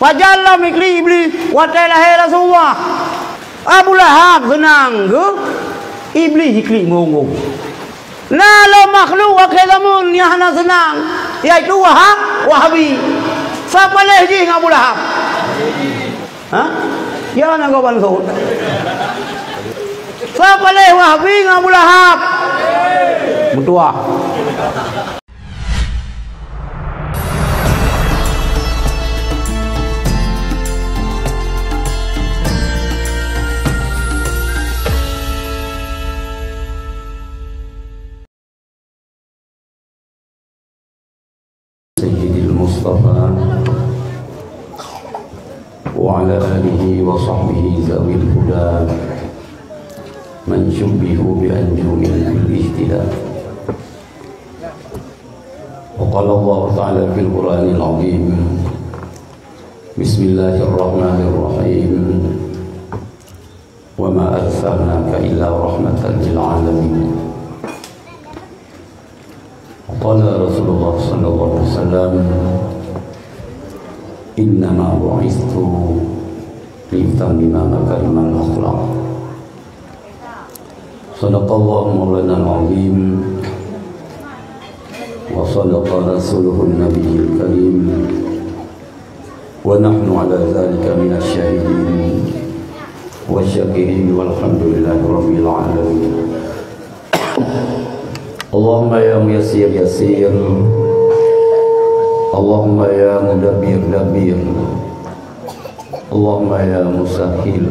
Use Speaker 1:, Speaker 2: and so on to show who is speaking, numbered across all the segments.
Speaker 1: Fajallah mikli iblis watailah Rasulullah. Abu Lahab senang ke? Iblis ikli munggu. Nalo makhluk akhidamun yang hana senang, iaitu Wahabi. Siapa lagi Abu Lahab? Hah? Ya nak kau bantu. Siapa lagi Wahabi Abu Lahab? Betua.
Speaker 2: Mustafa wa ala alihi wa sahbihi zawil huda man syubbihu bi anjumin fil ihtida. Wa qala Allah ta'ala fil Qur'anil azim, bismillahirrahmanirrahim, wa ma arsalnaka illa rahmatan lil alamin. Qala Rasulullah sallallahu alaihi wasallam, innama bu'istu liutammima makarimal akhlaq. Sadaqallahu maulana al-azim wa sadaqa rasuluhu an-nabiyyul karim wa nahnu ala dhalika minasy syahidin wasyakirin walhamdulillahi rabbil alamin. Allahumma ya muyassir yassir, Allahumma ya mudabbir dabbir, Allahumma ya musahhil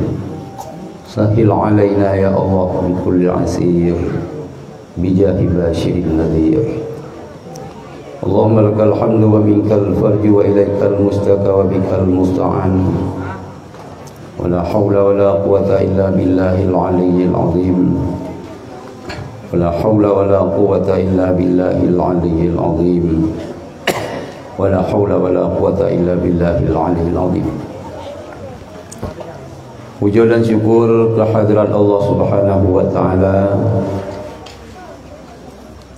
Speaker 2: sahhil alaina ya Allah min kulli asir bijahi basyirin nadhir. Allahumma lakal hamdu wa minkal farju wa ilaikal mustaka wa bikal musta'an, wa la hawla wa la quwwata illa billahil aliyyil azim. ولا حول ولا قوة إلا بالله العلي العظيم ولا حول ولا قوة إلا بالله العلي العظيم. Puja dan syukur kehadirat Allah Subhanahu wa taala.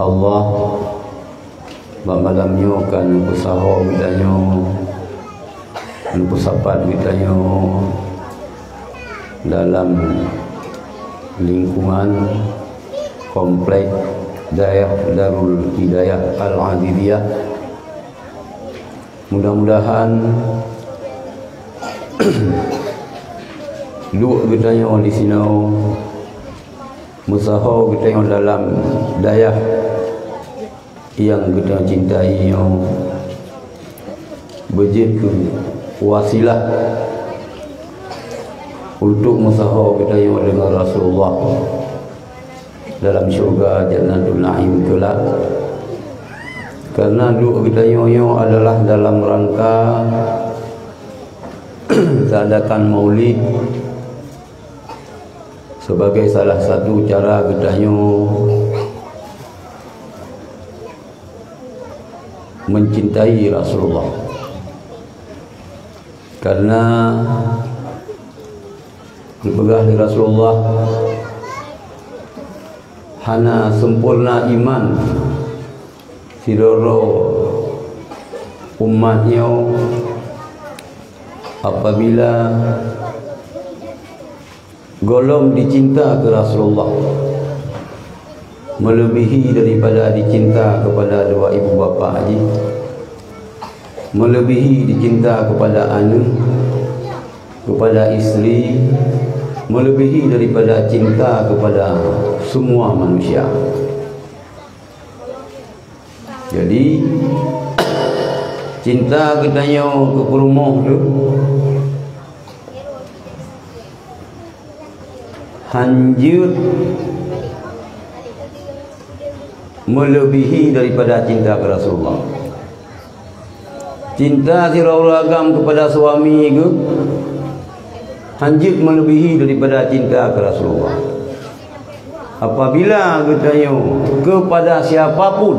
Speaker 2: Allah malamnya kan usaha bidanya sapat bidanya dalam lingkungan komplek daerah Darul Hidayah Al-Adidiyah. Mudah-mudahan lu gedanya di sini musaha gedanya dalam daerah yang kita cintai, yang berjid wasilah untuk musaha gedanya dengan Rasulullah dalam syurga Jannatul Naim kelak. Karena duk kita adalah dalam rangka adakan maulid sebagai salah satu cara kita mencintai Rasulullah. Karena berpegang di Rasulullah hana sempurna iman sidoro umatnya apabila golong dicinta ke Rasulullah melebihi daripada dicinta kepada dua ibu bapa haji, melebihi dicinta kepada anak, kepada istri, melebihi daripada cinta kepada semua manusia. Jadi cinta katanya ke perumah tu hanjut melebihi daripada cinta ke Rasulullah. Cinta sirau-ragam kepada suami ke hanjut melebihi daripada cinta ke Rasulullah. Apabila katanya kepada siapapun,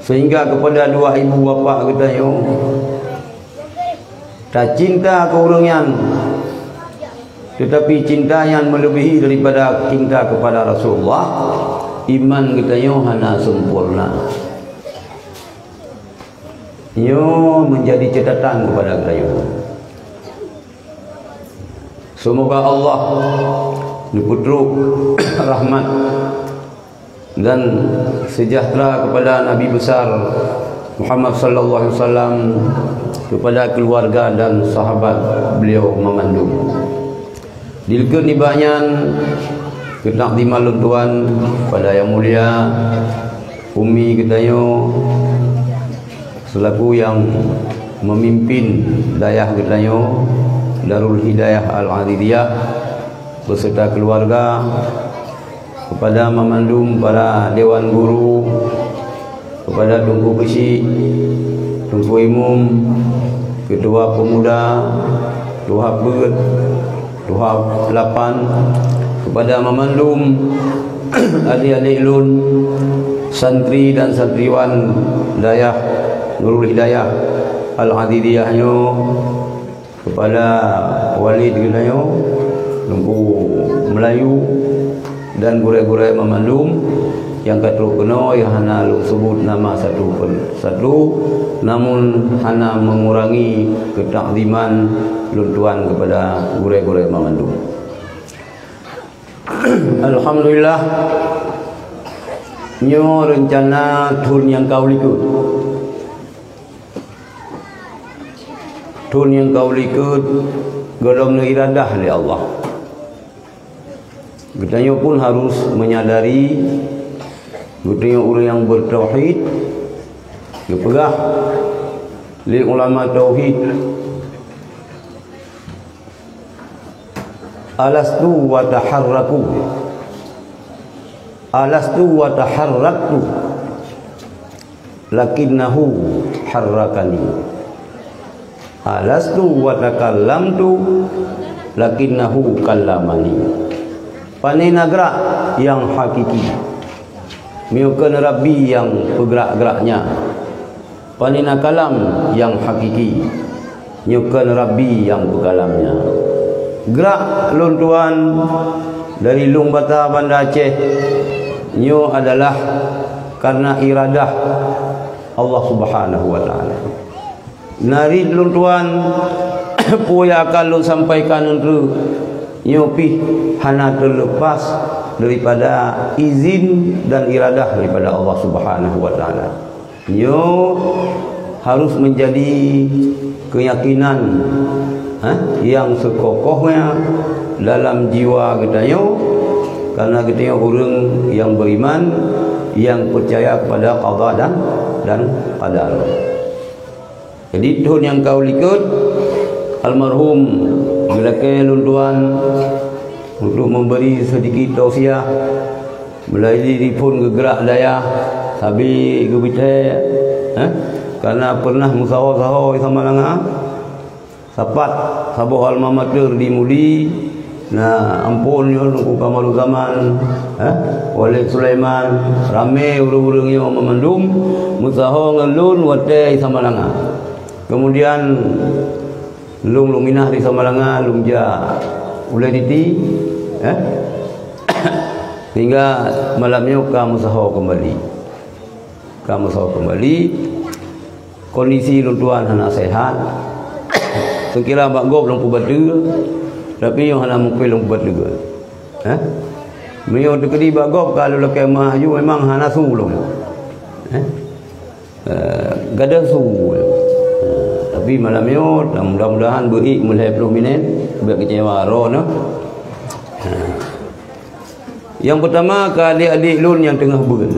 Speaker 2: sehingga kepada dua ibu bapa katanya tak cinta ke orang yang, tetapi cinta yang melebihi daripada cinta kepada Rasulullah, iman katanya hana sempurna. Nyo menjadi catatan kepada kita. Semoga Allah diputruk rahmat dan sejahtera kepada Nabi besar Muhammad sallallahu alaihi wasallam, kepada keluarga dan sahabat beliau memandung. Dilkeun nibanyan kenak di malun tuan pada yang mulia Umi Gedayo selaku yang memimpin dayah Gedayo Darul Hidayah Al-Adidiyah beserta keluarga, kepada memandum para dewan guru, kepada Tunku Besi, Tunku Imum, Ketua Pemuda, Tuha Bet, Tuha 8, kepada memandum adik-adik lun, santri dan santriwan dayah Nurul Hidayah Al-Adidiyahnya, kepada Walid Gedayo, Tunku Melayu dan gure-gure memandum yang katruk kena yang hana lu sebut nama satu namun hana mengurangi ketakziman luntuan kepada gure-gure memandum. Alhamdulillah nyo rencana tun yang kau likut golong iradah oleh Allah. Kita pun harus menyadari kita orang yang bertauhid, berpegang li ulama tauhid. Alastu wa taharraktu lakinnahu harrakani. Alastu wa takallamtu lakinnahu kallamani. Panina gerak yang hakiki, miukan Rabbi yang bergerak-geraknya. Panina kalam yang hakiki, miukan Rabbi yang berkalamnya. Gerak luntuan dari Lung Bata Banda Aceh nyo adalah karena iradah Allah Subhanahu wa taala. Narid luntuan puya akan lu sampaikan untuk nyopi hana terlepas daripada izin dan iradah daripada Allah Subhanahu wa taala. Nyo harus menjadi keyakinan yang sekokohnya dalam jiwa kita nyo, karena kita orang yang beriman, yang percaya kepada qada dan qadar. Jadi tuhun yang kau likut almarhum Gelake luntuan untuk memberi sedikit tausiah melalui telefon gegerak daya sabi gebite karena pernah musawah-sawah sama langa sapat sabuh alma mater di Mudi. Nah ampun yo nunggu kamalu zaman Walid Sulaiman rame urang-urang yang memandum musawah ngelun wate sama langa. Kemudian lung minah di Samalanga lung ja ulai diti hingga malamnya kamu sahau kembali kondisi luntuan hana sehat sekira bak gob lung pubat tapi yang hana mukil lung pubat juga Mio dekedi bak gob kalau lekai maju memang hana su lung gadah su. Tapi malam yo mudah-mudahan beri mulai prominent berkecewa rono. Yang pertama ke adik-adik lun yang tengah ber.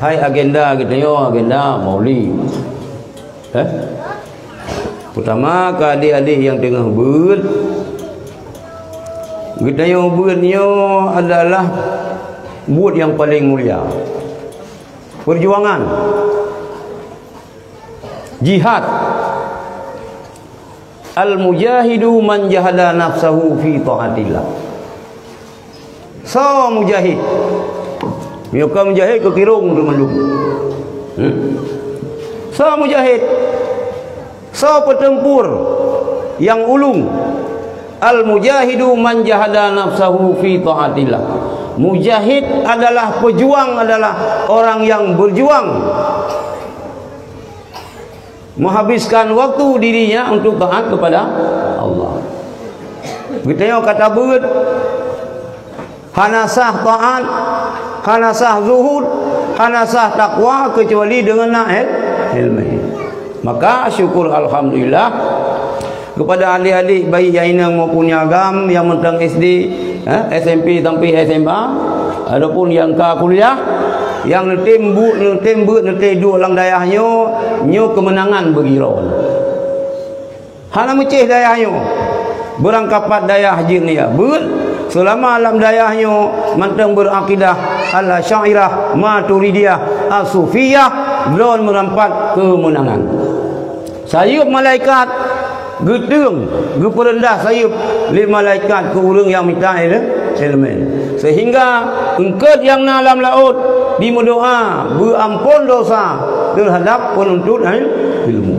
Speaker 2: Hai agenda kita yo agenda Maulid. Pertama ke adik-adik yang tengah ber. Kita yo bernya adalah buat yang paling mulia. Perjuangan. Jihad. Al-mujahidu man jahada nafsahu fi ta'atillah. So mujahid. Miuka mujahid ke kirung tu malum. So mujahid. So petempur yang ulung. Al-mujahidu man jahada nafsahu fi ta'atillah. Mujahid adalah pejuang, adalah orang yang berjuang
Speaker 1: menghabiskan waktu dirinya untuk taat kepada Allah. Kita kata beut hanasah taat, hanasah zuhud, hanasah takwa kecuali dengan ilmu. Maka syukur alhamdulillah kepada adik-adik baik yang inang maupun yang agam yang mentang SD, SMP sampai SMA, adapun yang ke kuliah yang netembut dua lang dayahnya nyo kemenangan bagi ron. Hana meceh dayahnya berangkapat dayah jin dia ber selama alam dayahnya mentang berakidah al-Asy'ariyah, Maturidiyah, As-Sufiyah belum merampat kemenangan. Sayup malaikat gedung geperendah sayup li malaikat ke urang yang minta elemen sehingga engkau yang alam laut di berdoa berampun dosa terhadap penuntut ilmu.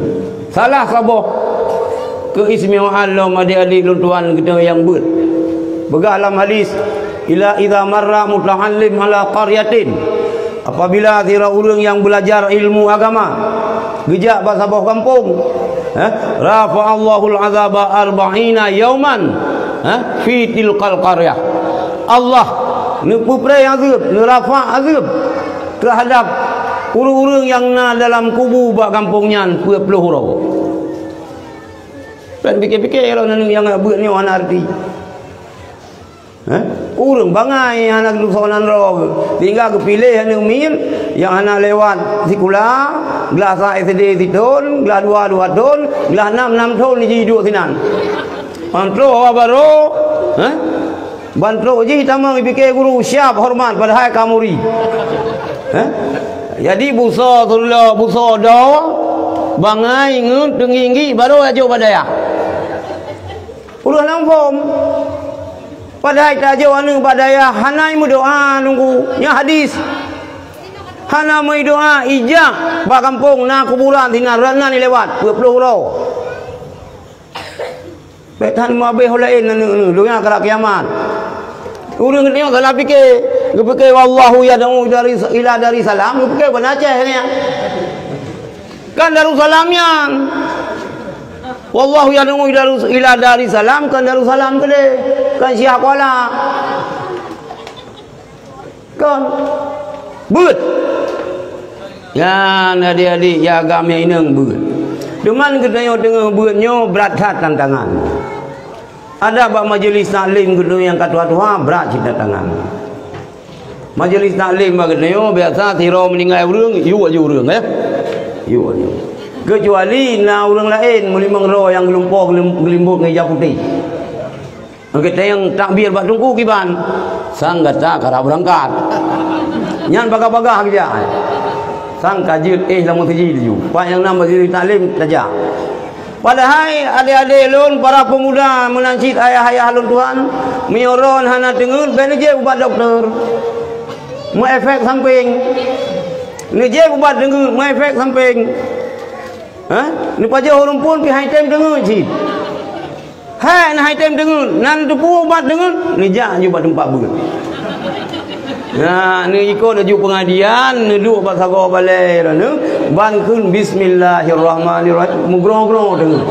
Speaker 1: Salah sabah keistimewaan Allah adik-adik tuan kita yang ber begalam hadis ila idza marra muta'allim ala qaryatin, apabila tira urang yang belajar ilmu agama gejak bahasa bawah kampung, rafa Allahul azaba arba'ina yauman fi tilqal qaryah. Allah nepuprai azab, nerafa azab terhadap urang-urang yang na dalam kubu bak kampungnya 20 orang. Dan fikir-fikir orang yang buat ni ana arti. Urang bangai anak dusonan roh tinggal kepilih anu min yang anak lewat sekolah gelas SD tidun gelas 2 tahun gelas 6 tahun ni duduk sinan antro awak baru bantro ji tamang fikir guru siap hormat padahal kamuri jadi busa tulah busa do bangai ngut tinggi baru aja badaya ulah lampom padahal tak jauh anu badaya hanai mu doa nunggu nya hadis hana mu doa ijak ba kampung na kuburan tina rana ni lewat 20 orang betan mu abe holain anu dunia kala kiamat urang ni kalau fikir wallahu yad'u ila dari salam fikir banaceh ni kan Darussalamnya wallahu yad'u ila dari salam kan Darussalam kede kan Syiah Kuala kan beut ya adik-adik ya agama inang beut deman gedaya tengah beutnya berat tantangan ada bak majlis taklim gedaya yang katua-tua berat cita tangan majlis taklim bak gedaya biasa tiro meninggal urang yu aja urang yu aja kecuali na urang lain melimang roh yang gelumpur gelimbut ngeja putih. Kita yang takbir bak tunggu kiban sang kata kara berangkat nyan bagah-bagah kerja sang kajut lamun teji tu pak yang nama majlis taklim saja padahal adik-adik lun para pemuda menancit ayah-ayah lun Tuhan mioron hana dengur ben je ubat doktor mu efek samping ni je ubat dengur mu efek samping ni paja orang pun pi high time dengur cit hai na high time dengur nan tu pu ubat dengur ni jak je ubat tempat beut nah ni ikut aju pengadian ni duk bak sago balai ran ban kun bismillahirrahmanirrahim mugrong-grong dengur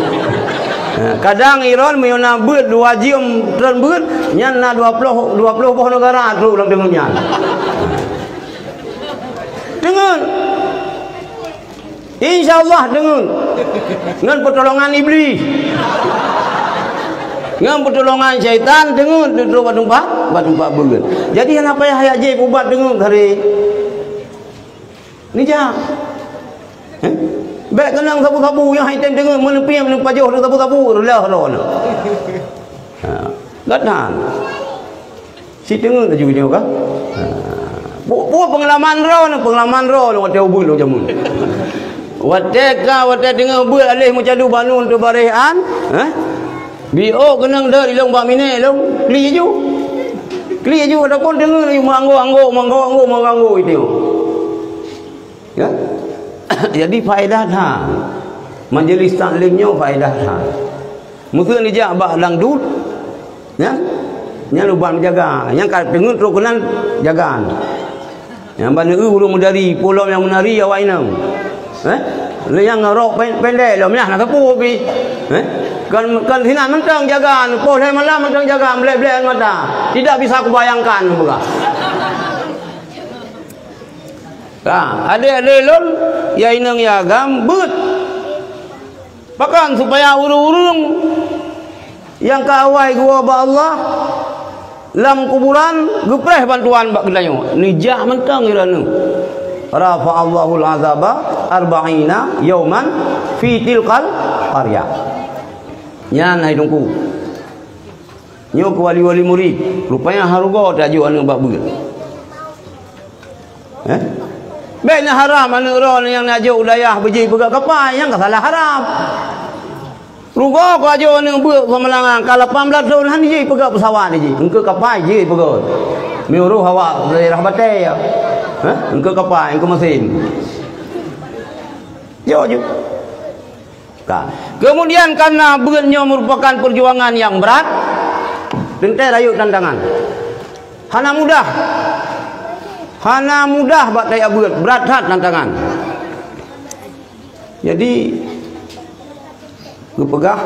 Speaker 1: kadang iron meuna beut 2 jam tren beut nyan na 20 poh negara tu lang dengur nyan dengur insyaallah dengur ngan pertolongan iblis ngan pertolongan syaitan dengur duduk batumpak beut jadi apa yang hayat je ubat dengur hari ni jah baik kenang sabu-sabu yang haitem dengur menepi menung pajuh sabu-sabu lah ron gatan si dengur juga dia kan bu pengalaman ron waktu ubul lo jamun waktu dengar ubul alih macam banun tu barian bio kenang dah ilong bak mine long kli ju ada pun dengar you manggo itu ya jadi faedah dah majlis taklimnya faedah dah mungkin dia bak langdut ya nya luban menjaga yang kat dengar terus kenan jagaan yang bana urung medari pulau yang menari awak inam le yang ngerok pendek lo mah nak tepu pi kan sinan mentang jaga po hai malam mentang jaga blek-blek mata tidak bisa aku bayangkan buka ada lon ya inang ya gambut bahkan supaya urung-urung yang kawai gua ba Allah lam kuburan gepreh bantuan bak kedanyo nijah mentang iranu rafa Allahul azaba 40 yauman fi tilqal qarya nyan hai dongku nyo ke wali-wali murid rupanya harugo tajuk anu bak beul baiknya haram anu ron yang najuk udayah beji pegak kapai yang salah haram rugo ko ajo anu beuk pemalangan ka 18 tahun han ji pegak pesawat ji engke kapai ji pegak miuruh awak daerah batai ya engke kapai engke mesin yo kemudian karena beunnya merupakan perjuangan yang berat tentang rayu tantangan hana mudah bak daya berat tantangan jadi kepegah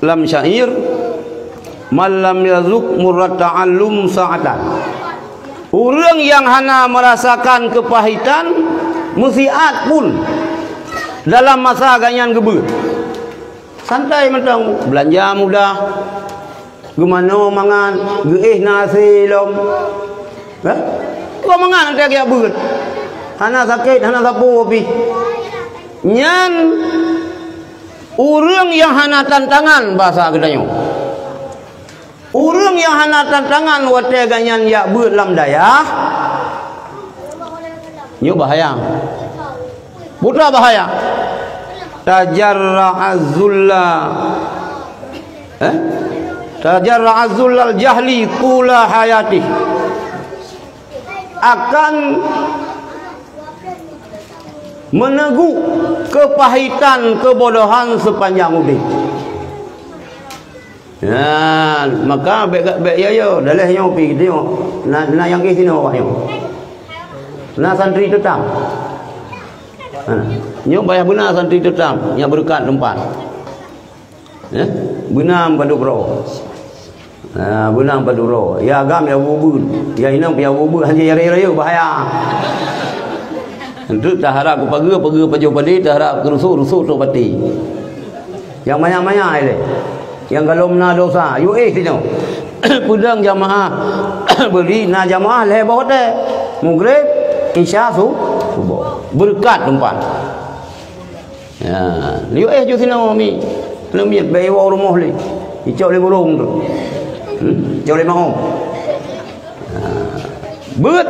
Speaker 1: lam syair malam yazuk murrat ta'allum sa'atan orang yang hana merasakan kepahitan musiat pun dalam masa ganyan gebeur santai mentang belanja mudah gimana mangan geih nasi lom kau mangan nanti agak beut hana sakit hana sapu api nyan urang yang hana tantangan bahasa kedanyo urang yang hana tantangan wate ganyan ya beut lam dayah nyu bahaya putra bahaya tajarra azullal jahli kula hayati akan meneguk kepahitan kebodohan sepanjang hidup. Ya, maka baik ya yo daleh yo pi tengok. Na yang ke sini awak yo. Na santri tetap. Nyo bayar benar santri tetap yang berkat tempat. Ya, benar padu pro. Benang paduro ya agam ya bubun ya inang ya bubun hanya raya bahaya untuk tak harap pergi paju padi tak harap rusuk tu pati yang banyak-banyak ile yang kalau mena dosa you sino pudang jamaah beli na jamaah lebar hote maghrib isya subuh berkat tempat ya you ju sino mi lemiat bawa rumah li icok le burung tu jauh lima om beut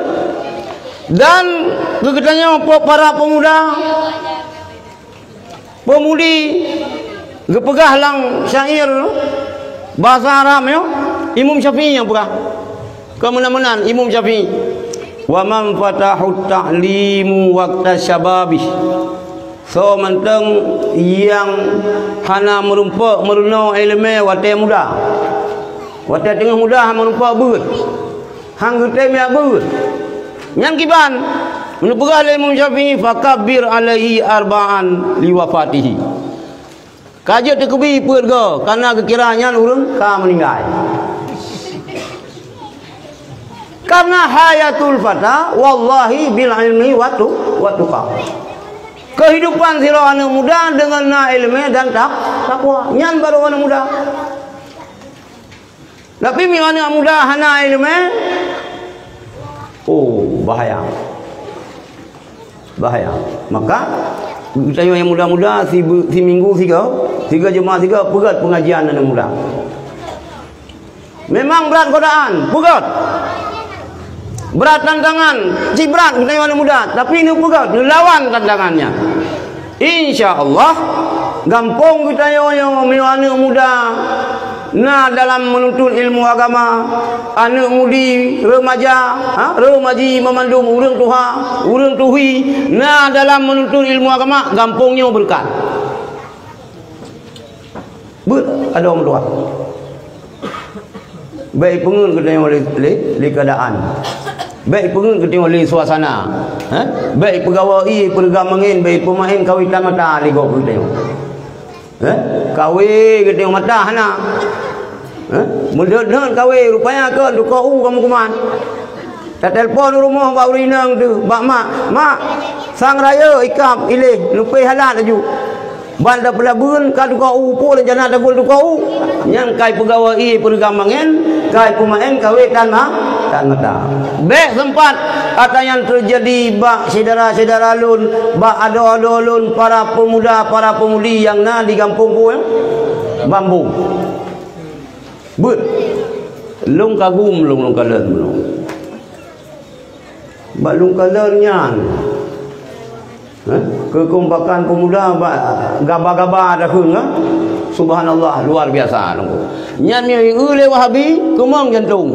Speaker 1: dan kegetanya para pemudi gepegah lang syair bahasa Arab yo Imam Syafi'i yang pegah kemenan-menan Imam Syafi'i wa man fatahu ta'limu waqta syababih so menteng yang hana merumpak meruno ilmu wate muda wate tengah muda merumpak beut hang gete mia beut nyan kiban menupegah Imam Syafi'i fakabbir alaihi arba'an liwafatihi kajut tekubi peurga karena kekiranya urang ka meninggal karena hayatul fata wallahi bil ilmi wa tuqa kehidupan sira anak muda dengan na ilmu dan takwa nyan baru anak muda tapi mi anak muda hana ilmu bahaya maka kita yang muda-muda si minggu tiga jemaah pegat pengajian anak muda memang berat godaan pegat berat tantangan si berat kita yang anak muda tapi ini pegat lawan tantangannya insyaallah gampang kita yang anak muda nah dalam menuntut ilmu agama anak mudi remaja remaji memandung urang tuha urang tuhi nah dalam menuntut ilmu agama gampangnya berkat ada orang tua baik pengen kita oleh keadaan baik pengen kita oleh suasana Baik pegawai pergamangin, baik pemain kawitan mata ligo kita. Kawi kita mata hana. Mudah dengan kawi rupanya ke duka kamu kuman. Tak telefon rumah bau rinang tu, bak mak sang raya ikam ilih lupai halal aju. Banda pelabuhan ka duka upo dan jana dagul duka u. Yang kai pegawai pergamangin, kai pemain kawi tan mata. Bek sempat kata yang terjadi bak saudara-saudara lun, bak ado-ado lun para pemuda, para pemudi yang na di kampung ku bambu. But lung kagum lung kalen lung. Bak lung kalen nyan. Kekompakan pemuda gaba-gaba ada kun subhanallah luar biasa nunggu. Nyan mi ule wahabi kumang jantung.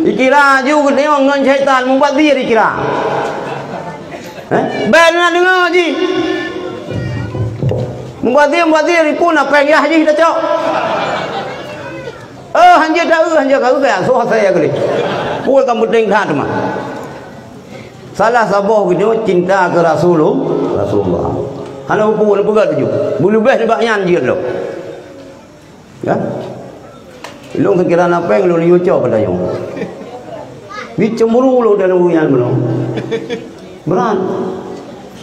Speaker 1: Ikira ju ke tengok ngan syaitan membuat dia dikira. Benar dengar ji. Membuat dia ripun apa yang ya ji kita cok. Hanya tahu hanya kau kayak so saya kali. Pul kamu tengah tu mah. Salah sabah gitu cinta ke Rasulullah. Hana upu nak pegat tu. Bulu beh sebab nyan dia lo. Ya. Long sekira apa yang lo liu cok pada yang. Ni cemburu lo dalam uyan belum. Berat.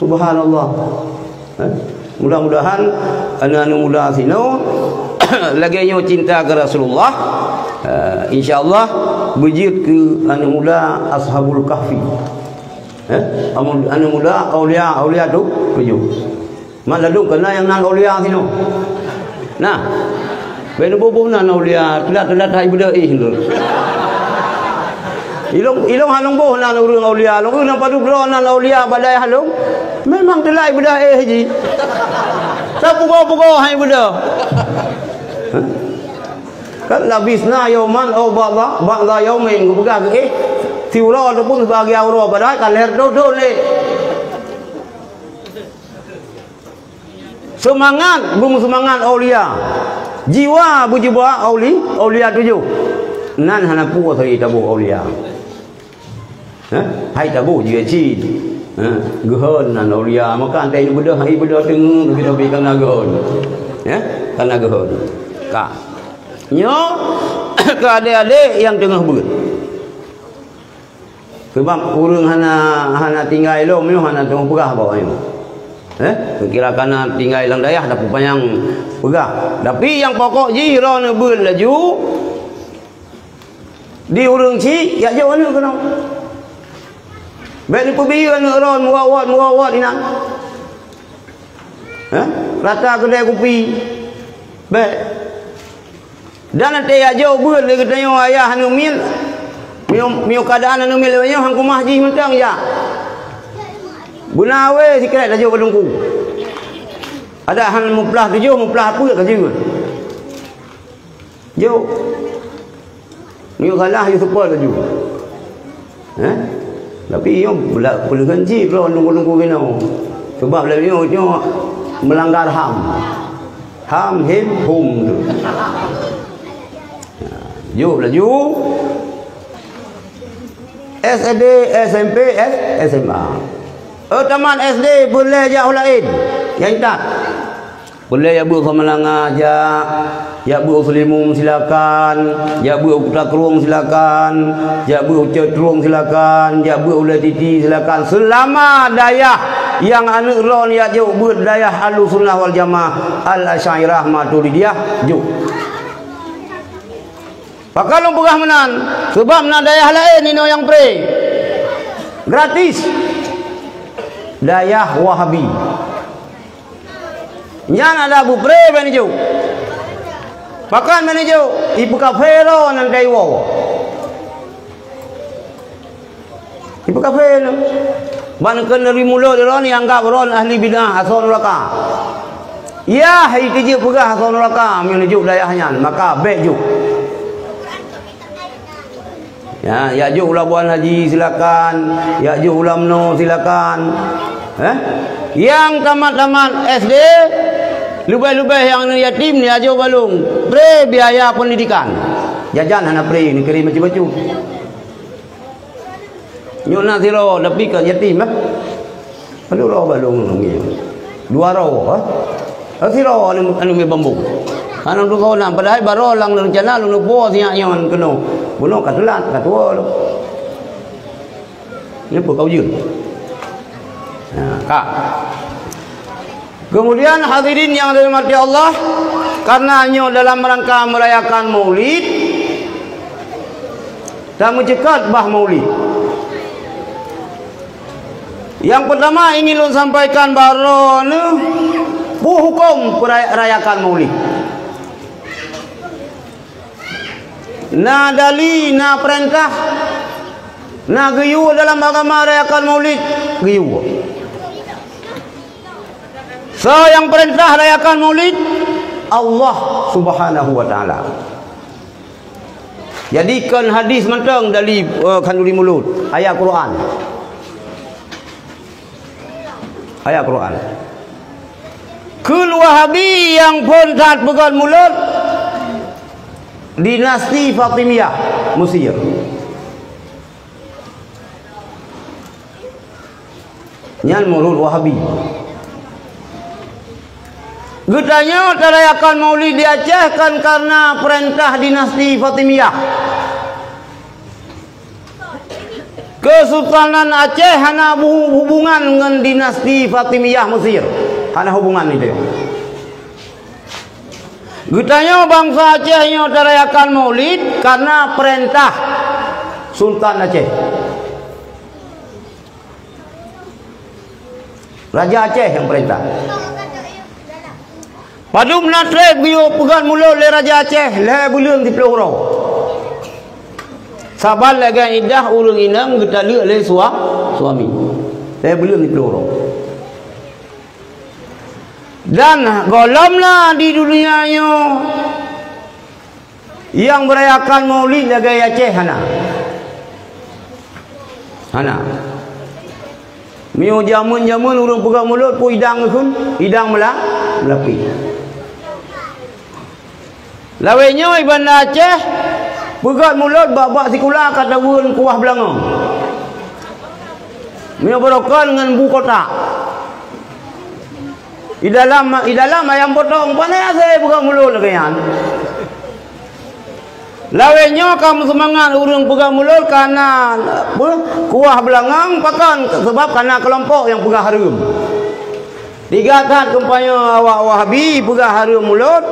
Speaker 1: Subhanallah. Mudah-mudahan anak-anak muda sino lagi nyo cinta ke Rasulullah. InsyaAllah berjid ke anak muda Ashabul Kahfi. Anak muda aulia tu tujuh. Mak lalu kena yang nan aulia sino. Nah, benda bobo nan aulia telat hai benda dulu. Ilong halong boh nan urang aulia, long urang padu bro nan aulia badai halong. Memang telai benda ji. Sa pugo hai benda. Kan labisna yauman au ba'da yaumin ku pegang tiura tu pun bagi auro badai kan leher dodol le. Semangat bung semangat aulia. Jiwa bujiwa aulia tujuh. Nan hana pu thai tabu aulia. Hai tabu je chi. Gehon nan aulia maka antai beda hai beda teng kita berikan gehon. Karena gehon. Ka. Nyo ke adik-adik yang tengah ber. Sebab urang hana tinggal lo mio hana tengah pegah bawa yo. Kira kana tinggal lang dayah dah pupanyang pegah. Tapi yang pokok ji ro ne ber laju di urang ci ya jo anu kena. Baik pergi anu ron muawat ina. Rata kedai kopi. Baik. Dan nanti aja buat lagi tanya ayah anu mil keadaan anu mil banyak hang kumah ji mentang ya. Bunawe sikret aja kedungku. Ada hang muplah tujuh muplah apa ke juga. Jo. Mio kalah yo support tujuh. Tapi yo boleh ganti kalau nunggu kena. Sebab lalu yo melanggar HAM. HAM hum tu. Yuk laju SD, SMP, SMA. Taman SD boleh jauh lain. Yang tak boleh ya bu Melanga aja, ya bu Selimum silakan, ya bu Takrung silakan, ya bu Cetrung silakan, ya bu Ula Titi silakan. Selama dayah yang anu ron ya jauh berdayah Ahlussunnah wal Jamaah Al-Asy'ariyah Maturidiyah jauh. Pakalong pegah menan sebab menan dayah lain ini yang pre gratis dayah Wahabi nyan ada bu pre bani jo pakan bani jo ibu kafe lo nan dai wo ibu kafe lo ban kan dari mulo ron yang anggap ron ahli bidah asal neraka ya hai kerja pegah asal neraka menuju dayahnya maka baik jo. Ya ju ulabuan haji silakan, ya ju ulamno silakan. Yang tamat-tamat SD, lubai-lubai yang yatim ni aja balung, pre biaya pendidikan. Jajan hana pre ni kirim baju-baju. Nyo na sira tapi ka yatim ah. Aduh ro balung ngi. Dua ro ah. Sira anu me bambu. Kanang tu kau nak padahal baro lang rencana lu bo sia yon keno. Buno katulat katua lu. Ni apa kau je? Kak. Kemudian hadirin yang dirahmati Allah, karenanya dalam rangka merayakan Maulid dan mencekat bah Maulid. Yang pertama ingin lu sampaikan baron hukum rayakan Maulid. Na dali na perintah na geyu dalam agama rayakan Maulid geyu. Yang perintah rayakan Maulid Allah Subhanahu wa taala. Jadikan hadis mentang dari kanduri mulut ayat Quran. Ayat Quran. Kul Wahabi yang pun taat pegang mulut dinasti Fatimiyah Mesir. Nyan mulut Wahabi. Getanya terayakan Maulid di Aceh kan karena perintah dinasti Fatimiyah. Kesultanan Aceh hana hubungan dengan dinasti Fatimiyah Mesir. Hana hubungan itu. Getanya bangsa Acehnya terayakan Maulid karena perintah Sultan Aceh. Raja Aceh yang perintah. Padum natrek biyo pegang mulut le Raja Aceh le bulung di peloro. Saban lagi idah urang inam kita lihat le suami. Le bulung di peloro. Dan golamlah di dunianya yang merayakan Maulid lagi Aceh hana. Mio jamun urang pegang mulut pu idang kun, idang melapi. Lawenya Iban Aceh pegat mulut babak sikula kata wun kuah belangong. Mio berokan dengan bu kotak. Di dalam ayam potong pandai saya pegang mulut lagian. Lawenya kamu semangat urang pegang mulut karena kuah belangong pakan sebab karena kelompok yang pegang harum. Digatan kumpanya awak Wahabi pegang harum mulut.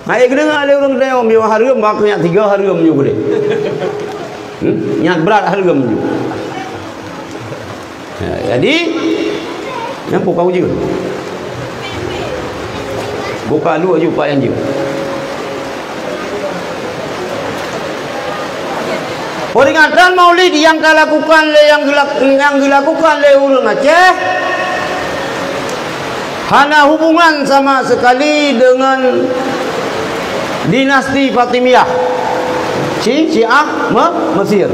Speaker 1: Hai kedengar ada orang tengok biar harum makanya 3 harum je boleh. Nyat berat harum je. Jadi nampak kau je. Buka dua je pak yang je. Peringatan Maulid yang dilakukan oleh orang Aceh hana hubungan sama sekali dengan dinasti Fatimiyah Syiah Mesir.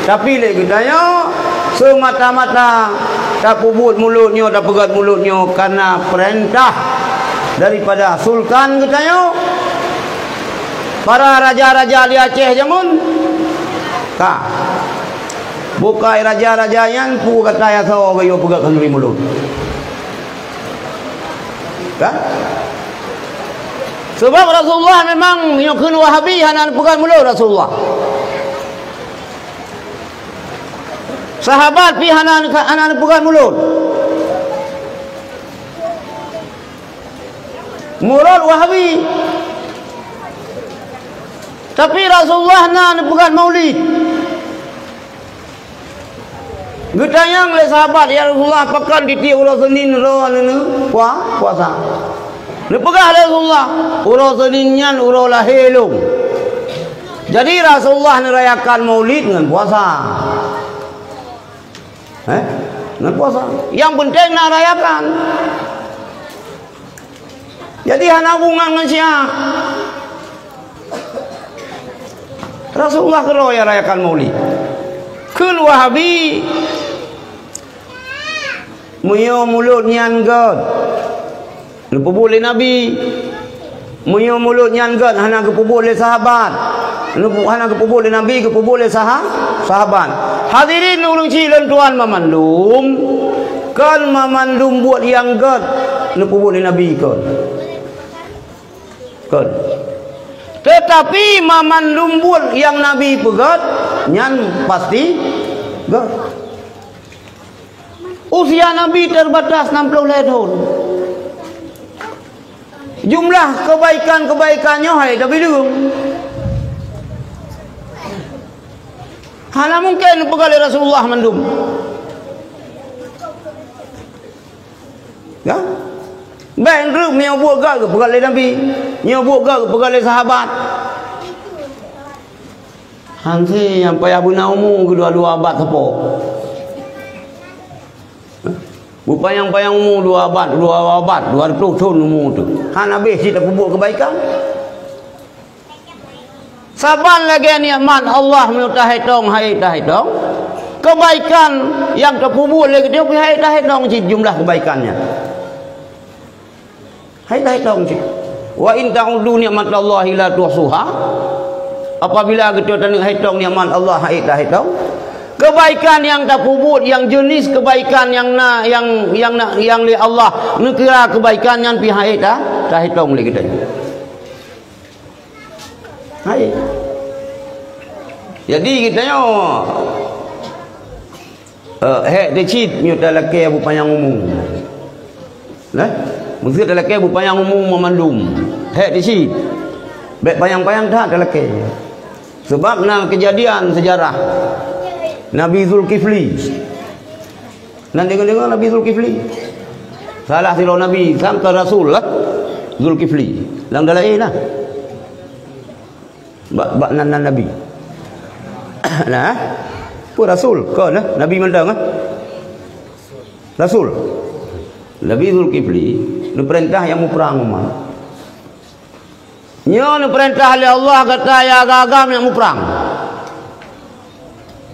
Speaker 1: Tapi lagi daya semata-mata tak pubut mulutnya, tak pegat mulutnya karena perintah daripada sultan katanya. Para raja-raja di Aceh jamun kah bukai raja-raja yang pu kata ya sawo bayo pegat kanduri mulut. Kah? Sebab Rasulullah memang nyokun Wahabi hana pegang mulut Rasulullah. Sahabat pi hana pegang mulut. Murad Wahabi. Tapi Rasulullah hana pegang Maulid. Getayang le sahabat ya Rasulullah pekan di tiap Senin puasa. Lepegah Rasulullah urau seninyan urau lahilung. Jadi Rasulullah merayakan Maulid dengan puasa. Dengan puasa. Yang penting nak rayakan. Jadi hana hubungan dengan Syiah. Rasulullah kero ya rayakan Maulid. Kul Wahabi muyo mulut nyan god. Lupa boleh Nabi. Muyo mulut nyan god hana kepu boleh sahabat. hana ke boleh nabi ke boleh sahabat. Hadirin ulun cilon tuan mamandum. Kan mamandum buat yang god nu boleh nabi kan. Kan. Tetapi mamandum buat yang nabi pegat nyan pasti god. Usia nabi terbatas 60 tahun. Jumlah kebaikan-kebaikannya hai tapi belum. Hana mungkin pegali Rasulullah mandum. Ya? Baik ruk nyo buat gak ke pegali Nabi, nyo buat gak ke pegali sahabat. Hansi yang payah guna umum kedua-dua abad sepo. Bupayang-payang umur 2 abad, 20 tahun umur tu. Han habis kita buat kebaikan. Saban lagi nikmat Allah mutahitong haitong. Kebaikan yang terkubur lagi dia haitong jumlah kebaikannya. Haitong. Wa in ta'udu nikmatallahi la tuhsuha. Apabila kita tengok haitong nikmat Allah haitong. Kebaikan yang terkubur, yang jenis kebaikan yang li Allah nekira kebaikan yang pihak dah hitung lagi kita. Hai. Jadi kita yo decid nyu talake abu payang umum. Nah, mesti talake abu payang umum memandum. Decid. Baik payang-payang dah talake. Sebab na kejadian sejarah Nabi Zulkifli. Nanti dengar Nabi Zulkifli. Salah silo Nabi sampai Rasul lah. Zulkifli. Lang dalai lah. Bak nan Nabi. Nah, pun Rasul. Kau lah Nabi mandang ah. Rasul. Nabi Zulkifli nu perintah yang mau perang umat. Nyo nu perintah oleh Allah kata ya gagam yang mau perang.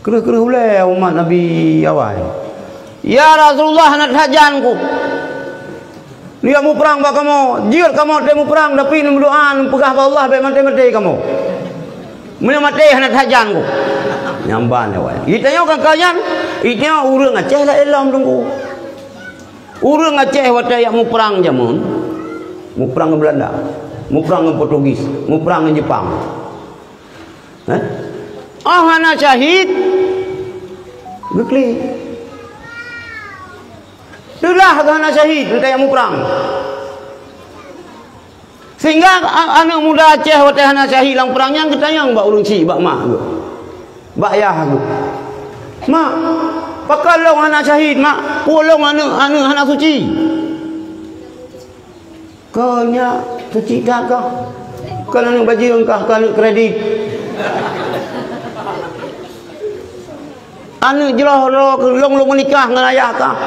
Speaker 1: Kena ulai umat Nabi awal. Ya Rasulullah nak hajanku. Dia mau perang ba kamu. Jir kamu dia mau perang tapi nu doa nu pegah ba Allah baik mati-mati kamu. Mun mati nak hajanku. Nyamban awal. Kita yo kan kalian, itnya urang Aceh lah elam tunggu. Urang Aceh wata yang mau perang jamun. Mau perang ke Belanda. Mau perang ke Portugis. Mau perang ke Jepang. Hana syahid gekli itulah hana syahid kita yang mau perang sehingga anak muda Aceh wata hana syahid lang perangnya kita yang bak ulun ci bak mak bak ayah mak pakalong hana syahid mak pulong anu hana suci kau nya suci dah kau kalau anu baju engkau kalau kredit anu jelah long menikah dengan ayah kah?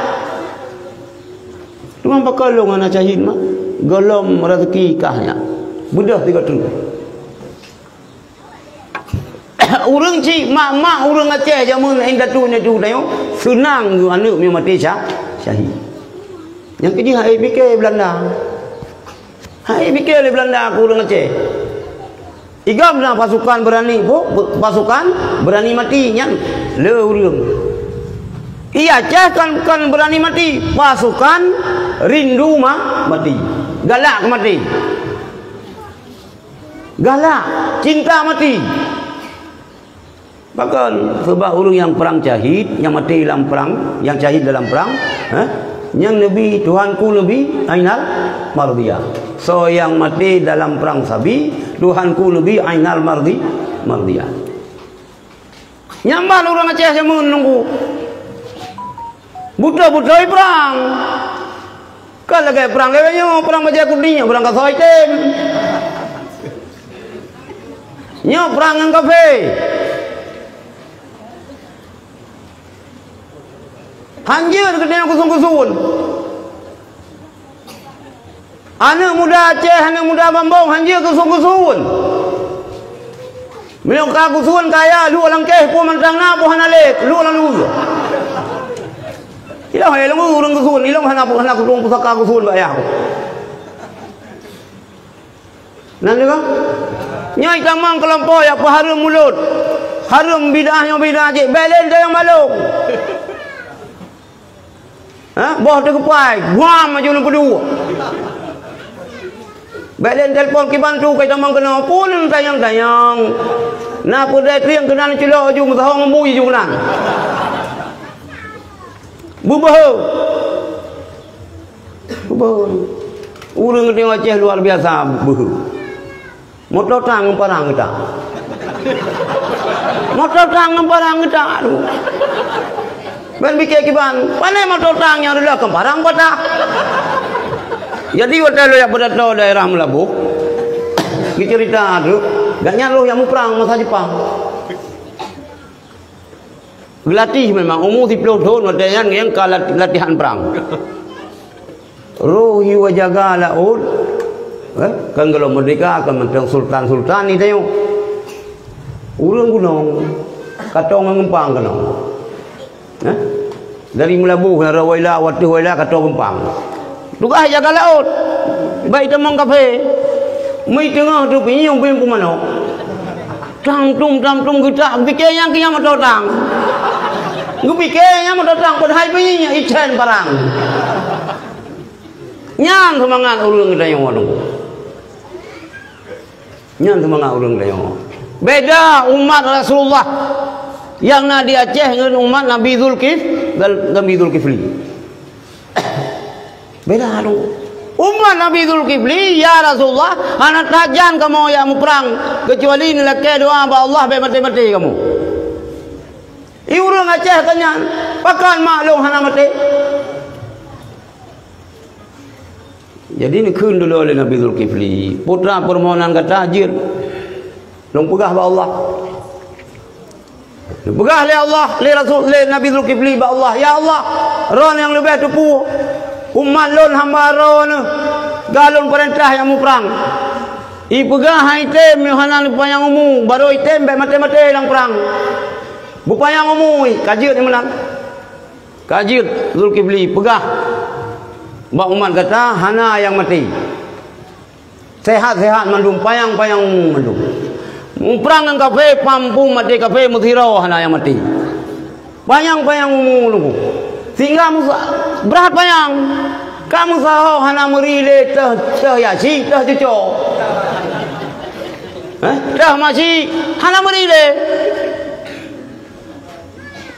Speaker 1: Cuma pakai long anak syahid mah, golom rezeki kahnya, budak tiga tu. Urang ci mak urang Aceh jamun indah tu ni tu dah senang tu anu mi mati syahid. Yang kini hai fikir Belanda, hai fikir di Belanda aku urang Aceh. Igam lah pasukan berani mati nyang le urang. Iya Aceh kan berani mati, pasukan rindu mati. Galak mati. Galak, cinta mati. Bahkan sebab urang yang perang syahid, yang mati dalam perang, yang syahid dalam perang, yang Nabi Tuhanku Nabi Ainal Mardiyah. So yang mati dalam perang Sabi, Tuhanku Nabi Ainal Mardiyah. Nyambal orang Aceh semua menunggu. Buta-buta perang. Kalau lagi perang lewatnya, perang baca kudinya, perang kasoi tem. Nyo perang dengan kafe. Hanjir kedai kusun-kusun. Anak muda Aceh, anak muda Bambang, hanjir kusun-kusun. Milong kakusun kaya, lu orang keh pun mentang na pun hanalek, lu orang lu. Ilang hay lang urang kusun, ilang hanap kusun pusaka kusun ba ya. Nanti kan? Nyai tamang kelompok yang harum mulut. Harum bid'ahnya bid'ah je. Belen dah yang malung. Boh terkepai. Guam aja lu berdua. Belen telefon ke bantu kai tamang kena pun tayang-tayang. Nak pudai triang kena celok ju mutahong mui ju nan. Bubahu. Urang dia Aceh luar biasa buhu. Motor tang parang kita. Motor tang parang kita. Ben bikin kiban, panai motor tang yang ada ke parang patah. Jadi hotel yang berada daerah Melabuh. Cerita tu, gaknya lo yang perang masa Jepang. Gelatih memang umur 10 tahun latihan yang latihan perang. Rohi wa jaga laut. Kan kalau merdeka akan mentang sultan-sultan ni tengok. Urang gunung katong ngempang kena. Dari Melabuh ke Rawaila, Watu Waila katong ngempang. Tugas jaga laut. Baik temang kafe. Mai tengah tu pinyong pun mana. Tang tum kita fikir yang kiam motor tang. Ngupikir yang motor tang padahal pinyinya ichen barang. Nyan semangat urang kita yang wadung. Nyan semangat urang kita yang. Beda umat Rasulullah yang na di Aceh dengan umat Nabi Zulkifli. Beda tu. Umat Nabi Zulkifli ya Rasulullah anak tajan kamu yang perang kecuali ni laki doa ba Allah be mati-mati kamu. I urang Aceh tanya, pakan maklum hana mati. Jadi ni kun dulu oleh Nabi Zulkifli, putra permohonan kata ajir. Long pegah ba Allah. Pegah le Allah, le Rasul, le Nabi Zulkifli ba Allah. Ya Allah, ron yang lebih tepu. Umat lon hamba ron. Galon perintah yang mu perang. I pegah hai tem yohanan payang umu, baru item be mate-mate lang perang. Bupayang umu, kajir ni menang. Kajir Zulkifli pegah. Bak umat kata hana yang mati. Sehat-sehat mandum payang-payang mandum. Perang dengan kafe pampu mati kafe muthiro hana yang mati. Payang-payang nunggu. Sehingga berat payang. Kamu saho hana merile teh yasi teh cuco. Teh masih hana merile.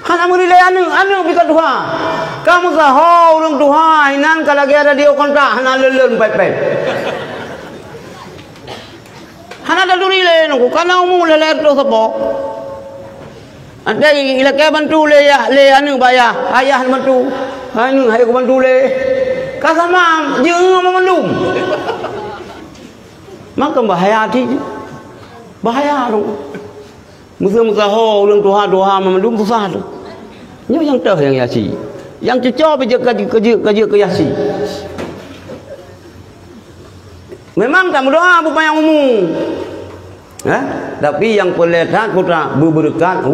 Speaker 1: Hana merile anu bikat duha. Kamu saho urang duha hinan kalagi ada dia kontak hana leleun pepet. Hana ada durile nunggu kana umum leler tu sepo. Ada ilake bantu le anu bayar ayah bantu. Anu hai ko bantu le. Kasama jeung memandum. Maka bahaya ti. Bahaya tu. Musa ho urang duha memandum susah tu. Nyo yang teh yang yasi. Yang cecok kerja ke yasi. Memang tak berdoa bukan yang umum. Tapi yang perlihat putra berberkat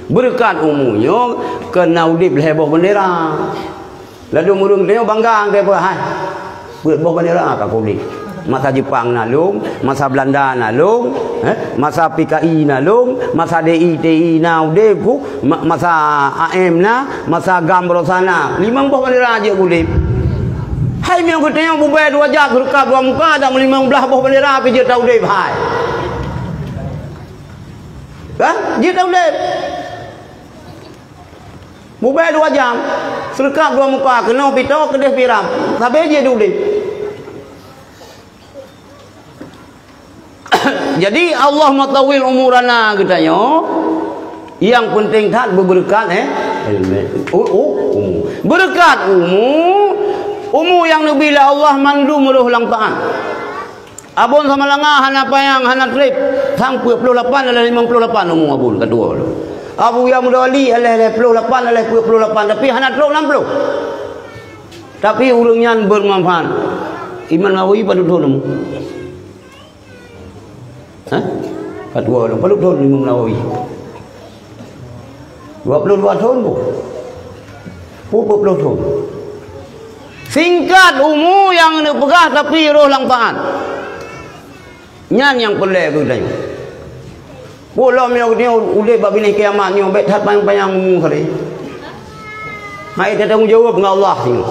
Speaker 1: berkat umumnya kena udip heboh bendera. Lalu murung dia bangga dia apa hai. Buat boh bendera ka kulit. Masa Jepang nalung, masa Belanda nalung, masa PKI nalung, masa DITI na udeku, masa AM na, masa Gambro sana. 5 boh bendera aja kulit. Hai memang katanya bubai 2 jat berkat 2 muka ada 15 boh bendera api je tahu deh hai. Je tahu deh. Bubai 2 jam, serkat 2 muka kena pito kedeh piram. Sampai je dulu deh. Jadi Allah matawil umurana katanya. Yang penting tak berberkat berkat umur yang bila Allah mandu meruh lang taat. Abun sama langah hana payang hana trip sang 28 adalah 58 umur abun kedua. Abu yang muda wali adalah 28 adalah 28 tapi hana trip 60. Tapi urangnya bermanfaat. Iman Nawawi pada tahun. Kedua pada tahun Imam Nawawi. 22 tahun bu. 20 tahun. Singkat umur yang pegah tapi roh lang taat. Nyan yang pelai ke tanya. Bola mio dia udah bab ini kiamat ni bet hat panjang umur hari. Hai dia tanggung jawab dengan Allah ni.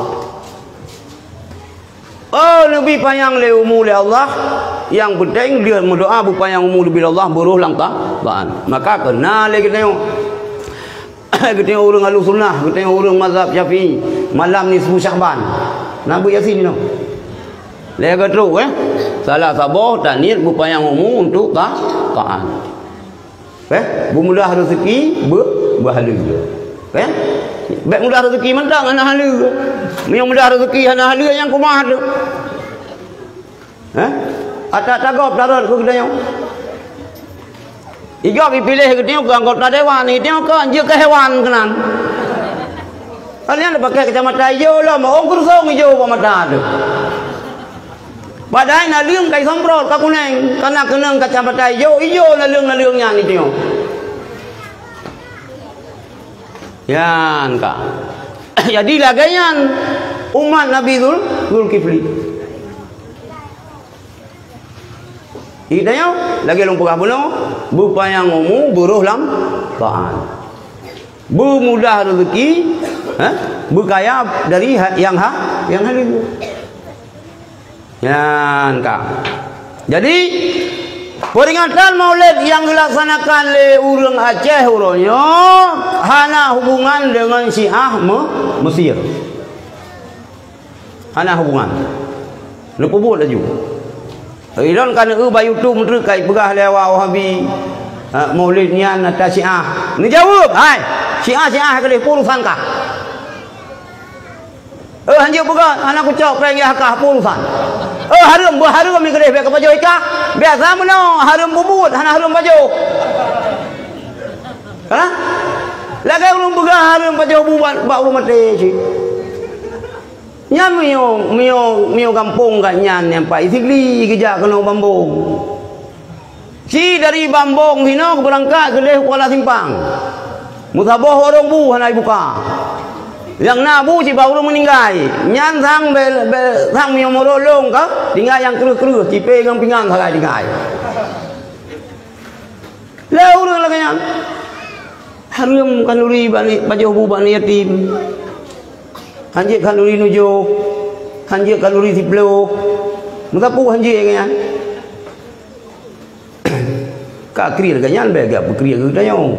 Speaker 1: Oh lebih panjang le umur le Allah. Yang penting dia berdoa berpanjang umur lebih Allah beruh lang taan. Maka kena le kita tengok. Kita tengok orang ahli sunnah, kita tengok orang mazhab Syafi'i. Malam ni 10 Syakban. Nabi Yasin ni no. Le terus salah sabar dan niat berpanjang umur untuk taan. Bermudah rezeki berhala. Baik mudah rezeki mentang anak hala. Yang mudah rezeki anak hala yang kumah tu. Atak tagap darat ku kita yang. Igap dipilih ke tengok anggota dewan ni tengok ke anjir ke hewan kenan. Kalian ada pakai kacamata hijau lah, mau kurusong hijau apa mata tu. Padahal nak lương kai somprot ka kuning, karena kenang kacamata hijau na lương-nya ni tengok. Yan kak. Jadilah ganyan umat Nabi Zulkifli. Idanya lagi lumpur bunuh, berpanjang umur, buruh lam taan. Bermudah rezeki, berkaya dari yang halim. Yan kak. Jadi peringatan Maulid yang dilaksanakan oleh orang Aceh urangnya hana hubungan dengan Syiah Mesir. Hana hubungan. Lepas buat laju. Iran kan bayu tu menteri kai pegah lewa Wahabi Maulid nian atas Syiah. Ni jawab, hai. Syiah kelih urusan kah? Hanjir pegah anak kucak perang ya kah urusan. Harum ni kelih biar ke baju ikah. Biasa mana harum bubut, hana harum baju. Lagi ulun pegah harum baju bubut bak rumah mati. Nya mio kampung kat nyan yang Pak Isigli kerja kena Bambung. Si dari Bambung hino berangkat ke Leh Kuala Simpang. Musabah orang bu hanai buka. Yang nabu si baru meninggal. Nyan sang sang mio morolong ka tinggal yang keru-keru cipe dengan pinggang sagai tinggal. Lah urang lagi nyan. Harum kanuri baju bu bani yatim. Hanjir kalori nujo, hanjir kalori 10. Mengapu hanjir kan? Kak kiri kan be gak kiri ke dayo.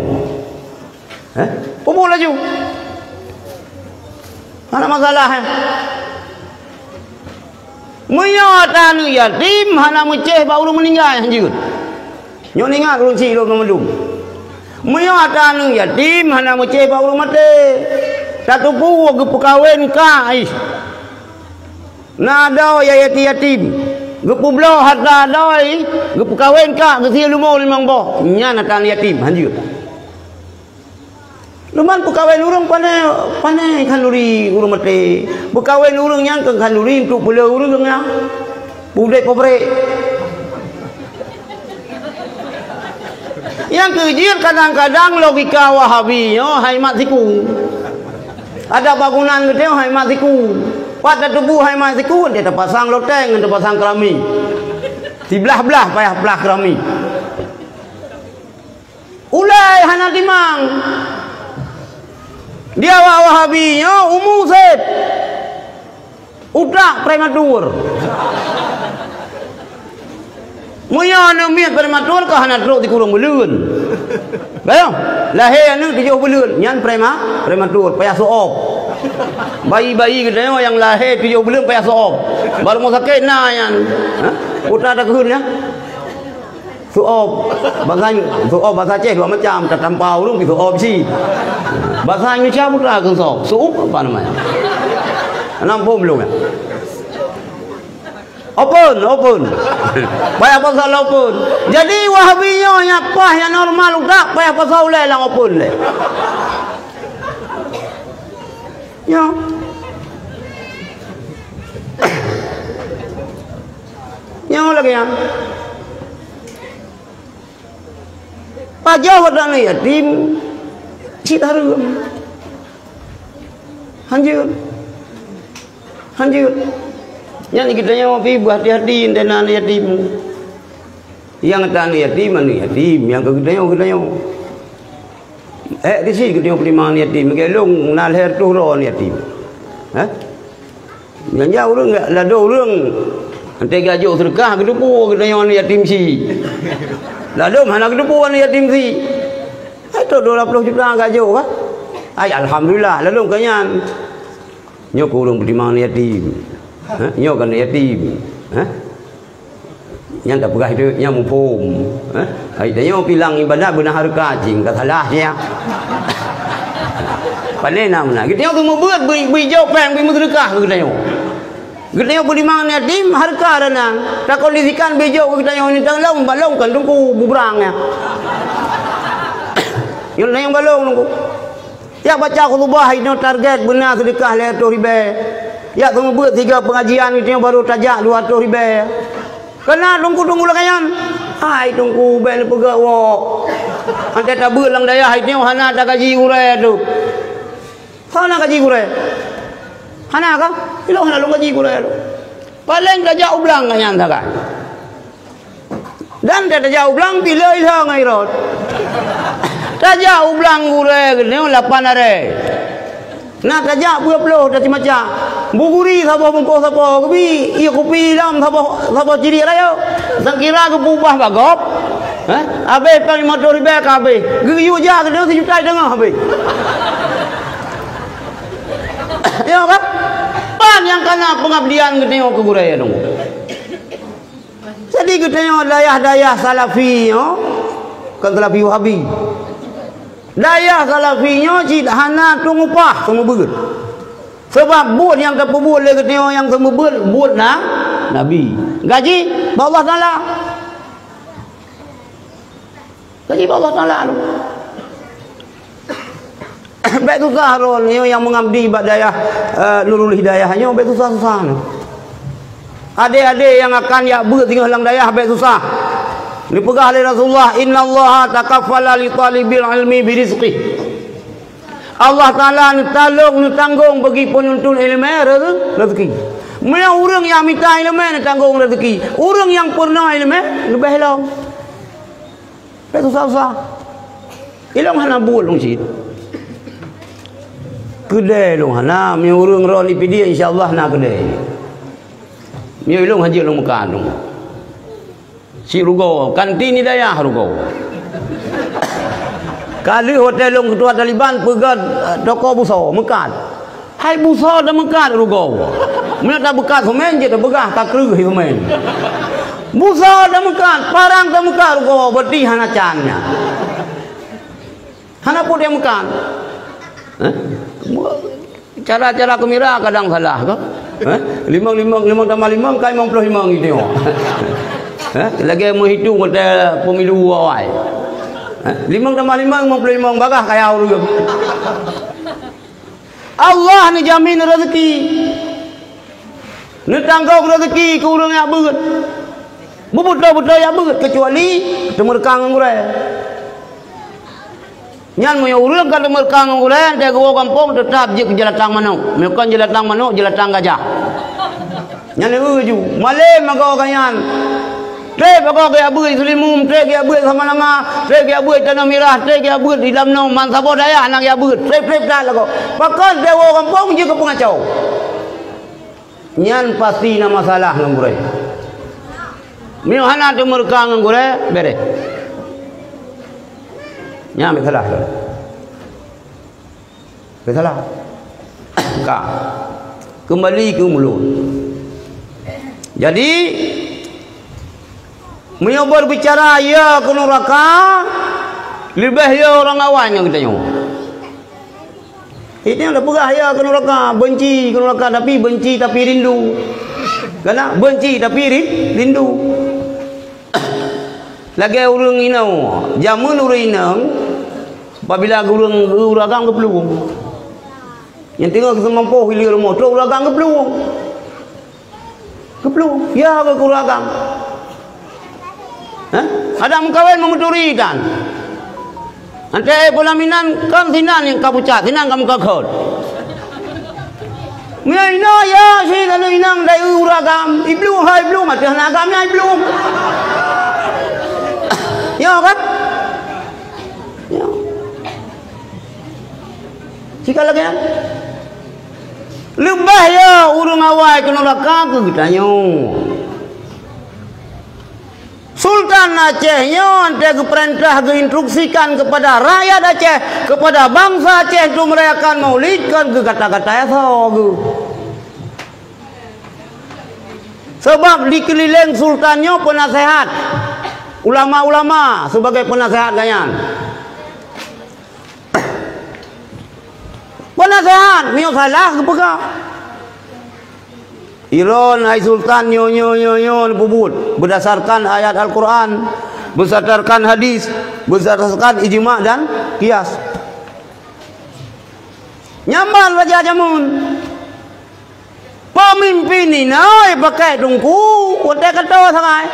Speaker 1: Popo laju. Mana masalah Menyata nu yatim hana meceh baru meninggal hanjir. Nyo ningat runci lo memendum. Menyata nu yatim hana meceh baru mati. Satu buah gepukawin kai. Nado ya yatim. Gepublo harta doi, gepukawin ka gesil lumo limang boh. Nya natan yatim hanjir. Luman pukawin urang panai kanuri urang mate. Pukawin urang yang ke kanuri untuk pula urang nya. Budek pobre. Yang kejir kadang-kadang logika Wahabi yo hai mat siku. Ada bangunan gede hai matiku. Pada tubuh hai matiku dia terpasang loteng, dia terpasang kerami. Di belah-belah payah belah kerami. Ulai hana timang. Dia Wahabinya umum set. Utak prematur. Muya namiat prematur ka hana teruk dikurung belun. Bayang, lahir ni 7 bulan, nyan prematur, payah soop. Bayi-bayi kita yang lahir 7 bulan payah soop. Baru mau sakit na yan. Putra ada kehun ya. Soop. Bahasa Aceh dua macam, tertampau tu soop si. Bahasa Indonesia putra ke soop. Soop apa namanya? Nampak belum ya? Open. Payah pasal open. Jadi Wahabinya yang pah yang normal udah payah pasal oleh lang open le. Ya. Yang lagi yang pajak pada ni yatim cita harum. Hanjir. Yang kita yang mau pi hati-hati dengan yatim. Yang tak yatim mana yatim, yang kedayo. Di sini kedayo pertimbangan yatim, kelong nalher tu ron yatim. Yang jauh orang enggak lado orang. Ante gajo sedekah kedupu kedayo yatim si. Lado mana kedupu yatim si. Itu 20 juta gajo kan? Alhamdulillah lalu kanyan. Nyo kurung pertimbangan yatim. Nyo kan yatim. Yang tak pegah itu yang mumpung. Ayo pilang ibadat benar harga jing kata lah dia. Pandai nak mana? Kita tu membuat beri jawab peng beri sedekah kita yo. Kita yo beri mang yatim harga renang. Tak kondisikan bejo kita yo ni tang long balong kan tungku bubrangnya. Yo nang balong tungku. Ya baca khutbah ini target benar sedekah 200 ribu. Ya tu membuat 3 pengajian itu baru tajak 200 ribu. Kena tunggu lah kayan. Hai tunggu bel pegak wok. Ante tak belang daya hai tengok hana tak gaji urai tu. Hana gaji urai. Hana ka? Ilo hana lu gaji urai tu. Paling tajak ublang kayan tak kan. Dan tajak ublang bila ilah ngai rot. Tajak ublang urai kena 8 hari. Nak tajak 20 dah macam buguri sabo bungko sabo kebi iya kopi lam sabo ciri rayo sangkira ke bubah bagop abe pang 50 ribu kabe geyu ja ke 1 juta dengar abe ya apa pan yang kena pengabdian ke tengok ke buraya dong jadi ke tengok dayah-dayah salafi yo kan salafi wahabi dayah salafinya cik hana tunggu pah semua begut. Sebab buat yang tak buat lagi tengok yang semua buat nak Nabi. Gaji Allah Taala. Gaji Allah Taala tu. Baik susah rol yang mengabdi ibadah dayah Nurul Hidayahnya baik susah. Adik-adik yang akan ya buat tinggal lang dayah baik susah. Dipegah oleh Rasulullah, innallaha takaffala li talibil ilmi birizqih. Allah Taala ni tolong ni tanggung bagi penuntut ilmu rezeki. Mana orang yang minta ilmu ni tanggung rezeki. Orang yang pernah ilmu lebih long. Betul susah. Ilmu hana buat long sit. Kedai long hana, mi orang ron ipidi insya-Allah nak kedai. Mi ilmu haji long Mekah long. Si rugo kantin hidayah rugo. Kali hotel long ketua Taliban pegat toko buso mekat. Hai buso dah mekat rugo. Mana tak bekat semen je dah begah tak kerih semen. Buso dah mekat, parang dah mekat rugo berti hana cannya. Hana pun dia mekat. Cara-cara kemira kadang salah ke? 5 tambah 5 kai 55 gitu. Lagi menghitung hotel pemilu awal. 5 tambah 5 55 bagah kaya orang. Allah ni jamin rezeki. Ni tanggung rezeki ke orang yang berat. Betul-betul yang berat kecuali temerkang orang. Nyan mo urang kan temerkang orang dia go kampung tetap je ke jelatang manuk. Mekan jelatang manuk, jelatang gajah. Nyan uju, malem magaw kanyan. Tre pagok ya bui sulimum, tre ya bui sama langa, tre ya bui tanah merah, tre ya bui di dalam nong man sabo daya anak ya bui, tre dah lago. Pakon dewa kampung je ke pengacau. Nyan pasti na masalah ngure. Mio hana tu merkang ngure bere. Nya masalah. Masalah. Ka. Kembali ke mulut. Jadi Mio berbicara ya ke neraka lebih ya orang awam yang kita nyawa. Ini yang dah pegah ya ke neraka, benci ke neraka tapi benci tapi rindu. Kena benci tapi rindu. Lagi orang inau, jamun orang inau apabila orang uragang ke peluang. Yang tengok semampu hilir motor uragang ke peluang. Ke peluang, ya ke uragang. Ada mengkawin memuturi dan ante pelaminan kan sinan yang kapucat sinan kamu kakot mina ina ya si kalau inang dari uragam iblu hai iblu macam nagamnya iblu Ya kan? Ya. Jika lagi kan? Lebah ya urung awal kena lakak ke kitanya. Sultan Acehnya ante keperintah keinstruksikan kepada rakyat Aceh, kepada bangsa Aceh itu merayakan Maulid kan ke kata-kata itu. Sebab dikeliling sultannya penasehat, ulama-ulama sebagai penasehat ganyan. Penasehat, mio salah ke pegah. Iron hai sultan nyo bubut berdasarkan ayat Al-Quran, berdasarkan hadis, berdasarkan ijma' dan qiyas. Nyaman Raja Jamun. Pemimpin ini oi pakai tungku, otak kata sangai.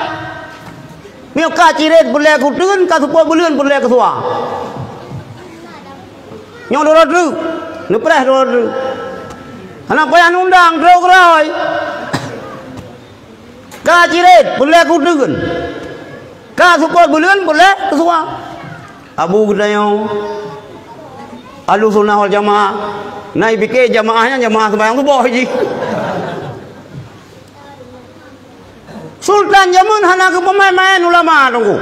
Speaker 1: Mio ka ciret boleh kutun, ka supaya bulan boleh kesua. Nyo doradu, nepres doradu. Anak payah nundang terus. Ka ciret boleh kutun. Ka supaya bulan boleh kesua. Abu Gudayo. Alu sunnah wal jamaah. Naik fikir jamaahnya jamaah sembahyang subuh haji. Sultan Jamun hana ke pemain-main ulama tunggu.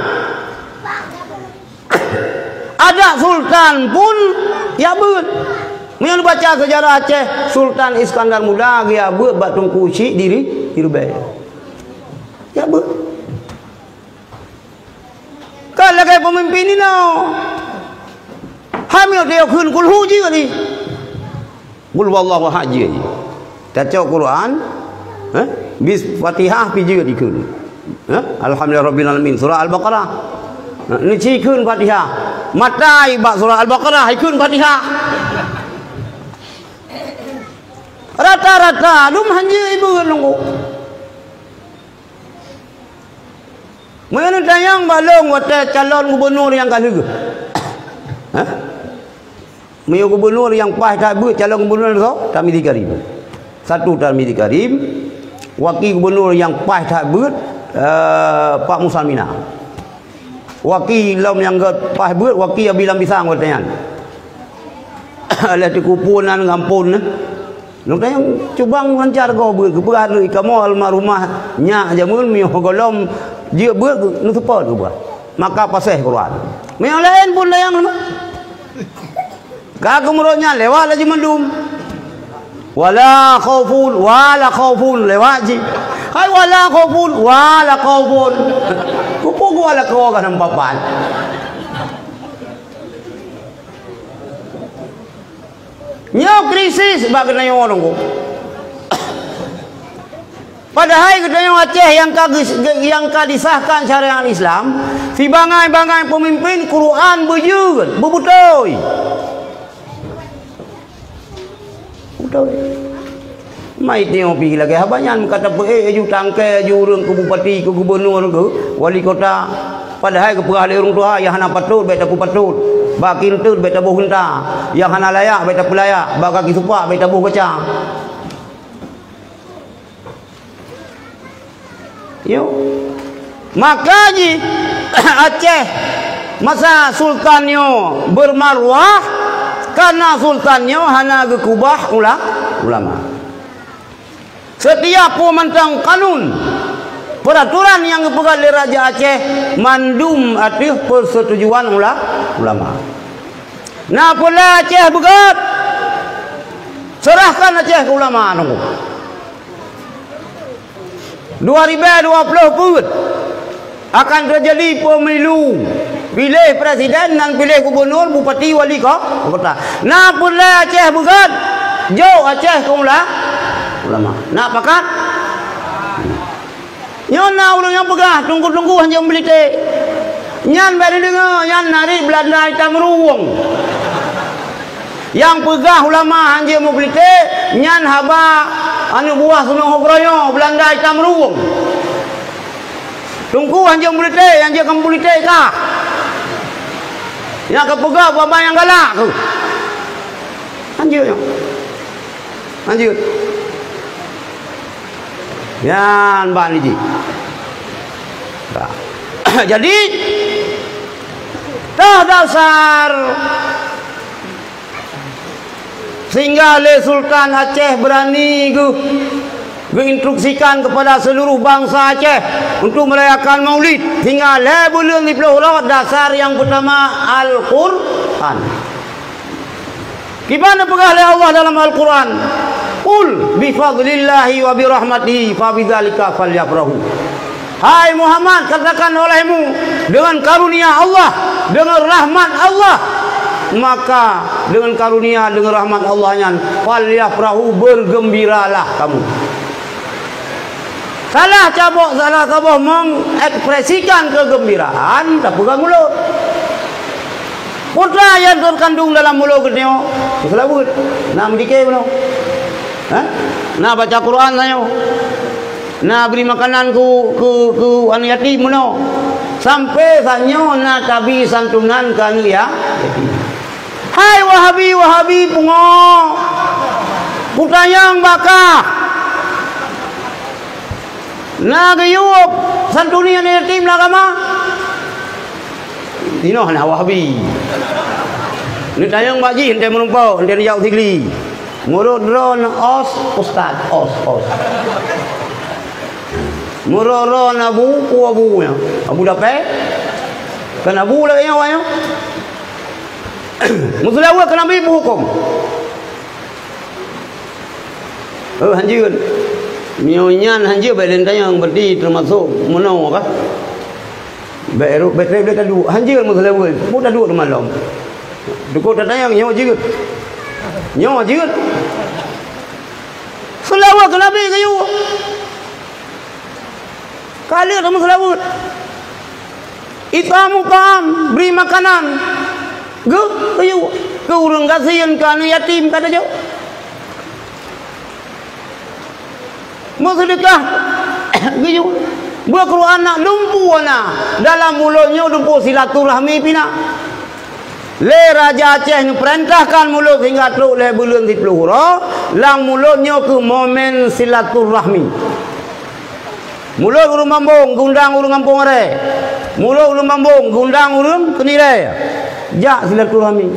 Speaker 1: Ada sultan pun ya beut. Mun baca sejarah Aceh, Sultan Iskandar Muda dia beut batung kuci diri dirubah. Ya beut. Kalau kayak pemimpin ini no. Hamil dia kun kulhu je ni. Qul wallahu haji. Baca Quran, bis Fatihah pi juga dikun. Alhamdulillah rabbil alamin surah Al-Baqarah. Ni cikun Fatihah. Matai bak surah Al-Baqarah ikun Fatihah. Rata-rata dum hanya ibu nunggu. Mana tayang balong wate calon gubernur yang kalu. Mio gubernur yang pah tak buat calon gubernur tu Tarmizi Karim. Satu Tarmizi Karim, wakil gubernur yang pah tak buat Pak Musa Mina. Wakil lam yang pah buat wakil Abilam Bisang katanya. Alah kupunan ngampun. Lu tayang cubang lancar kau buat keperan kamu almarhumah nya jamun mio golom dia buat nu support gua. Maka pasih Quran. Mio lain pun layang nama. Kagum rohnya lewat lagi mendum. Wala khaufun lewat je. Hai wala khaufun. Kupu gua la kau kan papan. Nyo krisis bag na yo orang ko. Padahal katanya Aceh yang disahkan syariat Islam, si bangai-bangai pemimpin Quran bujur, bubutoi. Mai tengok pergi lagi habanyan kata ju tangkai ju urang ke bupati ke gubernur ke wali kota padahal ke perahli urang tua yang hana patut beta ku patut ba kintut beta buh henta yang hana layak beta pelayak ba kaki supak beta buh kacang yo makanya Aceh masa sultannya bermarwah karena sultannya hana gekubah ulama. Setiap pementang kanun peraturan yang dipegang oleh Raja Aceh mandum atif persetujuan ulama. Nah pula Aceh begat serahkan Aceh ke ulama nunggu. 2020 pun akan terjadi pemilu. Pilih presiden dan pilih gubernur, bupati, wali kota. Nak pula Aceh begat, jauh Aceh ke ulama. Nak pakat? Nyon nak orang yang pegah, tunggu-tunggu hanya melite. Nyan beri dengar, nyan nari Belanda hitam ruang. Yang pegah ulama hanya melite, nyan haba anu buah sunung hobroyo Belanda hitam ruang. Tunggu hanya melite, yang dia akan melite kah? Yang kepegah bapa yang galak tu. Lanjut. Yan ban ni. Jadi Dah dasar. Sehingga le Sultan Aceh berani instruksikan kepada seluruh bangsa Aceh untuk merayakan Maulid. Hingga le bulan 20 dasar yang pertama Al-Quran. Gimana pegah oleh Allah dalam Al-Quran? Qul bifadlillahi wa birahmatihi fabidzalika falyafrahu. Hai Muhammad, katakan olehmu, dengan karunia Allah, dengan rahmat Allah, maka dengan karunia, dengan rahmat Allahnya, falyafrahu, bergembiralah kamu. Salah cabok mengekspresikan kegembiraan, tak pegang mulut. Putra yang terkandung dalam mulut gedeo, selawut, nak mendikir benar. Nak baca Quran saya. Nak beri makanan ke anak yatim benar. Sampai sanyo nak tabi santunan ke anak ya. Hai Wahabi pungo. Putra yang bakah. Nak gayup santuni anak yatim lah kama. Tino nak Wahabi. Ni tayang baji hentai menumpau, hentai jauh tigli. Murut drone ustaz os. Muroro nabu ku abunya. Abu dapat. Kan abu lah yang awaknya. Muslimat kena ambil hukum. Hanjir. Mionyan hanjir baik tayang berdi termasuk menau apa? Baru betul tak dua. Hanjir muslimat. Mudah dua malam. Dukut tayang nyawa jigut. Nyawa jigut. Selawat ke Nabi kayu. Kali kamu selawat. Itamu paham, beri makanan. Kayu. Ke urang kasihan ke anak yatim kata jauh. Bersedekah. Kayu. Berkeru anak lumpuh anak. Dalam mulutnya lumpuh silaturahmi pina. Le Raja Aceh ni perintahkan mulut hingga teruk le bulan 10 hura, lang mulutnya ke momen silaturahmi. Mulut urang mambung gundang urang kampung are. Mulut urang mambung gundang urang kenire. Jak silaturahmi.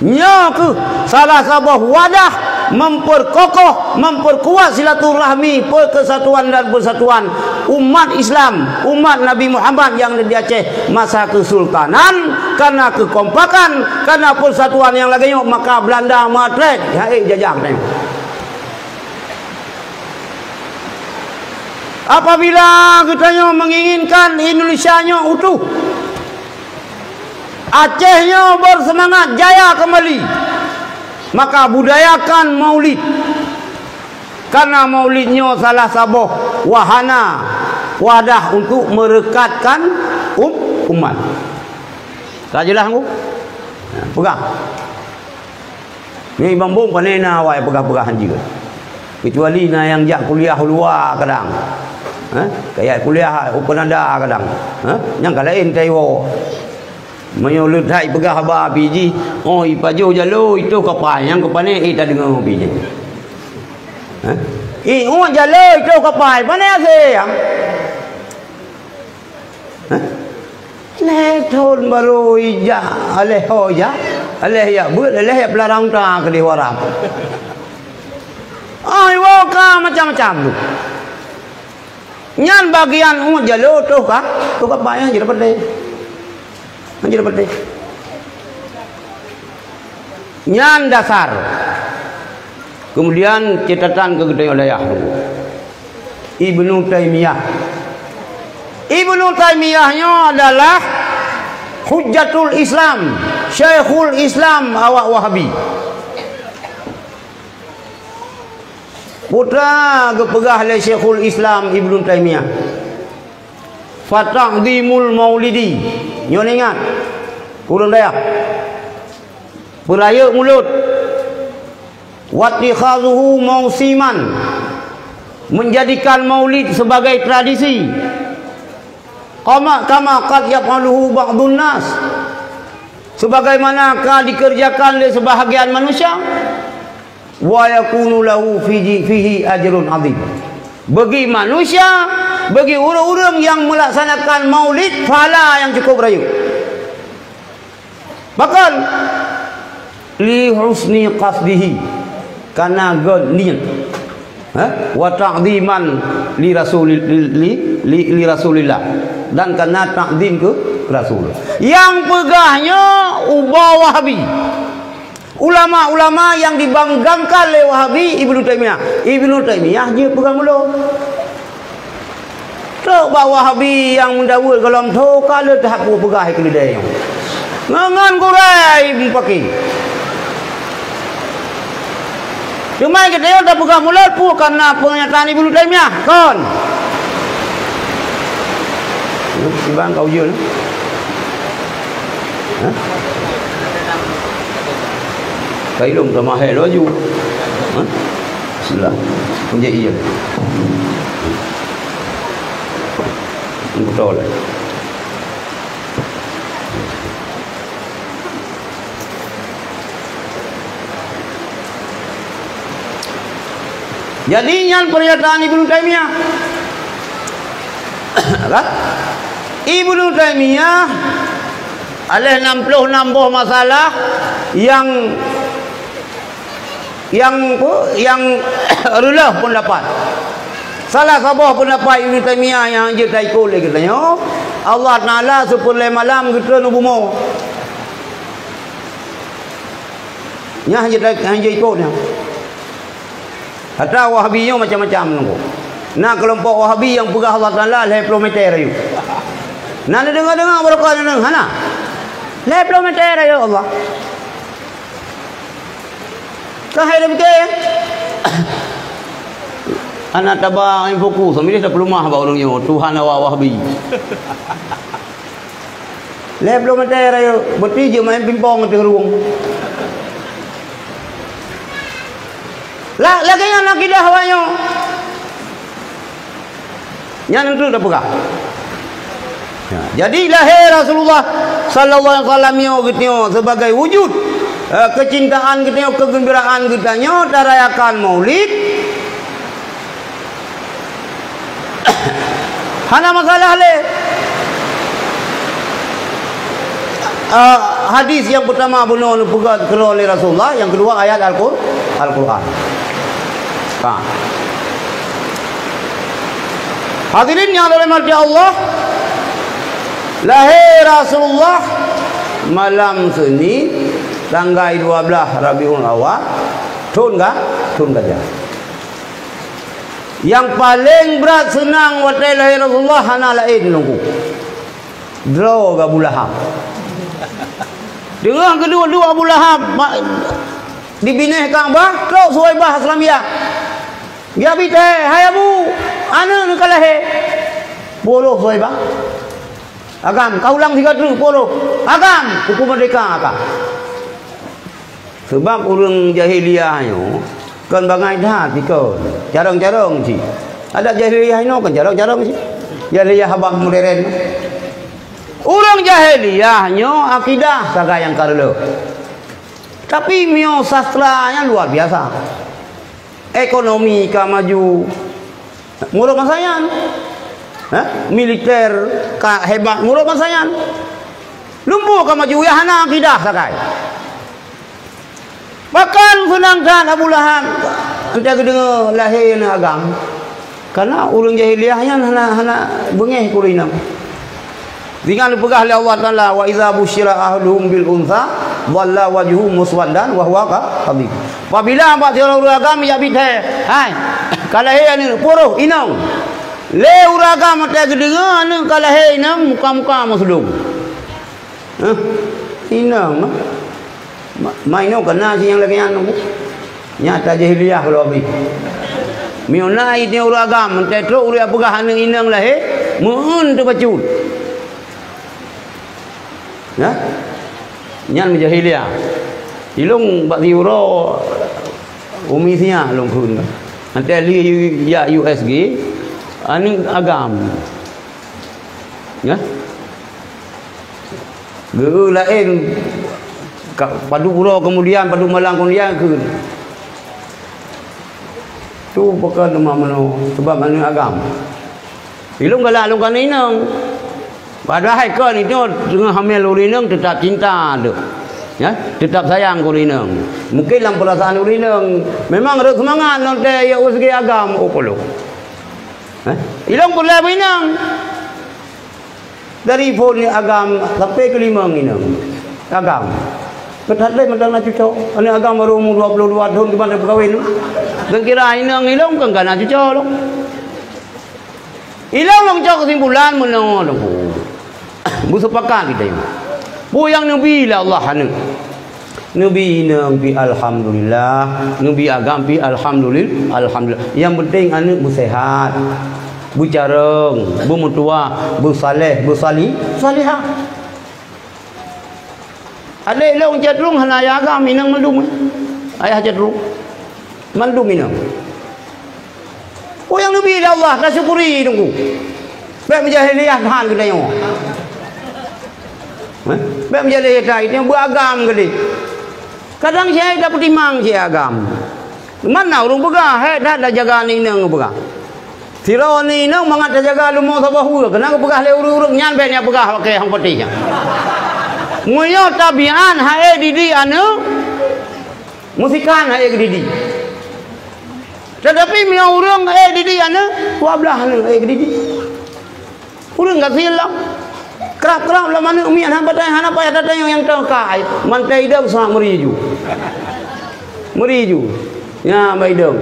Speaker 1: Nya ke salah sebuah wadah memperkokoh, memperkuat silaturahmi, persatuan dan persatuan umat Islam, umat Nabi Muhammad yang di Aceh masa kesultanan. Karena kekompakan, karena persatuan yang lagi maka Belanda matret hai jajak ni. Apabila kita menginginkan Indonesia-nya utuh, Acehnya bersemangat jaya kembali, maka budayakan Maulid. Karena Maulidnya salah sabuh wahana, wadah untuk merekatkan umat. Tak jelas aku? Pegang. Ni bambung panena awak pegang-pegang juga. Kecuali na yang jak kuliah luar kadang. Kayak kuliah Upanada kadang. Yang kalain taiwo. Menyulut hai pegah ba biji. Oh ipajo jalo itu kapal yang kapane tak dengar biji. Oh jalo itu kapal mana saya? Leh tahun baru ija aleh hoja aleh ya buat aleh ya pelarang ta ke diwaram. Ai waka macam-macam tu. Nyan bagian jalo tu kah? Tu ka payah je dapat deh. Anjir dapat deh. Nyan dasar. Kemudian catatan kegedean wilayah Ibnu Taimiyah. Ibnu Taimiyahnya adalah Hujjatul Islam, Syekhul Islam awak Wahabi. Putra kepegah oleh Syekhul Islam Ibnu Taimiyah. Fata'dhimul Maulidi. Nyon ingat. Kurang daya. Beraya mulut. Wattikhazuhu mausiman. Menjadikan Maulid sebagai tradisi. Kama qad yaf'aluhu ba'dun nas. Sebagaimanakah dikerjakan oleh sebahagian manusia. Wa yakunu lahu fihi ajrun 'adzim. Bagi manusia, bagi orang-orang yang melaksanakan Maulid, pahala yang cukup raya. Bahkan li husni qasdihi, karena niat, wa ta'ziman li rasulillah, dan karena takzim ke Rasul. Yang pegahnya ubah Wahabi. Ulama-ulama yang dibanggakan oleh Wahabi, Ibnu Taimiyah dia pegang mula. Tok ba Wahabi yang mendawul kalam tu kala tahap pegah ke lidai. Ngangan kurai pakai. Cuma kita yang dah pegang mula pun karena pernyataan Ibnu Taimiyah kan. Bang kau je. Kailung sama hai laju. Bismillah. Punjai je. Betul. Jadi yang pernyataan Ibnu Taimiyah. Ibnu Taimiyah ada 66 buah masalah yang rulah pun dapat. Salah sebuah pendapat Ibnu Taimiyah yang je taikul lagi katanya, Allah Taala sepuluh malam kita nu bumi. Nya je ikutnya. Hatta Wahabiynya macam-macam nunggu. Nah kelompok Wahabi yang pegah Allah Taala 20 meter ayu. Nah dengar-dengar berkata nang hana. 20 meter ayu Allah. Kahai dah fikir. Anak tabang yang fokus, sambil dah pelumah bawa orangnya. Tuhan awak Wahabi. 20 meter ayu. Berarti je main pimpong di ruang. Lagi yang nak kidah awaknya. Yang itu dah pegah. Ya, jadi lahir Rasulullah sallallahu alaihi wasallam gitu sebagai wujud kecintaan kita, kegembiraan kita nya tarayakan Maulid. Hana masalah le. Hadis yang pertama benar pegah keluar oleh Rasulullah, yang kedua ayat Al-Qur'an. Hadirin yang dirahmati Allah, lahir Rasulullah malam Senin tanggal 12 Rabiul Awal tahun gajah. Yang paling berat senang waktu lahir Rasulullah hana lain nunggu. Draw Abu Lahab. Dengan kedua-dua Abu Lahab dibineh Kaabah, terus Suhaibah Islamiyah. Dia bite, hai Abu, ana nak kalah puluh Suhaibah. Agam, kau ulang 3 puluh. Agam, hukum merdeka agam. Sebab orang jahiliyahnya kan bangai dah tikau. Jarang-jarang sih. Ada jahiliyah ini kan jarang-jarang sih. Jahiliyah abang modern. Orang jahiliyahnya akidah saga yang karelo. Tapi mio sastranya luar biasa. Ekonomi ka maju. Murah masayan. Militer ka hebat murah masayan. Lumpuh ka maju ya hana akidah sagai. Bahkan senangkan Abu Lahab anta dengar lahir agam. Karena orang jahiliyahnya hana bengeh kulinam. Dengan pegah oleh Allah Taala, wa idza busyira ahluhum bil untha dhalla wajhuhu muswaddan wa huwa kadhib. Apabila hamba orang agama ya bidai, hai kalah ni poroh inang. Le uragam mata gedengan ni kalah inang muka-muka masudung. Inang maino kena si yang lagi anu. Nyata jahiliyah kalau abi. Miona ini uragam mata tro uri apagah nang inang lah muun tu bacut. Ya, nyan jahiliyah. Ilung bak diuro umisinya long kun. Nanti li ya USG ani agam. Ya. Guru lain padu pura kemudian padu malang kemudian ke. Tu bukan nama mano sebab ani agam. Ilung galak long kan inang. Padahal kan itu dengan hamil urinang tetap cinta tu. Ya, tetap sayang ku rinang. Mungkin dalam perasaan ku rinang memang ada semangat non teh ya segi agam opolo. Ilang pula rinang. Dari pun agam sampai ke 5 rinang. Agam. Ketat le mentang nak cucok. Ani agam baru umur 22 tahun di mana berkahwin. Dan kira rinang ilang kan nak cucok lo. Ilang long cok kesimpulan menang lo. Musupakan kita ini. Bu yang Nabi lah Allah hanu. Nabi bi alhamdulillah, Nabi agam bi alhamdulillah. Yang penting anu bersehat, bercareng, bermutua, bersaleh, salihah. Ada long cenderung hana agam minang mandum. Ayah cenderung mandum minang. Bu yang Nabi lah Allah dah syukuri tunggu. Baik menjahiliyah tahan kita yang. Baik menjadi hidayah itu beragam kali. Kadang saya dapat timang saya agam. Mana orang begah, dah jaga ni nang begah. Tiro ni nang mangat jaga lumo sabahu. Kenapa begah le urung nyan ben ya begah pakai hang peti nya. Muyo tabian hae didi anu musikan hae didi. Tetapi mi urung hae didi anu wablah anu hae didi. Urung enggak silang. Kerap-kerap lah mana umi anak badan anak payah datang yang terkai mantai dah sangat meriju ya baidong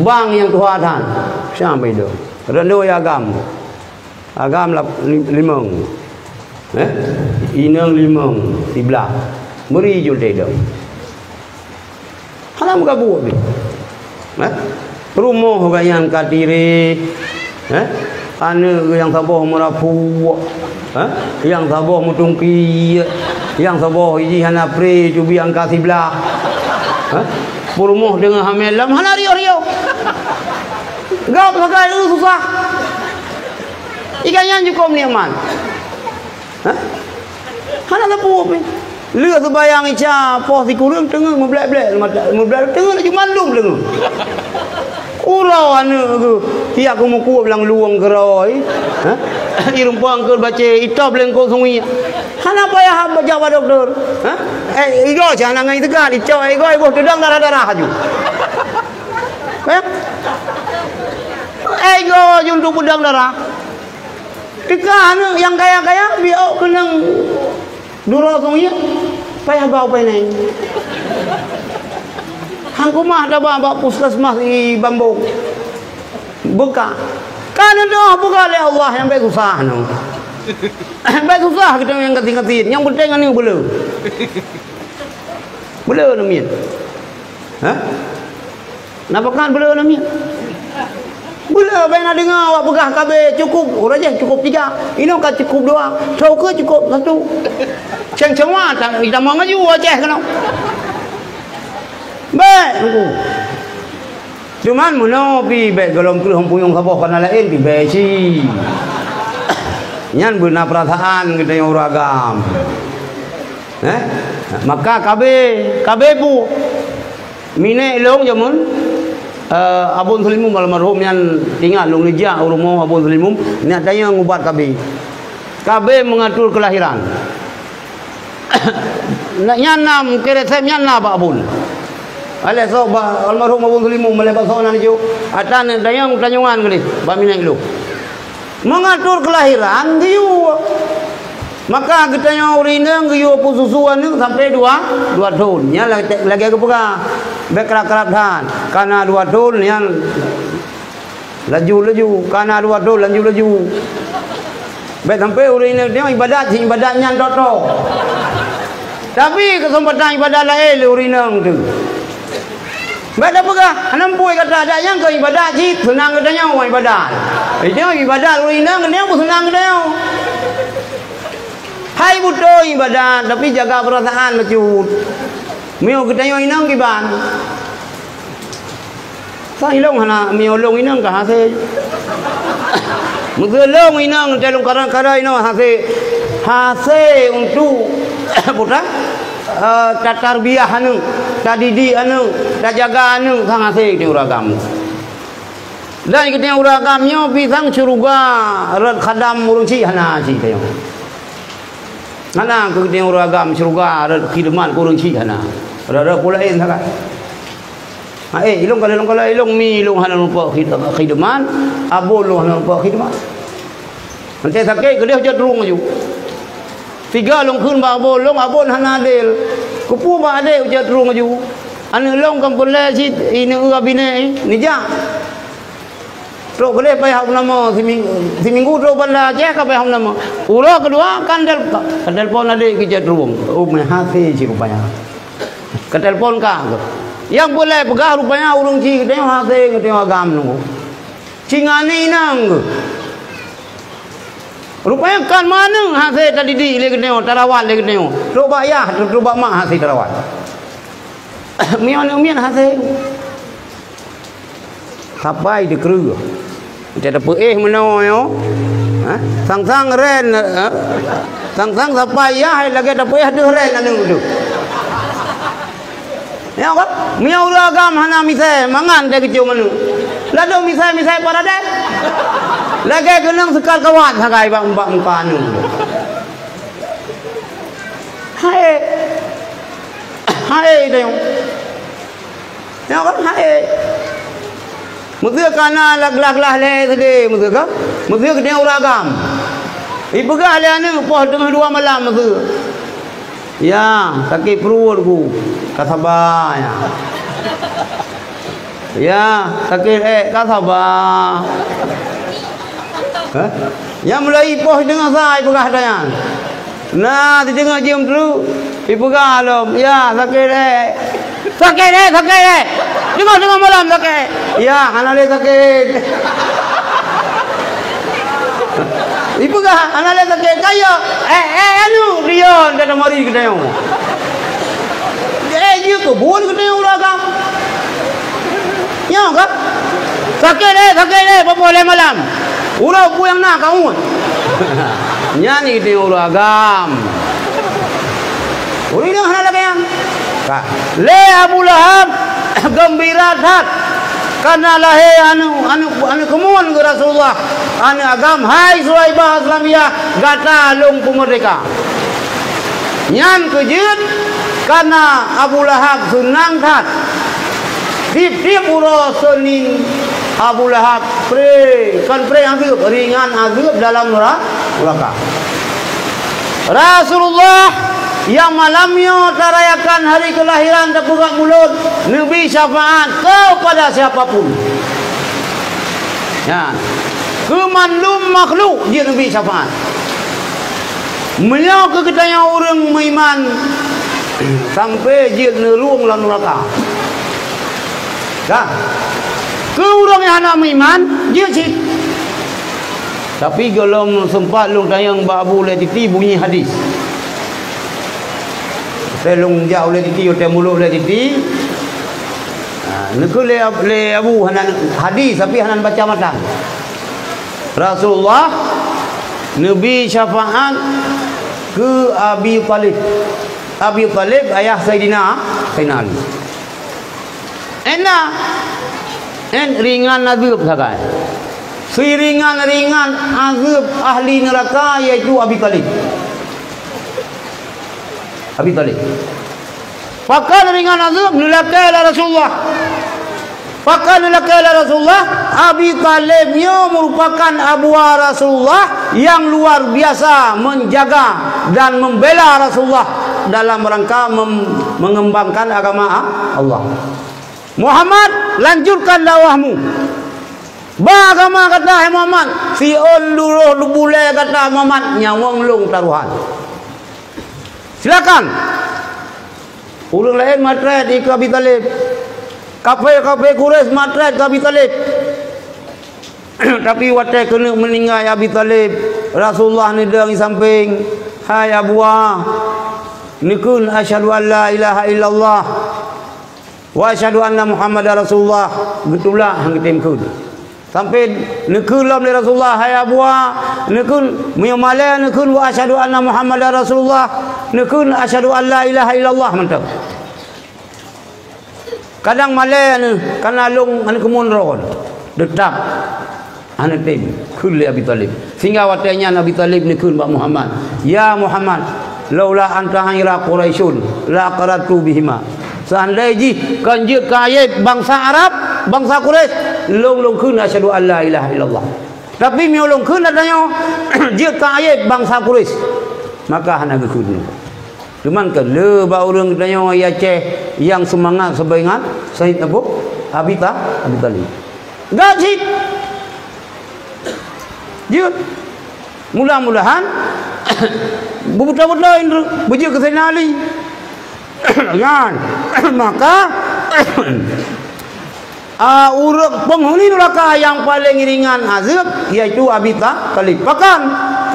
Speaker 1: bang yang tuhan sampai dah rendu agam lah limang inang limang di belah meriju tedong halam gabu rumah gayan kadiri anu yang saboh merapu, yang saboh mutungki, yang saboh iji hana pre cubi angka sebelah, purumuh dengan hamelam hana rio. Gap pakai itu susah. Ikan yang cukup nyaman. Hana lepu apa? Lừa sebayang ica, poh si kurang tengah meblek-blek, tengah nak cuma lum tengah. Urau anu aku, dia aku muku bilang luang keroi, irumpang ke baca itap lengkau sungai. Hana payah baca pada doktor, ego jangan ngai tekan, icau ego ibu sedang darah haju. Ego juntu pedang darah. Tekan yang kaya-kaya biar kenang dura sungai, payah bau penai. Hangku mah ada bawa puskesmas di Bambu buka kan ada buka oleh Allah yang baik susah no. Baik susah kita yang keting-keting yang penting ini boleh namian napa kan boleh namian boleh baik nak dengar awak pegah kabe cukup orang je cukup 3 ini kan cukup 2 tahu ke cukup 1 ceng-cengwa kita mau ngaju aja kan baik aku cuman mono pi baik golong keluh puyung saboh kana lain pi baik si nyan beuna perasaan kita yang uragam maka kabe bu mine long jamun abun sulimum almarhum yang tinggal long lijah rumah abun sulimum ni adanya ngubat kabe mengatur kelahiran nyanam kira saya nyanam pak abun ale so almarhum abun sulimum melepas soalan itu atan dayang tanyungan kali ba minang lu mengatur kelahiran diu maka kita urinang giyo pususuan ni sampai 2 tahun nya lagi aku buka bekerap-kerap dan karena 2 tahun yang laju karena 2 tahun laju baik sampai urinang dia ibadatnya toto tapi kesempatan ibadah lain urinang tu baik dah pegah nampui kata ada yang ke ibadat ji senang katanya orang ibadat dia ibadat urinang dia pun senang katanya. Hai butuh ibadat tapi jaga perasaan lecut. Mio kita yo inang kiban. Sai long hana mio long inang ka hase. Mungkin long inang telung karang-karang ino hase untuk putra tarbiyah anu, tadidi anu, jaga anu sang hase di uragam. Dan kita uragamnya pisang curuga red khadam murungci hana ci tayo. Hana ke dia uragam syurga ada khidmat kurang ci hana. Ada pulain sangat. Ilung kalau ilung mi ilung hana lupa khidmat, abul lu hana lupa khidmat. Nanti sakit ke dia jadrung aju. 3 lung khun ba abul hana adil. Kupu ba adil jadrung aju. Anu long kampun le ci ini urabine ni ja. Truk boleh payah nama seminggu truk benda je ke payah nama. Ulah kedua kan telefon adik ke jadrung. Hati ci rupanya. Ke telefon ka. Yang boleh pegah rupanya urung ci ke tengok hati ke tengok agam nunggu. Cingani nang. Rupanya kan mana hati tadi di le ke tengok tarawat le ke tengok. Truk bayah truk bak mak hati tarawat. Mian hati. Sampai di kru. Tidak apa mana yo. Sang ren. Sang sampai ya lagi tak apa ada ren anu tu. Ya kan? Miau agam hana misai mangan dia kecil mana. Lado misai pada dia. Lagi kenang sekal kawan sagai bang muka anu. Hai dia. Ya kan hai. Mesti kana lag le tadi mesti ke? Mesti ke dia uragam. Ipegah le anu poh tengah 2 malam mesti. Ya, sakit perutku. Kasabah ya. Ya, sakit kasabah. Yang mulai poh dengan saya ipegah dayan. Nah, di tengah jam tu ipegah alam. Ya, sakit Sakit. Tengah malam sakit. Ya, anale sakit. Ibu kah anale sakit kaya. Anu Rion dah mari ke tengok. Dia tu bon ke tengok uragam. Ya kah? Sakit apa boleh malam. Urang pu yang nak kau. Nyanyi tengok uragam. Uri dah anale kaya. Le Abu Lahab gembira hat karena lahir anu kemun ke Rasulullah anu agam hai Suhaibah Islamiyah gata lung pemerdeka nyan kejut karena Abu Lahab senang hat tiap uro senin Abu Lahab pre azab ringan azab dalam neraka Rasulullah yang malamnya terayakan hari kelahiran terbuka mulut Nabi syafaat kepada siapapun ya kemanlum makhluk dia Nabi syafaat beliau kegetanya orang beriman sampai dia nerung dalam neraka dah ke orang yang nak beriman dia cik tapi kalau sempat long tayang babu le titi bunyi hadis Telung jauh le titi hotel mulut le titi. Nekul le Abu hanan hadis tapi hanan baca matang. Rasulullah Nabi syafaat ke Abi Talib. Abi Talib ayah Sayyidina Ali. Ringan azab sakai. Ringan azab ahli neraka iaitu Abi Talib. Pakan ringan azab nulakala Rasulullah. Abi Talibnya merupakan abu Rasulullah yang luar biasa menjaga dan membela Rasulullah dalam rangka mengembangkan agama Allah. Muhammad, lanjutkan dakwahmu. Bagama kata Muhammad, si uluruh lubule kata Muhammad nyawang lung taruhan. Silakan. Ulun lain matret di Abi Talib. Kafe Quraisy matret Abi Talib. Tapi waktu kena meninggal Abi Talib, Rasulullah ni dengi samping, hai Abuah, nikun asyhadu an la ilaha illallah wa asyhadu anna Muhammadar Rasulullah. Betulah hang timkun. Sampai nekulam li Rasulullah hai Abuah, nekun miyamala nekun wa asyhadu anna Muhammadar Rasulullah, nekun asyhadu an la ilaha illallah mantap. Kadang malay anu kana lung anu kemun ron. Detap anu tim kul li Abi Talib. Sehingga watanya Nabi Talib nekun Pak Muhammad. Ya Muhammad, laula anta haira quraisyun la qaratu bihima. Seandainya kanjut kaya bangsa Arab, bangsa Quraisy long khun asyhadu an la ilaha illallah. Tapi mio long khun adanya jut kaya bangsa Quraisy. Maka hana khun. Cuman ke le ba urang tanya ya Aceh yang semangat sebaingat Syed Abu Abi Talib. Gajit. Jut. Mudah-mudahan buta-buta ini baju ke Sayyidina Ali. Kan? Maka urang penghuni neraka yang paling ringan azab yaitu Abi Talib. Bahkan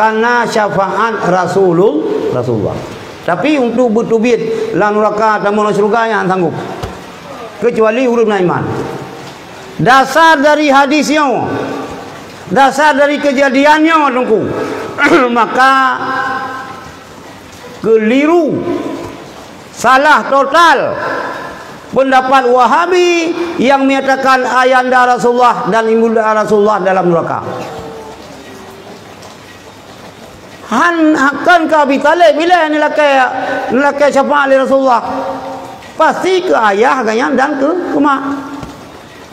Speaker 1: karena syafaat Rasulullah. Tapi untuk bertubit la neraka dan masuk surga yang sanggup. Kecuali urang iman. Dasar dari hadisnya, dasar dari kejadiannya tunggu. Maka keliru, salah total pendapat Wahabi yang menyatakan ayanda Rasulullah dan ibunda Rasulullah dalam neraka. Akan ke Abi Talib bila nelakai syafaat Rasulullah pasti ke ayah gayang dan ke mak.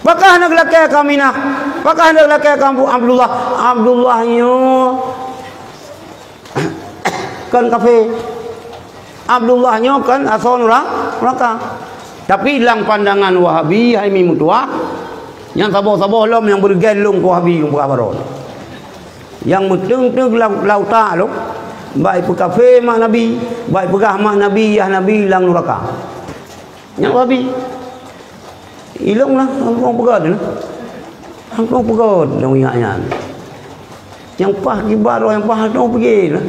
Speaker 1: Bakah nak lakai ke Aminah, bakah nak lakai ke Abdullahnya kan kafe, Abdullahnya kan asal neraka. Tapi dalam pandangan Wahabi hai mutua yang sabar-sabar lom yang bergelung ke Wahabi yang berkabaron. Yang meteng-teng lauta lo, baik pe kafe mak Nabi, baik pegah mak Nabi, ya Nabi lang neraka. Yang Wahabi ilanglah hangkong pegad lah. Hangkong pegad dong ingatnya. Yang pah gibaro yang pah dong pergi lah.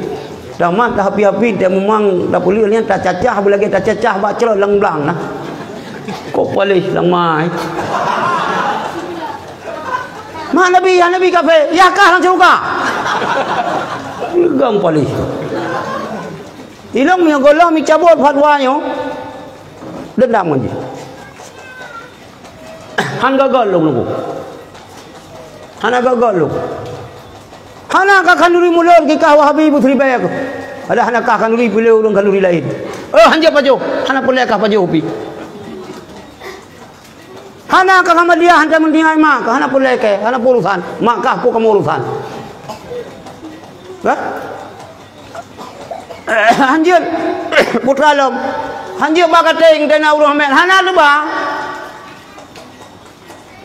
Speaker 1: Dah mat dah api-api dia memang dah boleh ni tak cacah lagi tak cacah bak cerot lang-lang lah. Kok polis lang mai. Mak Nabi, ya Nabi kafe, ya kah lang surga. Gang polis. Ilang yang golong mi cabut fatwanya. Dendam aja. Han gagal lu. Hana gagal lu. Hana ka kanuri mulur ki ka Wahabi putri bayak. Ada hana ka kanuri pilih urang kanuri lain. Hanja pajo. Hana pulai ka pajo upi. Hana ka Ahmadiyah hanja mendingai mak, hana pulai ke, hana urusan. Mak ka pu kamu urusan. Hah? Hanjir putralam. Hanjir bakateng dan urang men. Hana lu ba?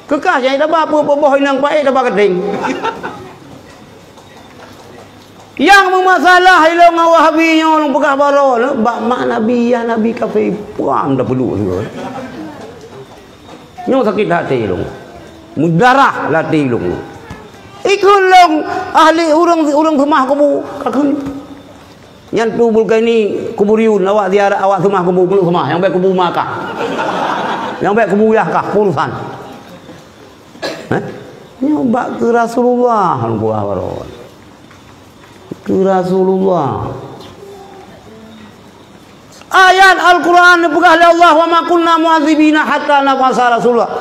Speaker 1: Kekah jadi dah apa boh inang baik dah bakating. Yang bermasalah hilang Wahabi yang orang pegah baro bak mak Nabi ya Nabi kafe puang dah perlu juga. Nyong sakit hati long. Mudarah hati long. Ikun long ahli urang rumah kubu kakun. Yang tu bulga ini kuburiun awak ziarah awak rumah kubu belum rumah yang baik kubu makah. Yang baik kubu yah kah urusan. Nyobak ke Rasulullah ke Rasulullah. Ayat Al-Quran dipegang oleh Allah, wa ma kunna mu'adzibina hatta nab'atha Rasulullah.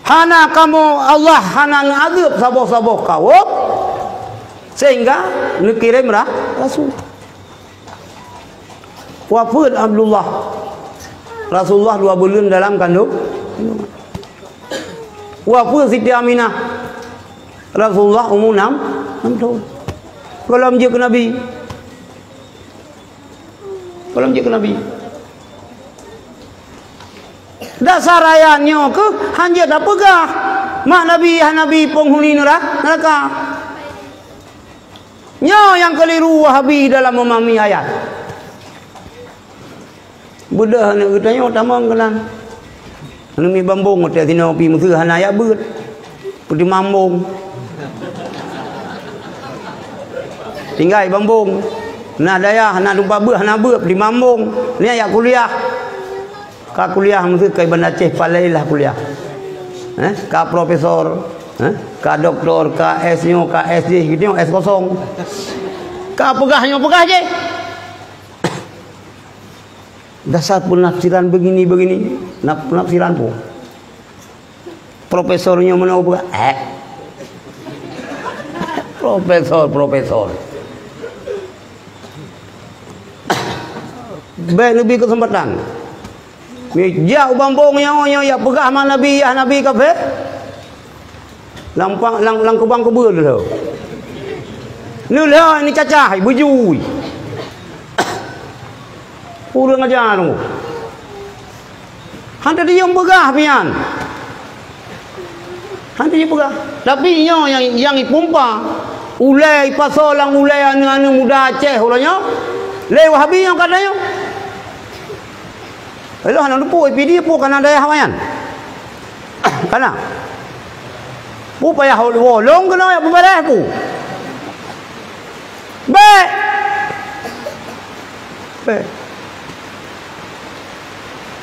Speaker 1: Hana kamu Allah hana ngadib saboh-saboh kau sehingga dikirim Rasul. Wafat Abdullah Rasulullah 2 bulan dalam kandung. Wafat Siti Aminah Rasulullah umur 6 tahun. Kalau menjadi ke Nabi, kalau menjadi ke Nabi, dasar ayatnya ke hanya dah pegah mak Nabi Nabi penghuni neraka. Nyo yang keliru Wahabi dalam memahami ayat. Budak nak bertanya tamang kenan. Numi bambung hotel sini pi musuh hana ya beut. Pergi mambung. Tinggal bambung. Nah daya hana lupa beut hana beut pergi mambung. Ni ayat kuliah. Ka kuliah musuh kai Bandar Aceh palailah kuliah. Ka profesor, ka doktor, ka S nyo, ka SD gitu S kosong. Ka pegahnya pegah je. Dasar penafsiran begini-begini, penafsiran pun. Profesornya mana buka? Profesor. baik Nabi kesempatan. Meja ubambong nyawa ya pegah mana Nabi ya Nabi kafe. Lang kubang kubur dulu. Nulah ini cacah bujui. Urang aja tu. Hantar dia yang pegah pian. Hantar dia pegah. Tapi yang ipumpa ulai pasolang ulai anu muda Aceh ulanya. Le Wahabi yang katanya. Hello hanan lupu PD pu kana daya hamayan. Kana. Pu payah wolong kena ya pembelah pu. Baik. Baik.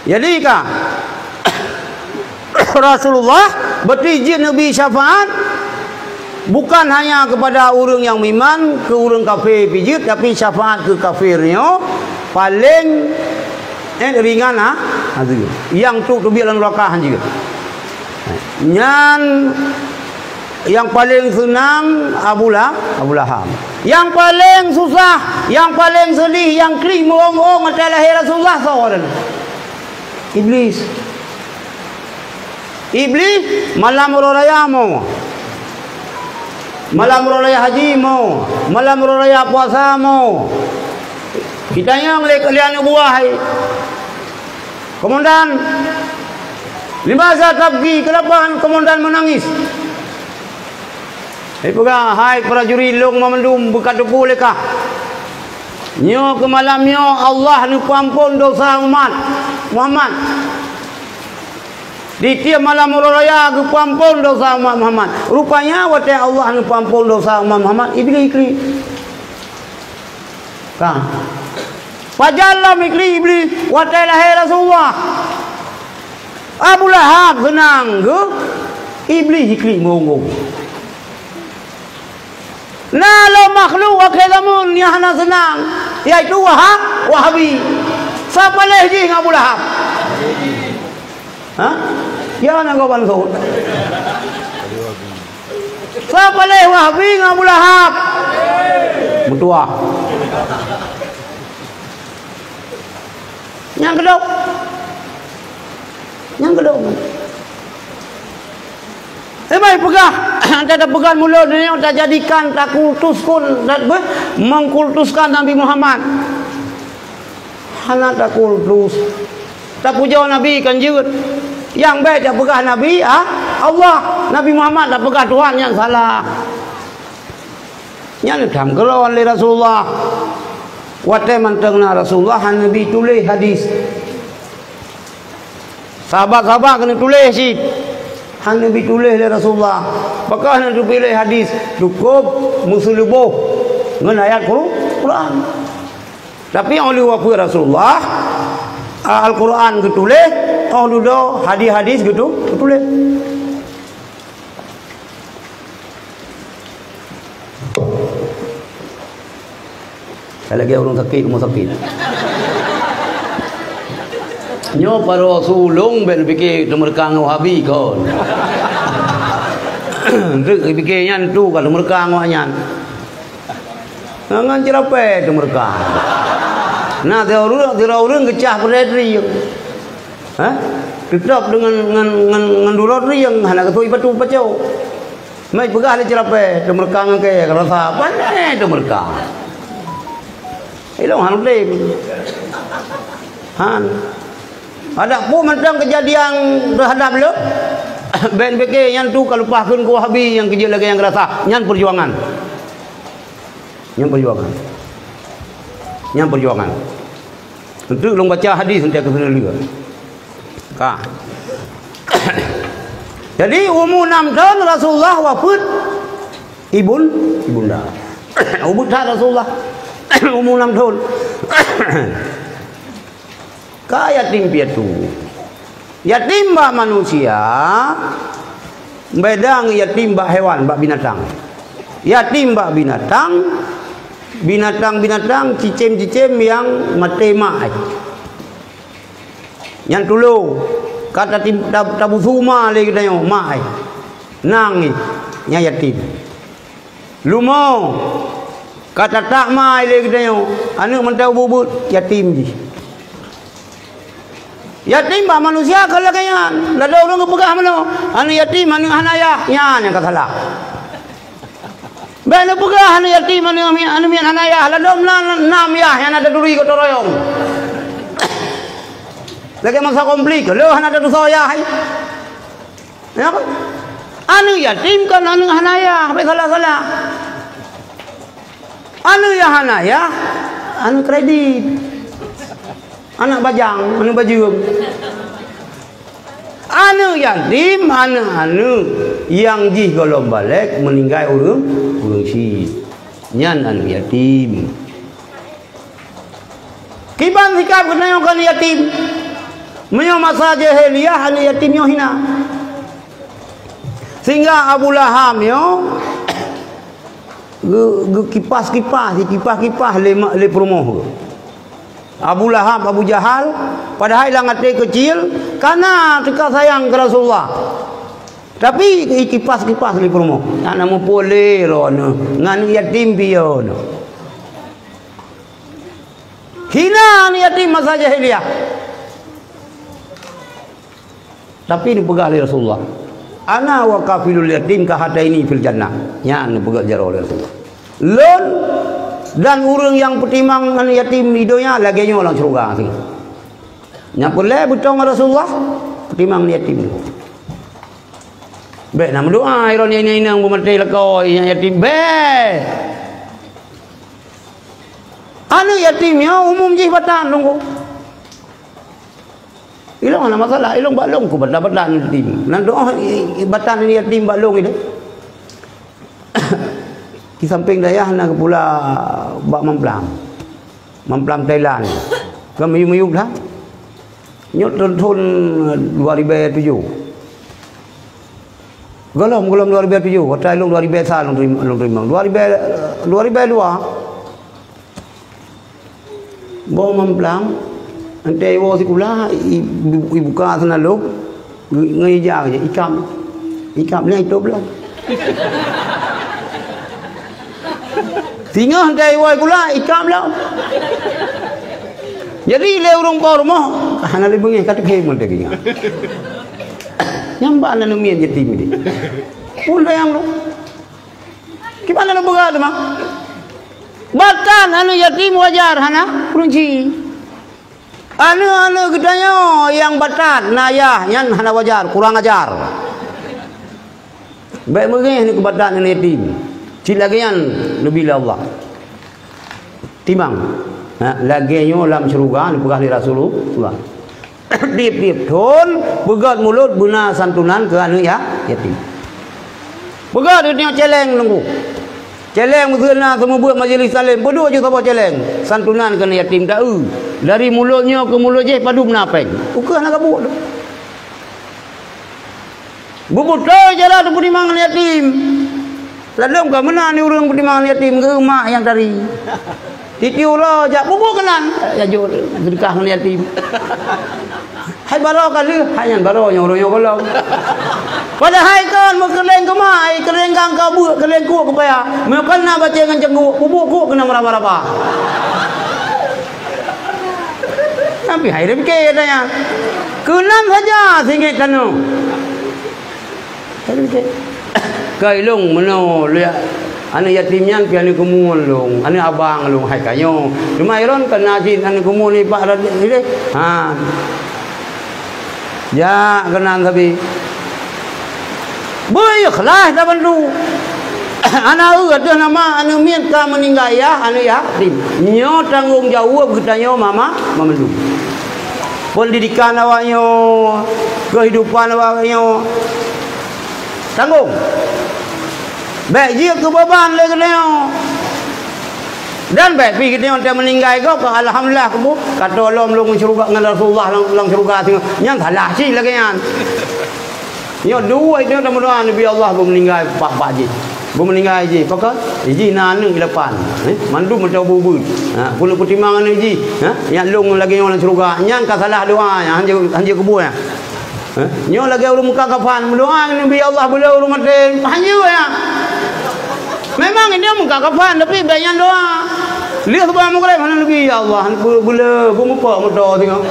Speaker 1: Jadi kah Rasulullah berizin Nabi syafaat bukan hanya kepada orang yang iman ke orang kafir pijit, tapi syafaat ke kafirnya paling ringan yang tu bilang rakaah juga. Yang paling senang Abu Lahab. Yang paling susah, yang paling sedih, yang kering merong-rong atas lahir Rasulullah SAW. Iblis malam raya mau, malam raya haji mau, malam raya puasa mau. Kita yang kalian buah. Komandan, limasa tabgi kenapa komandan menangis? Hai prajurit long memendum bekat debu lekah. Nyo ke malamnya Allah ni ampun dosa umat Muhammad. Di tiap malam raya ke ampun dosa umat Muhammad. Rupanya watai Allah ni ampun dosa umat Muhammad iblis. Kan? Fajallah mikri iblis watai lahir Rasulullah. Abu Lahab genang ke iblis ikli ngongong. Nalo makhluk wa kalamun yang hana senang iaitu Wahabi. Siapa lagi Abu Lahab? Ha? Ya nak kau bansut. Siapa lagi Wahabi Abu Lahab? Mutua. Yang kedua. Baik pegah. Anda dah pegang mulut dunia tak jadikan tak kultuskun tak mengkultuskan Nabi Muhammad. Hana tak kultus. Tak puja Nabi kan jut. Yang baik tak pegah Nabi Allah. Nabi Muhammad tak pegah Tuhan yang salah. Yang dam kalau oleh Rasulullah. Watai mantengna Rasulullah Nabi tulis hadis. Sahabat-sahabat kena tulis sih. Nabi tulis oleh Rasulullah. Apakah Nabi pilih hadis cukup musulubuh dengan ayat Quran. Tapi oleh waktu Rasulullah Al-Quran ketulis, oleh hadis-hadis gitu ketulis. Saya lagi orang sakit, rumah sakit. Nyo para sulung ben fikir mereka Wahabi kon. Dek fikirnya tu kalau mereka ngawanya. Ngan cerape tu mereka. Nah dia orang kecah berdiri. Hah? Tetap dengan dulur yang hana ketui batu pacau. Mai pegah le cerape tu mereka ngake rasa pandai tu mereka. Ilong han le. Han ada pun macam kejadian terhadap lo BNPK yang tu kalau pahkan ke Wahabi yang kerja lagi yang kerasa yang perjuangan untuk long baca hadis nanti aku sudah lihat kah. Jadi umur 6 tahun Rasulullah wafat ibunda umur Rasulullah umur 6 tahun. Yatim piatu yatim bak manusia bedang yatim bak hewan bak binatang. Yatim bak binatang cicim yang mati mak yang tulu kata tabu suma lagi katanya mak nang nya yatim lumo kata tak mai lagi katanya anu mentau bubut yatim ji Yatim bah manusia kalau kayan. Lalu orang kepegah mana? Anu yatim, anu hanayah, yang kasalah. Bena pegah anu yatim, anu mian hanayah. Lalu enam yah yang ada duri kau toroyong. Lagi masa komplik, lalu ada dosa yah. Ya apa? Anu yatim kan anu hanayah, apa salah-salah. Anu ya hanayah, anu kredit. Anak bajang, anu bajung. Anu yatim, anu yang jih golong balik meninggal urang si. Nyan anu yatim. Kiban sikap kena kan yatim. Menyo masa jahiliyah anu yatim yo hina. Sehingga Abu Lahab yo kipas le promoh. Abu Lahab, Abu Jahal, padahal ilang hati kecil, karena teka sayang ke Rasulullah. Tapi kipas li promo. Nak nama boleh rono, ngan yatim pion. Hina ni yatim masa jahiliyah. Tapi ini pegah oleh Rasulullah. Ana wa kafilul yatim ka hadaini fil jannah. Nya ni pegah jaro oleh Rasulullah. Lon dan orang yang pertimang yatim hidupnya lagi nya orang surga sih. Nya boleh butong Rasulullah pertimang yatim. Baik nama doa iron ini yang bermati lekau yang yatim baik. Anu yatimnya umum je batan tunggu. Ilong mana masalah, ilong balong ku batan yatim. Nan doa batan ini yatim balong ini. Di samping dayah nak pula bak Mamplam Thailand. Kami meyuk dah. Nyot tahun 2007. Golom 2007, hotel long 2001 long terima. 2002. Bawa Mamplam. Ante wo sekolah ibu ka sana lok ngai ja je ikam ni itu belum. Singa hantai woi kula ikam lah. Jadi le urung ko rumah hana le bengi kat ke mun teginga. Nyamba na numien yatim ni. Pun yang lu. Gimana nak begat mah? Batan anu yatim wajar hana kunci. Anu gedanya yang batan nayah yang hana wajar kurang ajar. Baik mengeh ni kebatan anu yatim. Cilagian Nabi Allah timang laginya dalam syurga ni pegah di Rasulullah dip thon begat mulut guna santunan ke anu ya yatim begat dia celeng nunggu celeng muzuna semua buat majlis salim berdua je apa celeng santunan ke yatim tak dari mulutnya ke mulut je padu menapeng ukah nak kabut bubut jalan tu penimang yatim. Lalu ke mana ni orang pertimbangan yatim ke mak yang tadi. Titiu lah, jak bubuk kenan. Ya jur, sedekah dengan yatim. Hai baro kali, hai yang baro yang orang yang kalau. Pada hai kan mau keleng ke mai, keleng kang kabut, keleng kuat ke payah. Mau kena baca dengan cenggu, bubuk kuat kena meraba-raba. Tapi hai dia fikir katanya. Kenam saja singgit kanu. Hai dia fikir. Kai long meno lihat anu yatimnya pian kumul long anu abang long hai kayo cuma iron kena jin anu kumul ni pak ni ha ya kena tapi boy ikhlas dah bantu ana ada nama anu mien ka meninggal ya anu yatim nyo tanggung jawab katanya mama memendu pendidikan awaknya kehidupan awaknya tanggung. Baik dia ke beban lagi dia. Dan baik pergi dia orang meninggal kau alhamdulillah kamu kata Allah melong syurga dengan Rasulullah lang syurga tengok yang salah sih lagi yang. Yo dua itu dah berdoa Nabi Allah meninggal pak je. Meninggal je pakak ji nanu lepan. Mandu macam bubur. Ha pula pertimbangan ji. Ha yang long lagi orang syurga yang ka salah doa yang hanja kebun. Nyo lagi urung muka kafan berdoa Nabi Allah beliau urung mati hanya ya. Memang dia muka kafan tapi banyak doa. lihat tu bang mukrem mana lagi ya Allah bula bumupa muda tengok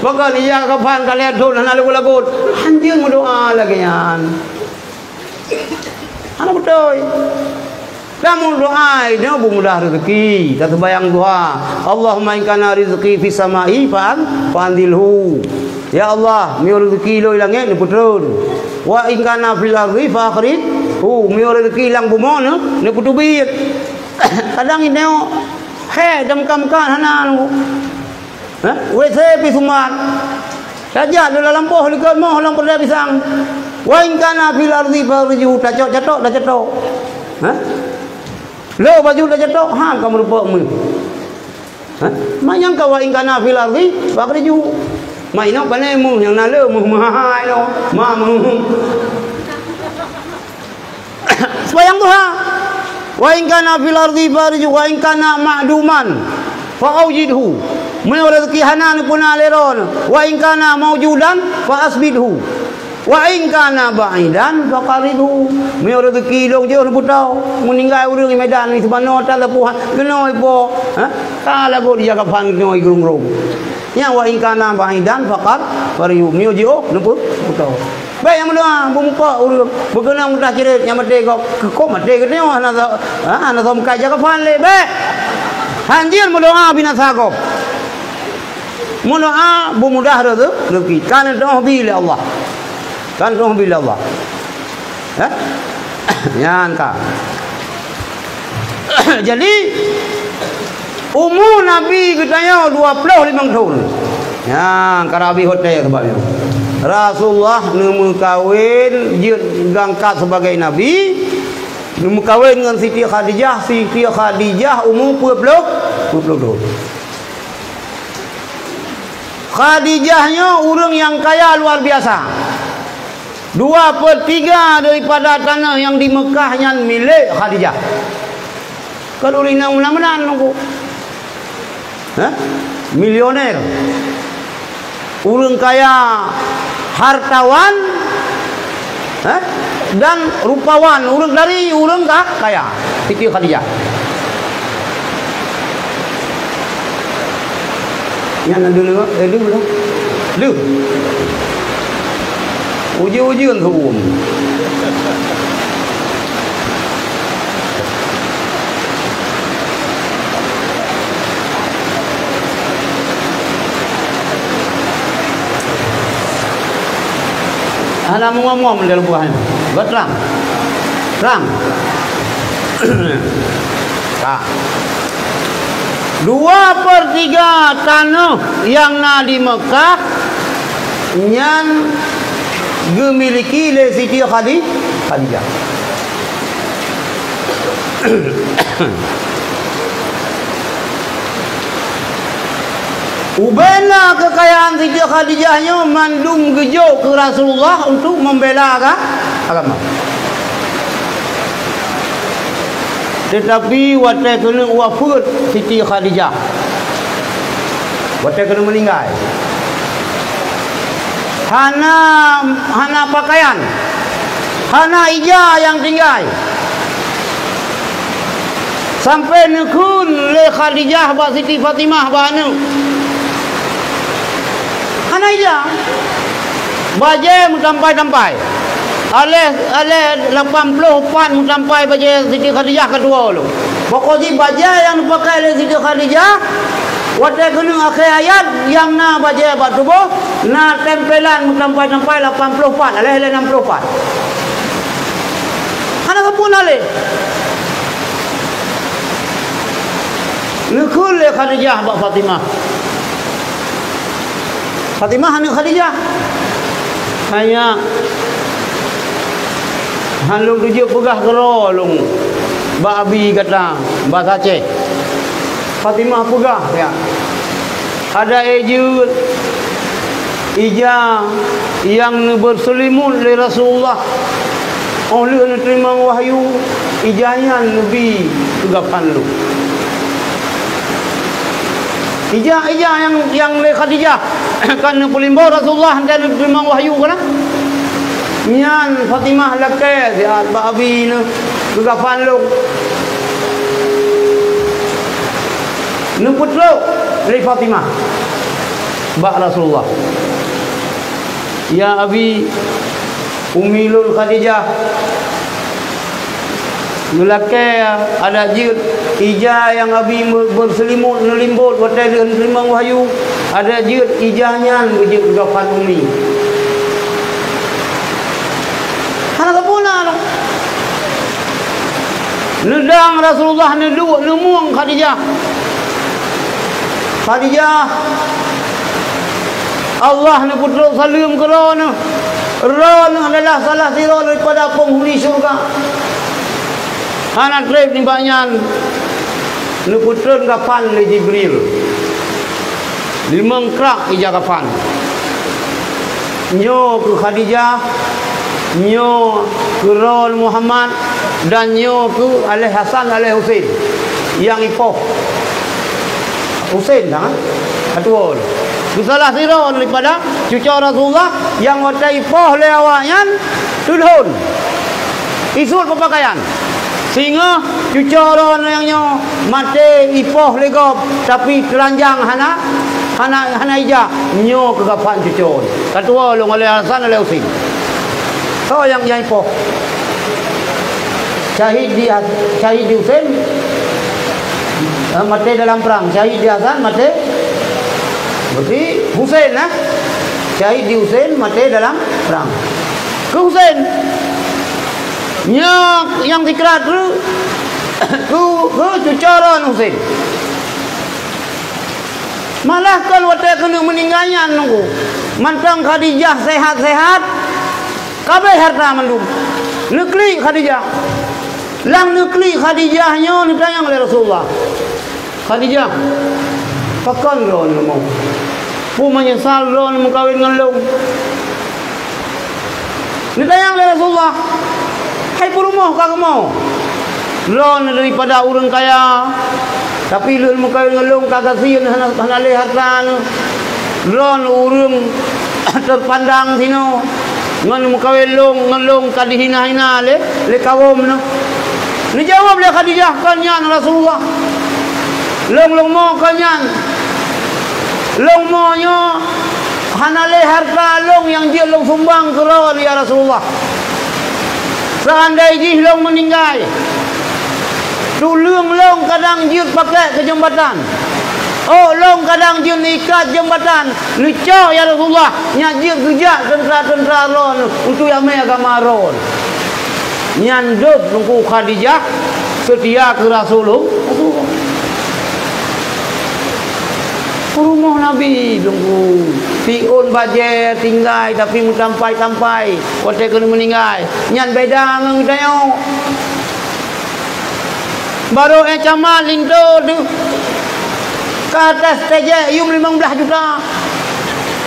Speaker 1: maka ni ya kapan kalian tu nak lagu anjir doa lagi yan ana betul namun doa ini mudah rezeki tak bayang doa Allahumma in kana rizqi fi samai fa'andilhu ya Allah mi rezeki lo langit ni putun wa in kana fil ardi fa akhrij mi rezeki lang bumi ni putubit kadang ini he damkamkan hanan ha wc pi sumat saja dalam poh dekat moh lang pada pisang wa in kana fil ardi fa riju catok dah catok ha lo baju dah catok ha kamu lupa mu ha mayang ka wa in kana fil ardi fa riju mai no panai mu yang nale mu mahai no ma mu sebayang Tuhan wa in kana fil ardi fariju wa in kana ma'duman fa awjidhu min rezeki hanan pun aleron wa in kana mawjudan fa asbidhu wa in kana ba'idan fa qaridhu min rezeki long je orang putau meninggal urang di medan ni sebano tak lepuhan kenoi po ha kala go dia kapan kenoi grung-grung nya wa in kana ba'idan fa qaridhu mi jo nempu putau baik yang mendoa bumuka urang berkenang mudah kira yang mati kok mati ke ni ana som kai jaga fan le baik hanjir mendoa binasa kau mendoa bumudah rezeki kan doa bila Allah kan doa bila Allah yan ka jadi umur Nabi katanya 25 tahun ya karabi hotel sebabnya Rasulullah nemu kawin gangkat sebagai Nabi nemu kawin dengan Siti Khadijah umur 20 tahun Khadijahnya orang yang kaya luar biasa 2/3 daripada tanah yang di Mekah yang milik Khadijah kalau ini mudah-mudahan nunggu milioner orang kaya hartawan dan rupawan orang dari orang kaya Siti Khadijah yang dulu lu uji-ujian hukum ana ngomong dalam buahnya berterang terang 2/3 tanah yang na di Mekah yang dimiliki oleh Siti Khadijah ubela kekayaan Siti Khadijahnya mandum gejuk ke Rasulullah untuk membela agama. Tetapi waktu kena wafat Siti Khadijah, waktu kena meninggal, hana pakaian, hana ija yang tinggal. Sampai nekun le Khadijah ba Siti Fatimah ba anu hana ija baje mutampai ale 80 pan mutampai baje Siti Khadijah kedua lu pokoknya baje yang dipakai oleh Siti Khadijah waktu kena akhir ayat yang na baje ba tubuh na tempelan mutampai 80 pan ale 60 pan hana kapun ale nekul le Khadijah ba Fatimah anak Khadijah kayak halung tujuh pegah gerolong ba abi kata bahasa Aceh Fatimah pegah ya ada ija yang berselimut oleh Rasulullah oleh terima wahyu ijanya Nabi tegapan lu ija yang le Khadijah kan pulimbo Rasulullah dan terima wahyu kana nyan Fatimah lakai dia ba abi ne gafan lu nu putra dari Fatimah bak Rasulullah. Ya Abi Ummilul Khadijah, Nulake ada jid ijah yang Abi berselimut nelimbut watai dengan limang wahyu. Ada jid ijahnya berjid gafan Ummi. Hana kapuna no. Nedang Rasulullah neduk nemuang Khadijah. Khadijah Allah ni putra salim kerana Rana adalah salah sirah daripada penghuni syurga. Anak trip ni banyak ni putra kapan le Jibril 5 krak ija kapan nyo ke Khadijah, nyo ke Ron Muhammad, dan nyo ke Alih Hasan Alih Husain yang ipoh Husain dah atua tu salah sirah daripada cucu Rasulullah yang watai ipoh le awaknya tudhun isul pepakaian sehingga cucu Ron yang nyo mati ipoh legop tapi telanjang hana ija nyo ke kapan cucu katua long Alih Hasan Alih Husain so yang ipoh syahid di Husain mati dalam perang, syahid di Hasan mati berarti Husain syahid di Husain mati dalam perang ke Husain yang dikira tu ke cucaran Husain malah kan waktu kena meninggalnya nunggu mantang Khadijah sehat-sehat kabeh harta mendum nekli Khadijah lang nekli Khadijahnya ditanya oleh Rasulullah Khadijah pakan ron mau pu menyesal ron mau kawin dengan lu ditanya oleh Rasulullah hai purumah kagak mau ron daripada orang kaya tapi lu mau kawin dengan lu kagak sieun hana le harta ron urang terpandang sino ngan mau kawin lu kadihina-hina le kawom no ni jawab le Khadijah kanyan Rasulullah long mo kanyan long mo nyo hanale harta long yang dia long sumbang ke ron ya Rasulullah seandai jih long meninggal tu long kadang dia pakai ke jembatan oh long kadang dia ikat jembatan ni cau ya Rasulullah nya dia kerja tentera ron untuk yang agama ron nyandut nunggu Khadijah setia ke Rasulullah rumah Nabi nunggu piun baje tinggal tapi mutampai waktu kena meninggal nyan beda ngang tayo baru camal lindo tu ke atas teje yum 15 juta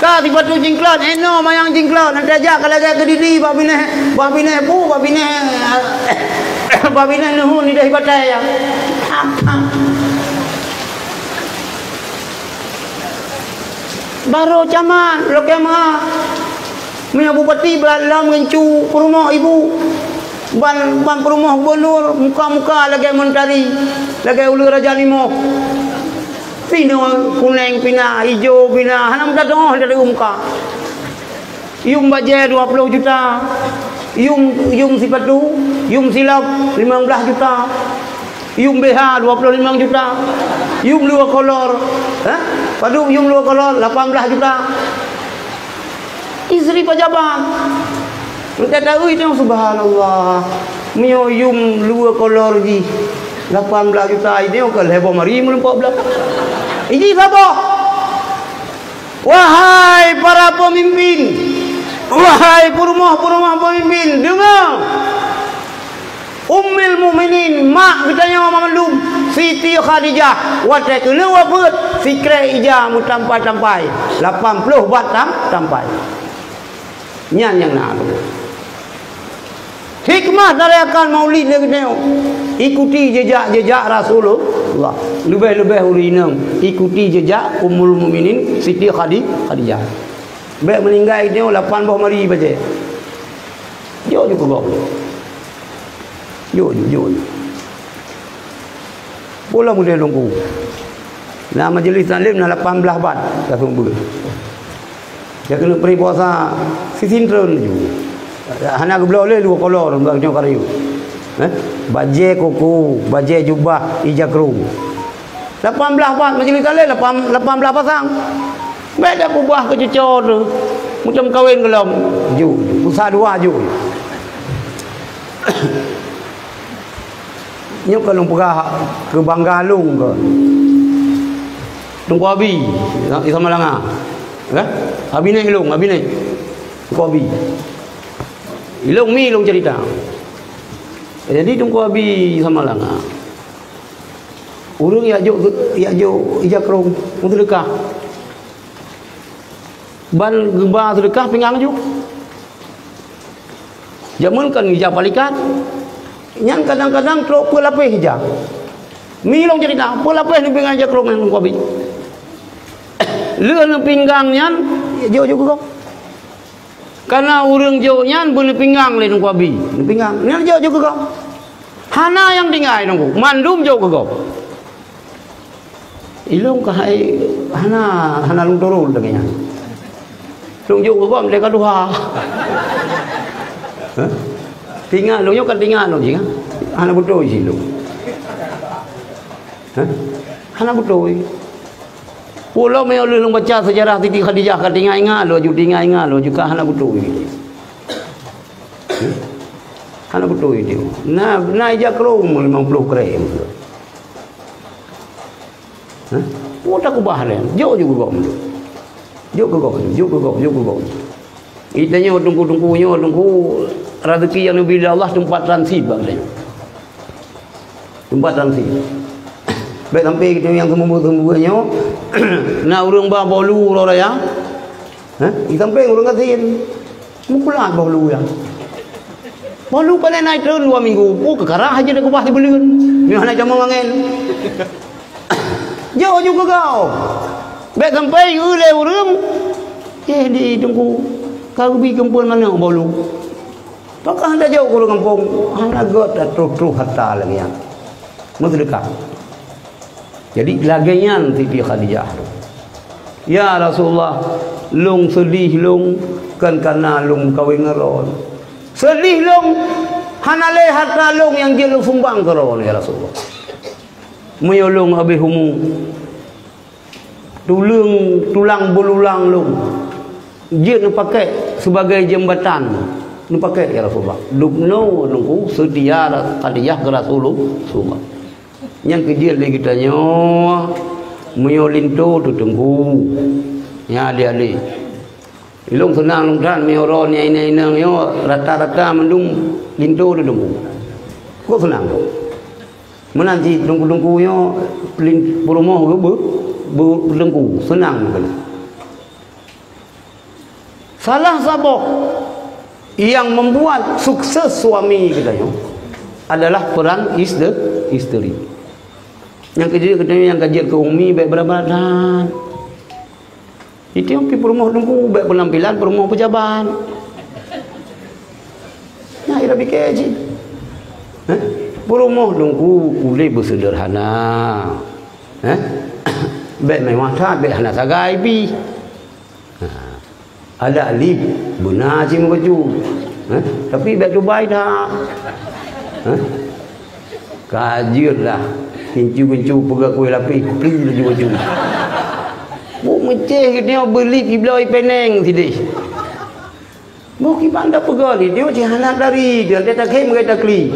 Speaker 1: ka tiba tu jingklon eno mayang jingklon nanti aja kalau dia ke diri babine nuhun ni dah ibadah ya baru caman lo kema punya bupati belalang ngencu perumah ibu ban perumah gubernur muka lagi mentari lagi ulu Raja Limo pina kuning pina hijau pina hanam datang dari muka yum baje 20 juta yum sipatu yum silap 15 juta yum BH 25 juta yum luar kolor padu yum luar kolor 18 juta isteri pejabat kita tahu itu subhanallah mio yum luar kolor ji 18 juta ini okal heboh mari melempok belakang ini siapa wahai para pemimpin wahai purumah pemimpin dengar Ummul Mukminin mak bitanya Mama Mandum Siti Khadijah watai kena wafat fikre ija mutampai 80 bat tampai nyan yang nak hikmah dari akan maulid lagi tengok ikuti jejak Rasulullah lebih urinam ikuti jejak Ummul Mukminin Siti Khadijah baik meninggal tengok 80 mari baca jauh juga bawa jauh bola muda longku Nah majlis taklim nah 18 bat kat sumber. Dia kena beri puasa sisintren ju. Hana ke belah le 2 kolor bang nyo kariu. Baje kuku, baje jubah, ijakru. 18 bat majlis taklim 18 pasang. Beda buah ke cucur tu. Macam kahwin gelom. Ju, pusat 2 ju. Nyok kalau perah ke Banggalung ke Tunggu Abi sama langa kan Abi naik ilung Abi naik Tunggu Abi ilung mi ilung cerita jadi Tunggu Abi sama langa urang ya jo ijak rong untuk dekah ban gemba sedekah pinggang ju jamun kan ijak palikat yang kadang-kadang trok pelapih hijab. Milong cerita, pelapih ni pinggang jak rong nang kopi. Leuh nang pinggangnya jauh juga kau. Karena urang jauh nyan beun pinggang le nang kopi. Nang pinggang, ni jauh juga kau. Hana yang tinggai nang kau, mandum jauh ke kau. Ilong ka hai hana lung turun dengnya. Lung jauh ke kau mereka duha. Tinggal lu kan tinggal lu jing anak betul sih lu anak betul pulau meo lu baca sejarah Siti Khadijah ka tinggal ingat lu juga anak betul anak betul itu nah ijak rong 50 krem putak ubah len jauh juga kau jauh itanya tunggu rezeki yang diberi Allah tempat transit bang tempat transit baik sampai kita yang semua-semuanya nak urang bah bolu orang ya sampai urang kasin mukulat bolu ya bolu pada naik turun 2 minggu ke karah aja dah kubah dibelikan ni anak jaman angin jauh juga kau baik sampai urang di tunggu kau pergi kempun mana bolu Pakah anda jauh ke kampung, anda got terus harta lagi yang sedekah. Jadi lagian Siti Khadijah. Ya Rasulullah, lung sedih lung kan karena lung kawin ngeron. Sedih lung, hanale harta lung yang dia lung sumbang keron ya Rasulullah. Menyolong habis humu. Tulang belulang lung. Dia nak pakai sebagai jembatan. Nu pakai ya Rasulullah dubno nunggu sedia Khadijah ke Rasulullah yang kejil lagi tanya meyolinto tu tunggu ya ali ilung senang lung dan meyoron ya ini yo rata-rata mendung linto tu tunggu kok senang menanti tunggu yo lin promo ke tunggu senang kan salah sabok yang membuat sukses suami katanya adalah peran istri. Yang kedua katanya yang kajian ke umi baik berat-beratan. Itu yang pergi rumah tunggu baik penampilan rumah pejabat. Nah, ira fikir je. Rumah tunggu boleh bersederhana. Baik mewah tak baik anak sagai pi. Ada alif benar cim baju tapi baik Dubai dah kajilah kincu pegak kuih lapis beli lagi baju bu meceh dia beli kibloi peneng sini bu kibanda pegak ni dia macam anak dari dia tak kem kita kli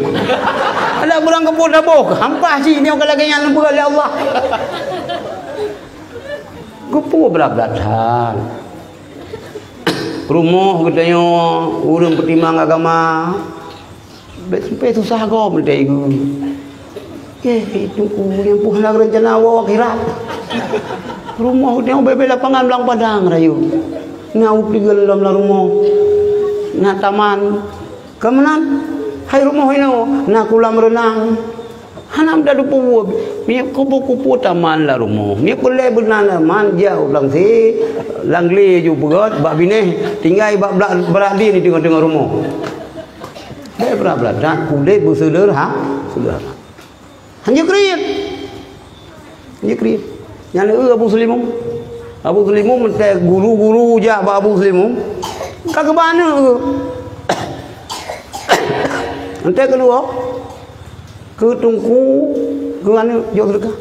Speaker 1: ada burang kebun dah bok hampah sih dia kalau lagi yang pegak ya Allah gupu berat-beratan rumah katanya urang pertimbang agama sampai susah kau benda itu itu yang puh nak rencana awak akhirat rumah katanya bebe lapangan belang padang rayu ngau tinggal dalam rumah nak taman kemenan hai rumah ini nak kolam renang hanam dah dupu mi kupu-kupu taman lah rumah mi boleh benar manja ulang si langli ju begot bak bine tinggal bak beradi ni tengah-tengah rumah dia berapa dah boleh bersederhana hanya kriit Yang Abu Sulimum. Abu Sulimum mentah guru-guru je Abu Sulimum. Kagak mana ke? Mentah kedua. Ke tungku ke mana jauh sedekah.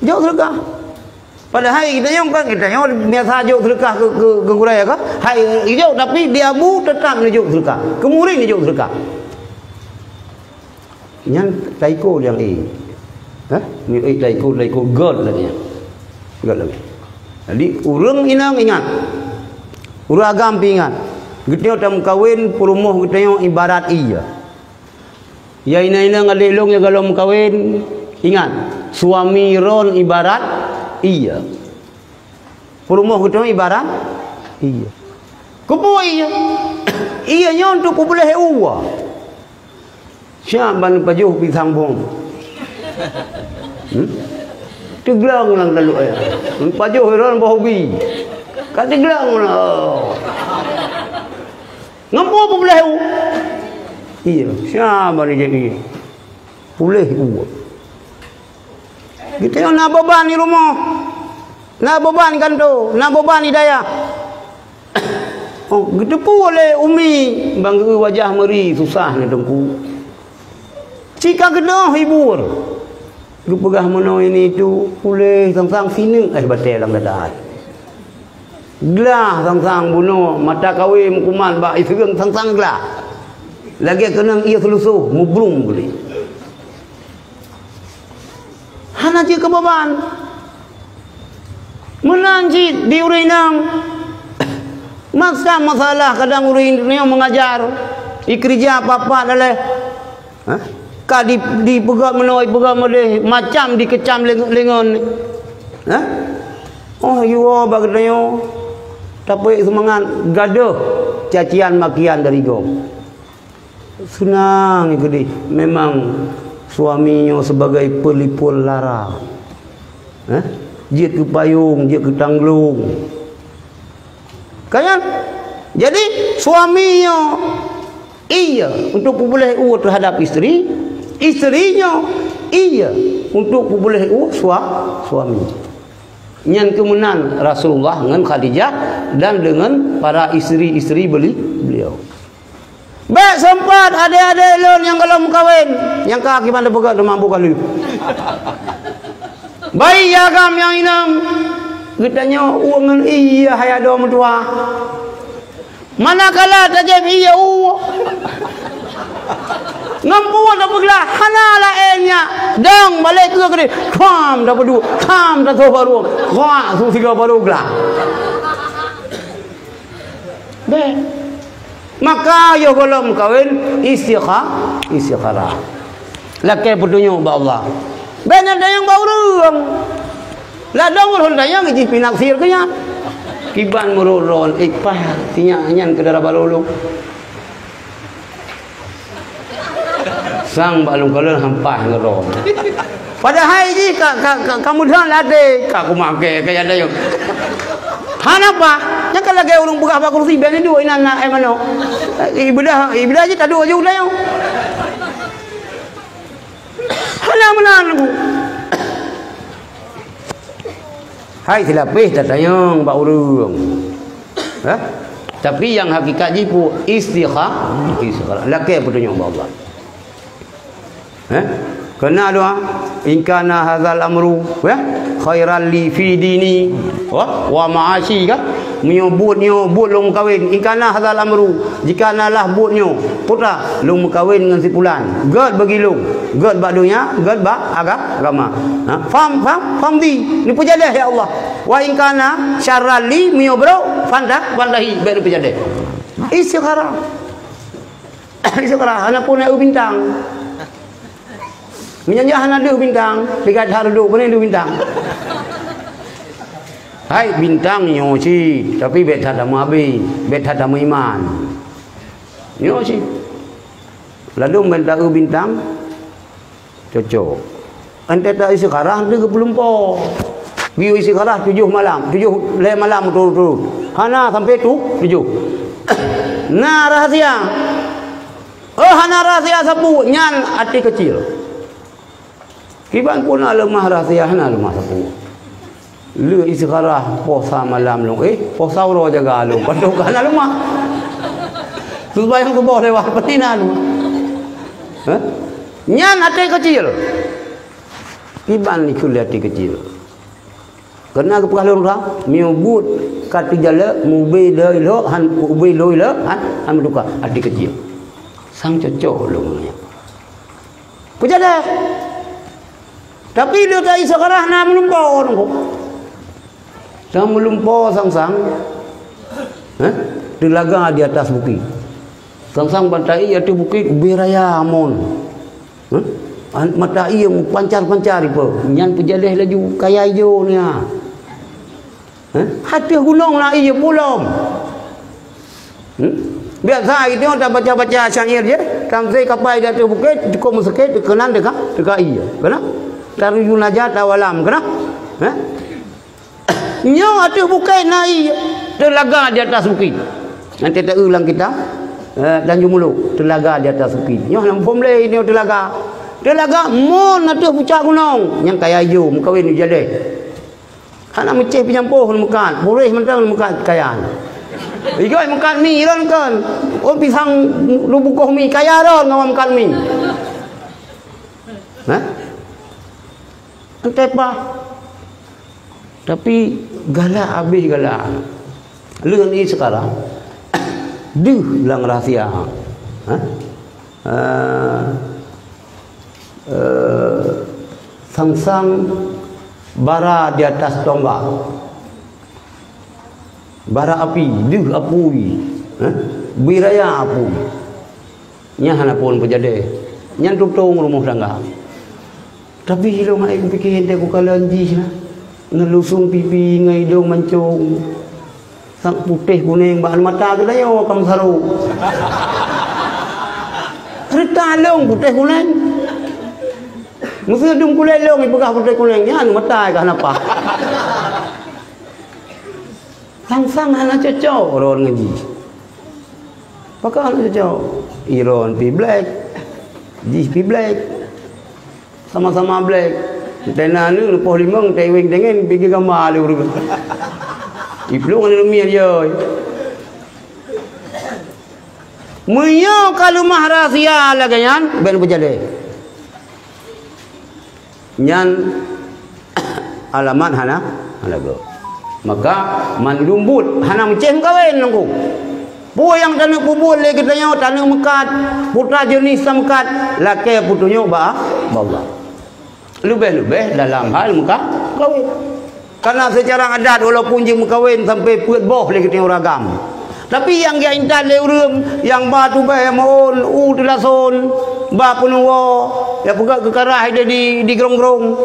Speaker 1: Jauh sedekah. Pada hari kita yang biasa jauh sedekah ke Quraish ke? Hari jauh tapi dia Abu tetap ni jauh sedekah. Ke murid ni jauh sedekah. Yang taiko yang ni taiko god lagi. God lagi. Jadi urang inang ingat. Urang agam ingat. Kita tam kawin perumuh kita yang ibarat iya. Ya ina ngalilong ya kalau kawin ingat. Suami ron ibarat iya. Perumuh kita ibarat iya. Kupu iya. Iya nya untuk ku boleh uwa. Siapa ban pajuh pisang bom. Teglang lang lalu ya. Pajuh ron bahobi. Kat teglang lah. Ngampu apa boleh u? Iya, siapa ni jadi? Boleh u. Kita yang nak beban di rumah. Nak beban kan tu, nak beban di daya. Oh, kita pun oleh umi bangga wajah meri susah ni tengku. Jika kena hibur. Lu pegah mana ini tu boleh sang-sang sini batal dalam keadaan. Gelah sang-sang bunuh mata kawin kuman bak iseng sang-sang gelah. Lagi kena ia selusuh mubrung boleh. Hana je kebeban. Menanjit di urinang. Masalah kadang urin yang mengajar. Ikerja apa-apa daleh. Ka di pegang menoi pegang boleh macam dikecam lengon. Oh yo bagdanya tapi semangat gaduh cacian makian dari gom. Senang itu memang suaminya sebagai pelipur lara. Dia ke payung, dia ke tanglung. Kan? Jadi suaminya iya untuk boleh terhadap isteri, isterinya iya untuk boleh suami. Yang kemudian Rasulullah dengan Khadijah dan dengan para isteri-isteri beliau. Baik sempat adik-adik lon yang kalau kawin, yang kaki mana pegang tu mampu kali. Baik agam yang inam, kitanya uang iya hayat dua mentua. Manakala tajam iya ngampu dah peglah hanala enya dang balik ke gede kam dah bedu kam dah tu baru wah tu tiga baru gelah deh maka yo golom kawin istikharah laki berdunya ba Allah benar dah yang baurang la dong hol dah yang ji pinaksir ke nya kiban mururon ikpah tinya nyan ke darah balulung sang balung kalau hampah ngeron. Pada hari ni kamu dah lade, kamu makai kayak ada yang. Hanapa? Yang kalau lagi orang buka bakul si benda dua ina nak mana? Ibadah je tak dua je udah yang. Hana mana aku? Hai silapih tatayang bak urang. Tapi yang hakikat jipu istikharah. Laki punya Allah. Kena doa in kana hadzal amru khairan li fi dini wa ma'ashi kan menyebut long kawin in kana hadzal amru jika nalah buatnya putra long kawin dengan si fulan god bagi long god bak dunia god bak agama faham di ni pejadah ya Allah wa in kana syarran li miyobro fandahi baru pejadah istikharah anak pun nak bintang menyanjah ada bintang dekat hardu mana ada bintang hai bintang nyoci tapi bet ada mabi bet ada iman nyoci lalu mendak bintang cocok ente tak istikharah dia belum po biu istikharah 7 malam 7 malam turut hana sampai tu 7 nah rahasia hana rahasia sapu nyan hati kecil Kiban pun lemah rahsia hana lemah sapu. Lu isgharah posa malam long posa ro jaga lu padu kana lemah. Tu bayang tu boleh wah petina lu. Ha? Nyan hati kecil. Kiban ni kuliah hati kecil. Kena ke pekah lurah miubut kat pijala mubi lo han ubi lo han duka hati kecil. Sang cocok lu nya. Pujada. Tapi lu tak isgharah na melumpo nunggu. Sang melumpo sang-sang. Ha? Dilaga di atas bukit. Sang-sang bantai atas bukit beraya amon. Ha? Mata ia pancar-pancar ipo. Nyan pejaleh laju kaya hijau ni. Hati gunung lah ia belum. Biasa itu kita baca-baca syair je. Sampai kapai di atas bukit, cukup sikit dikenan dekat ia. Kena? Tarujun najat awalam. Kena? Nyo atas bukit naik telaga di atas bukit. Nanti tak ulang kita Tanjung Muluk telaga di atas bukit. Nyo lampom le ini telaga. Telaga mon atas puncak gunung yang kaya hijau mengkawin jadi. Anak meceh penyampuh makan, boleh mentang makan kaya. Igoi makan mi ron kan. Oh pisang lubukoh mi kaya ron ngawam makan mi. Hah? Entah apa. Tapi galak habis galak. Lu ni sekarang duh lang rahsia. Sang-sang bara di atas tombak. Bara api, duh apui. Biraya apu. Nya hana pun pejade. Nyan tutong rumah tangga. Tapi hilo ngai pikir hente ku kalanji nah. Ngelusung pipi ngai dong mancung. Sang putih kuning bahan mata ke dayo kam saru. Cerita long putih kuning. Musuh dum kulai long ipegah putih kuning nya mata ke apa? Sang-sang hana cocok orang ngaji. Pakak hana cocok. Iron pi black. Jih pi black. Sama-sama black. Tena ni lepas limang tewing dengan pergi gambar dia urut. Iplung ni lumia dia. Munyo kalau mah rahsia lagi nyan ben berjale. Nyan alamat hana halago. Maka mandumbut hana menceh kawin nunggu. Pu yang tanah kubur lagi tanya tanah mekat putra jenis mekat laki putunya bawa. Lebih-lebih dalam hal muka kawin. Karena secara adat walaupun jeng kawin sampai puat boh lagi tengok ragam. Tapi yang dia intan leureum yang batu bae mohon telason ba punwo ya pegat ke karah dia di gerong-gerong.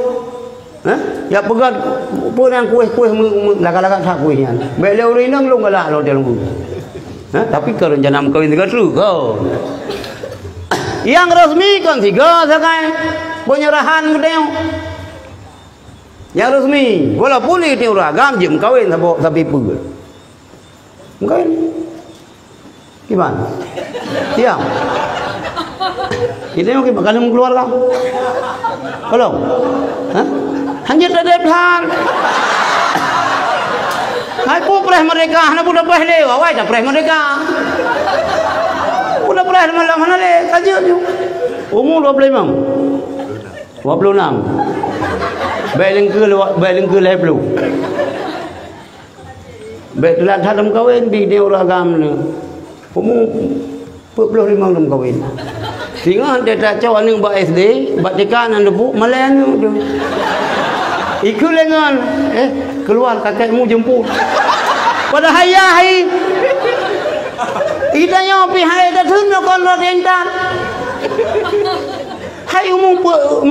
Speaker 1: Ya pegat pun yang kuih-kuih laga-laga tak kuihnya. Bae leureum lu galak lo dia lunggu. Tapi kerencana kawin juga terus kau. Yang resmi kan tiga sakai penyerahan kedeng. Yang resmi walaupun itu ragam je kawin sampai pegel. Kawin. Gimana? Siap. Kita mungkin bakal keluarga. Belum? Hanya ada hal. Hai pu preh mereka, hana budak preh le, wai dah preh mereka. Budak preh malam hana le, kaji tu. Umur 25. 26. Baik lengke le belum. Baik telah dalam kawin bi dia orang agam ni. Umur 45 dalam kawin. Sehingga dia tak cawan ni buat SD, buat dekat nan debu Malaysia tu. Ikut lengan, keluar kakekmu jemput. Pada hayah kita nyopi hai dah thun kon lo rentan. Hai umum 57.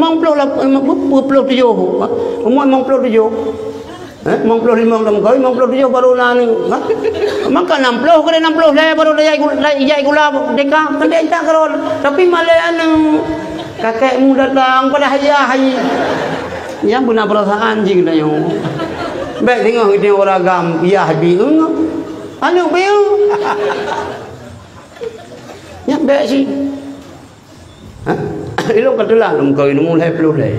Speaker 1: Umur 57. 55 dalam kau, 57 baru nani. Maka 60 ke 60 saya baru jai gula deka kan dia tak kalau. Tapi Malaysia kakekmu datang pada hayah yang punya perasaan jing dah yang baik tengok dia orang agam iya bingung anu bingung yang baik sih ilo katalah dalam kau ini mulai pelulai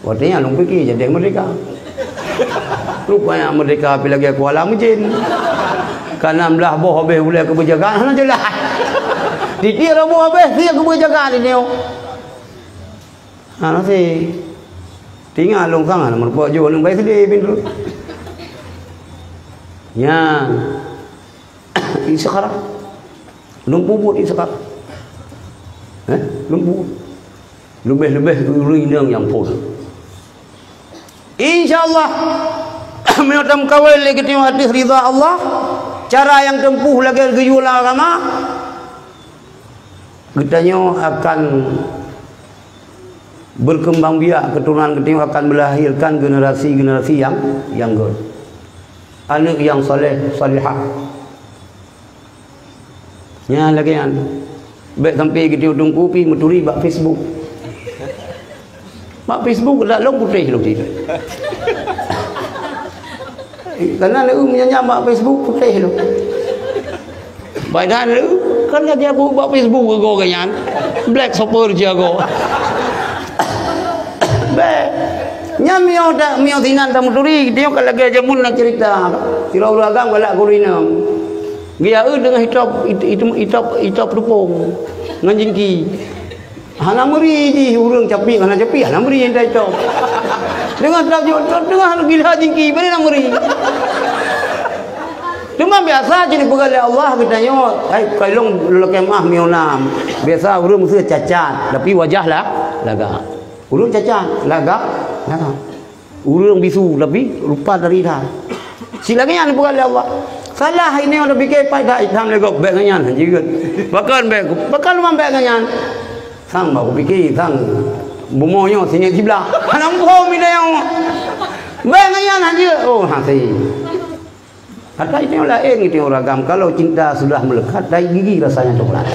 Speaker 1: Waktunya long fikir jadi merdeka. Rupanya merdeka pergi lagi Kuala Mujin. Kanan belah boh habis boleh keberjagaan hana jelas. Dia boh habis dia keberjagaan ini. Nasi tinggal long sangat merpok jual long baik sedih pintu. Ya, sekarang long puput sekarang. Long puput. Lebih-lebih urinang yang pun. InsyaAllah menyutam kawal lagi tengok hadis ridha Allah. Cara yang tempuh lagi gejula agama, kitanya akan berkembang biak keturunan kita akan melahirkan generasi-generasi yang good. Anak yang soleh, solehah. Ya lagi kan. Baik sampai kita udung kopi meturi bak Facebook. Bak Facebook dak long putih long tu. Karena lu menyanyi bak Facebook putih lu. Baik dah lu kan dia aku bak Facebook go ganyan. Black super jago. Baik. Nyamio dak mio tinan tamu turi dia kalau lagi jamun nak cerita. Tirau agam galak kurina. Dia dengan hitop tepung ngan jingki. Hana meri ji urang capi hana capi hana meri yang hitop. Dengan dengan gila jingki mana meri. Cuma biasa jadi pegali Allah kita nyo, kalong lekemah mionam. Biasa urang mesti cacat, tapi wajah lah laga. Urang cacat, laga. Urang bisu tapi rupa dari dah. Silakan yang pegali Allah. Salah ini orang fikir pada hitam legok beg ngan juga. Bahkan memang beg ngan. Sang baru fikir sang bumoyo sini sebelah. Hanam kau mina yang beg ngan aja. Oh hati. Kata itu lain itu ragam. Kalau cinta sudah melekat, dari gigi rasanya coklat.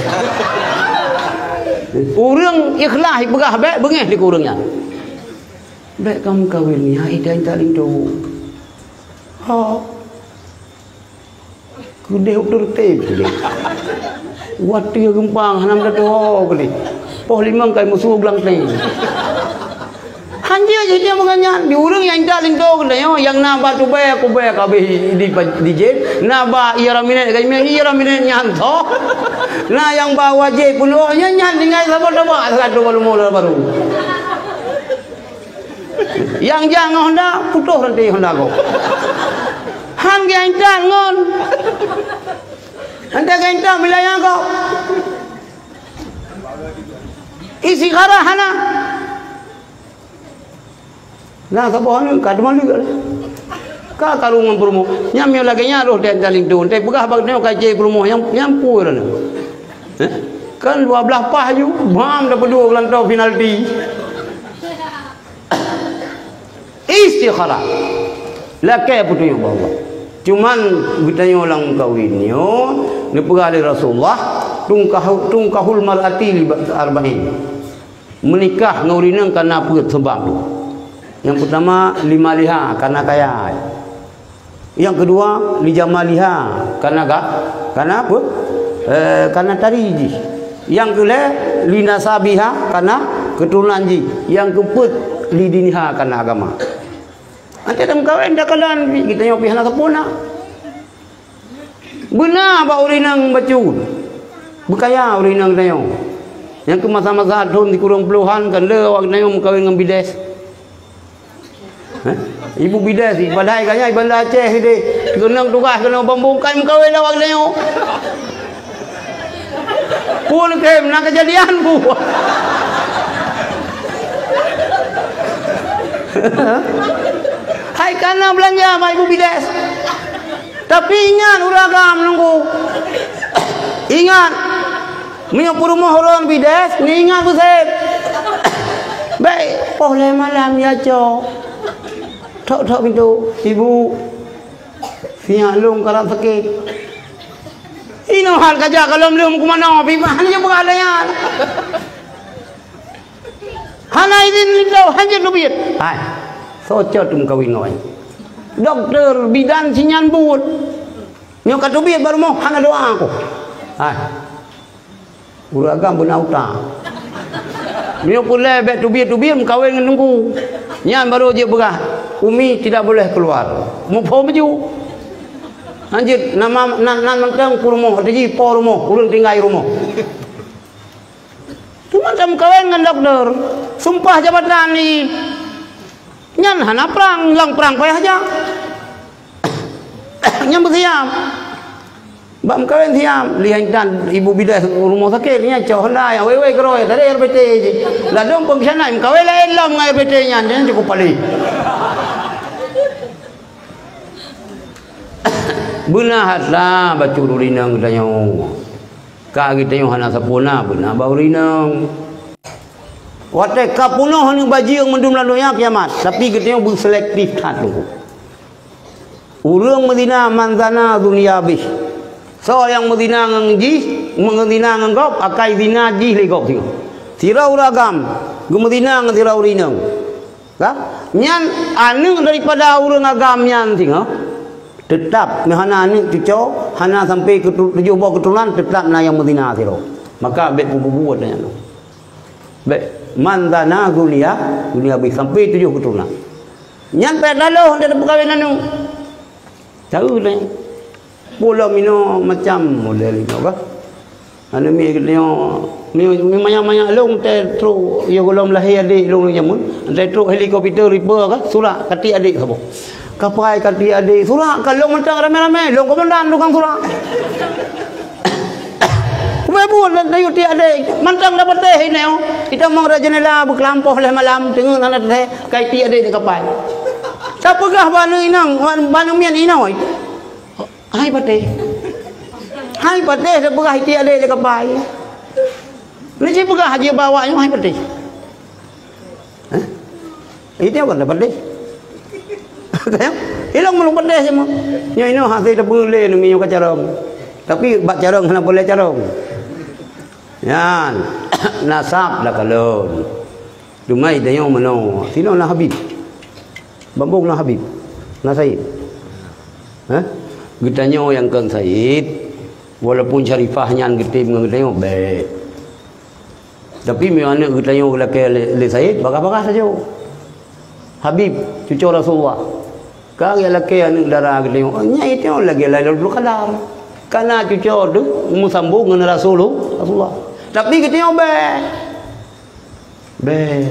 Speaker 1: Urang ikhlas begah beg bengeh di kurangnya. Beg kamu kawin ni hai dah taling tu. Ha. Kude utur tep kude. Wati gempang hanam dah tu kude. Poh limang kai musuh belang teng. Hanya je dia menganyan di urang yang taling tu kude yang naba tu be aku be kabeh di jet. Naba ia ramine kai me ia ramine nyanto. Nah yang bawa je pun oh nyan dengan sama-sama satu baru. Yang jangan Honda putus nanti Honda kau. Hang yang ngon. Anda genta wilayah kau. Isi kara hana. Nah saboh ni kad mali kale. Ka karungan promo. Nyam yo lagi nya roh dan daling tu. Te begah bag neo kaje promo yang pur. Kan 12 pah ju. Bam dapat 2 kelantau penalti. Istikharah. Lakai putunya Allah. Cuman bertanya orang kawinnya, ni pegali Rasulullah tungkahul mar'ati arba'in. Menikah ngaurinang karena apa sebab tu. Yang pertama lima liha karena kaya. Yang kedua lijamaliha karena apa? Karena tariji. Yang kedua linasabiha karena keturunan ji. Yang keempat lidiniha karena agama. Nanti dalam kawin dah kalan kita nyopi hana sepuna. Benar ba urinang bacun. Bekaya urinang tayo. Yang ke masa-masa tahun di kurang puluhan kan le wak tayo kawin dengan bides. Ibu bides badai kanya ibanda Aceh ide. Kenang tugas kena bambungkan kawin wak tayo. Pun kem nak kejadian ku. Hai kana belanja sama ibu bides. Tapi ingat uragam nunggu. Ingat. Menyopur mohon bides, ni ingat Busep. Baik, boleh malam ya cok. Tok pintu ibu. Siang lung kalau sakit. Ini hal kerja kalau belum ke mana, hanya beralayan. Hana izin lidah hanya lebih. Hai. Socot kawin ngawin. Dokter bidan sinyan but. Nyo katubit baru mau hana doa aku. Hai. Uragam bunauta. Dia pula bet tubir kawin dengan nunggu. Nyan baru je berah. Umi tidak boleh keluar. Mu po maju. Anjir nama nan mentang rumah, jadi po rumah, urang tinggal rumah. Tu macam kawin dengan dokter. Sumpah jabatan ni. Nyan hana perang, lang perang payah aja. Nyan bersiap. Bam kawin siam, lihat dan ibu bidas rumah sakit nya cah hendak yang wewe keroi tadi RPT je. Lah dong pengsiana kawin lain lah mengai RPT nya jangan cukup pali. Benahatlah baca urinang kita nyo. Ka kita nyo hana sapuna benar bau urinang. Watai kapunoh ni baju yang mendum lalu yang kiamat, tapi kita nyo berselektif tak tu. Urang Medina manzana dunia habis. So yang Medina ngji, mengendina ngop akai dina ji legok tu. Tirau ragam, gu Medina ngetirau rinang. Ka? Nyan anu daripada urang agam nyan tengok. Tetap hana anu cuco, hana sampai ke 7 buah keturunan tetap na yang Medina tirau. Maka bet bubuat nya. Bet manzana dunia habis sampai 7 keturunan. Nyan pet lalu hendak perkahwinan anu. Tahu dah. Bola mino macam model ini, apa? Anu mi banyak long te tru yo golom lahir adik long jamun. Te tru helikopter riba ka surat kati adik sabo. Kapai kati adik surat kalau mentang ramai-ramai long komandan tukang surat. Kubebu dayu ti adik mentang dapat teh ini oh. Kita mau rajanela berkelampau leh malam tengok anak teh kai ti adik kapai. Sapagah banu inang banu mian inang oi. Hai pate. Hai pate sepegah iti ada kapai. Ni si pegah haji bawa nyo hai pate. Hah? Itu apa pate? Tayang. Ilong melung pate semua. Nyo ino hasil dah boleh ni nyo kacarong. Tapi bak carong hana boleh carong. Yan. Nasab dah kalon. Dumai dah nyo meno. Sino lah Habib. Bambung lah Habib. Na Said. Hah? Getanya yang Kang Said walaupun syarifahnya getim ngetanya baik. Tapi mana getanya lelaki le Said bakal saja. Habib cucu Rasulullah. Kang lelaki anu darah getanya nya itu lagi Lailatul Qadar. Karena cucu tu musambung dengan Rasulullah. Tapi getanya baik.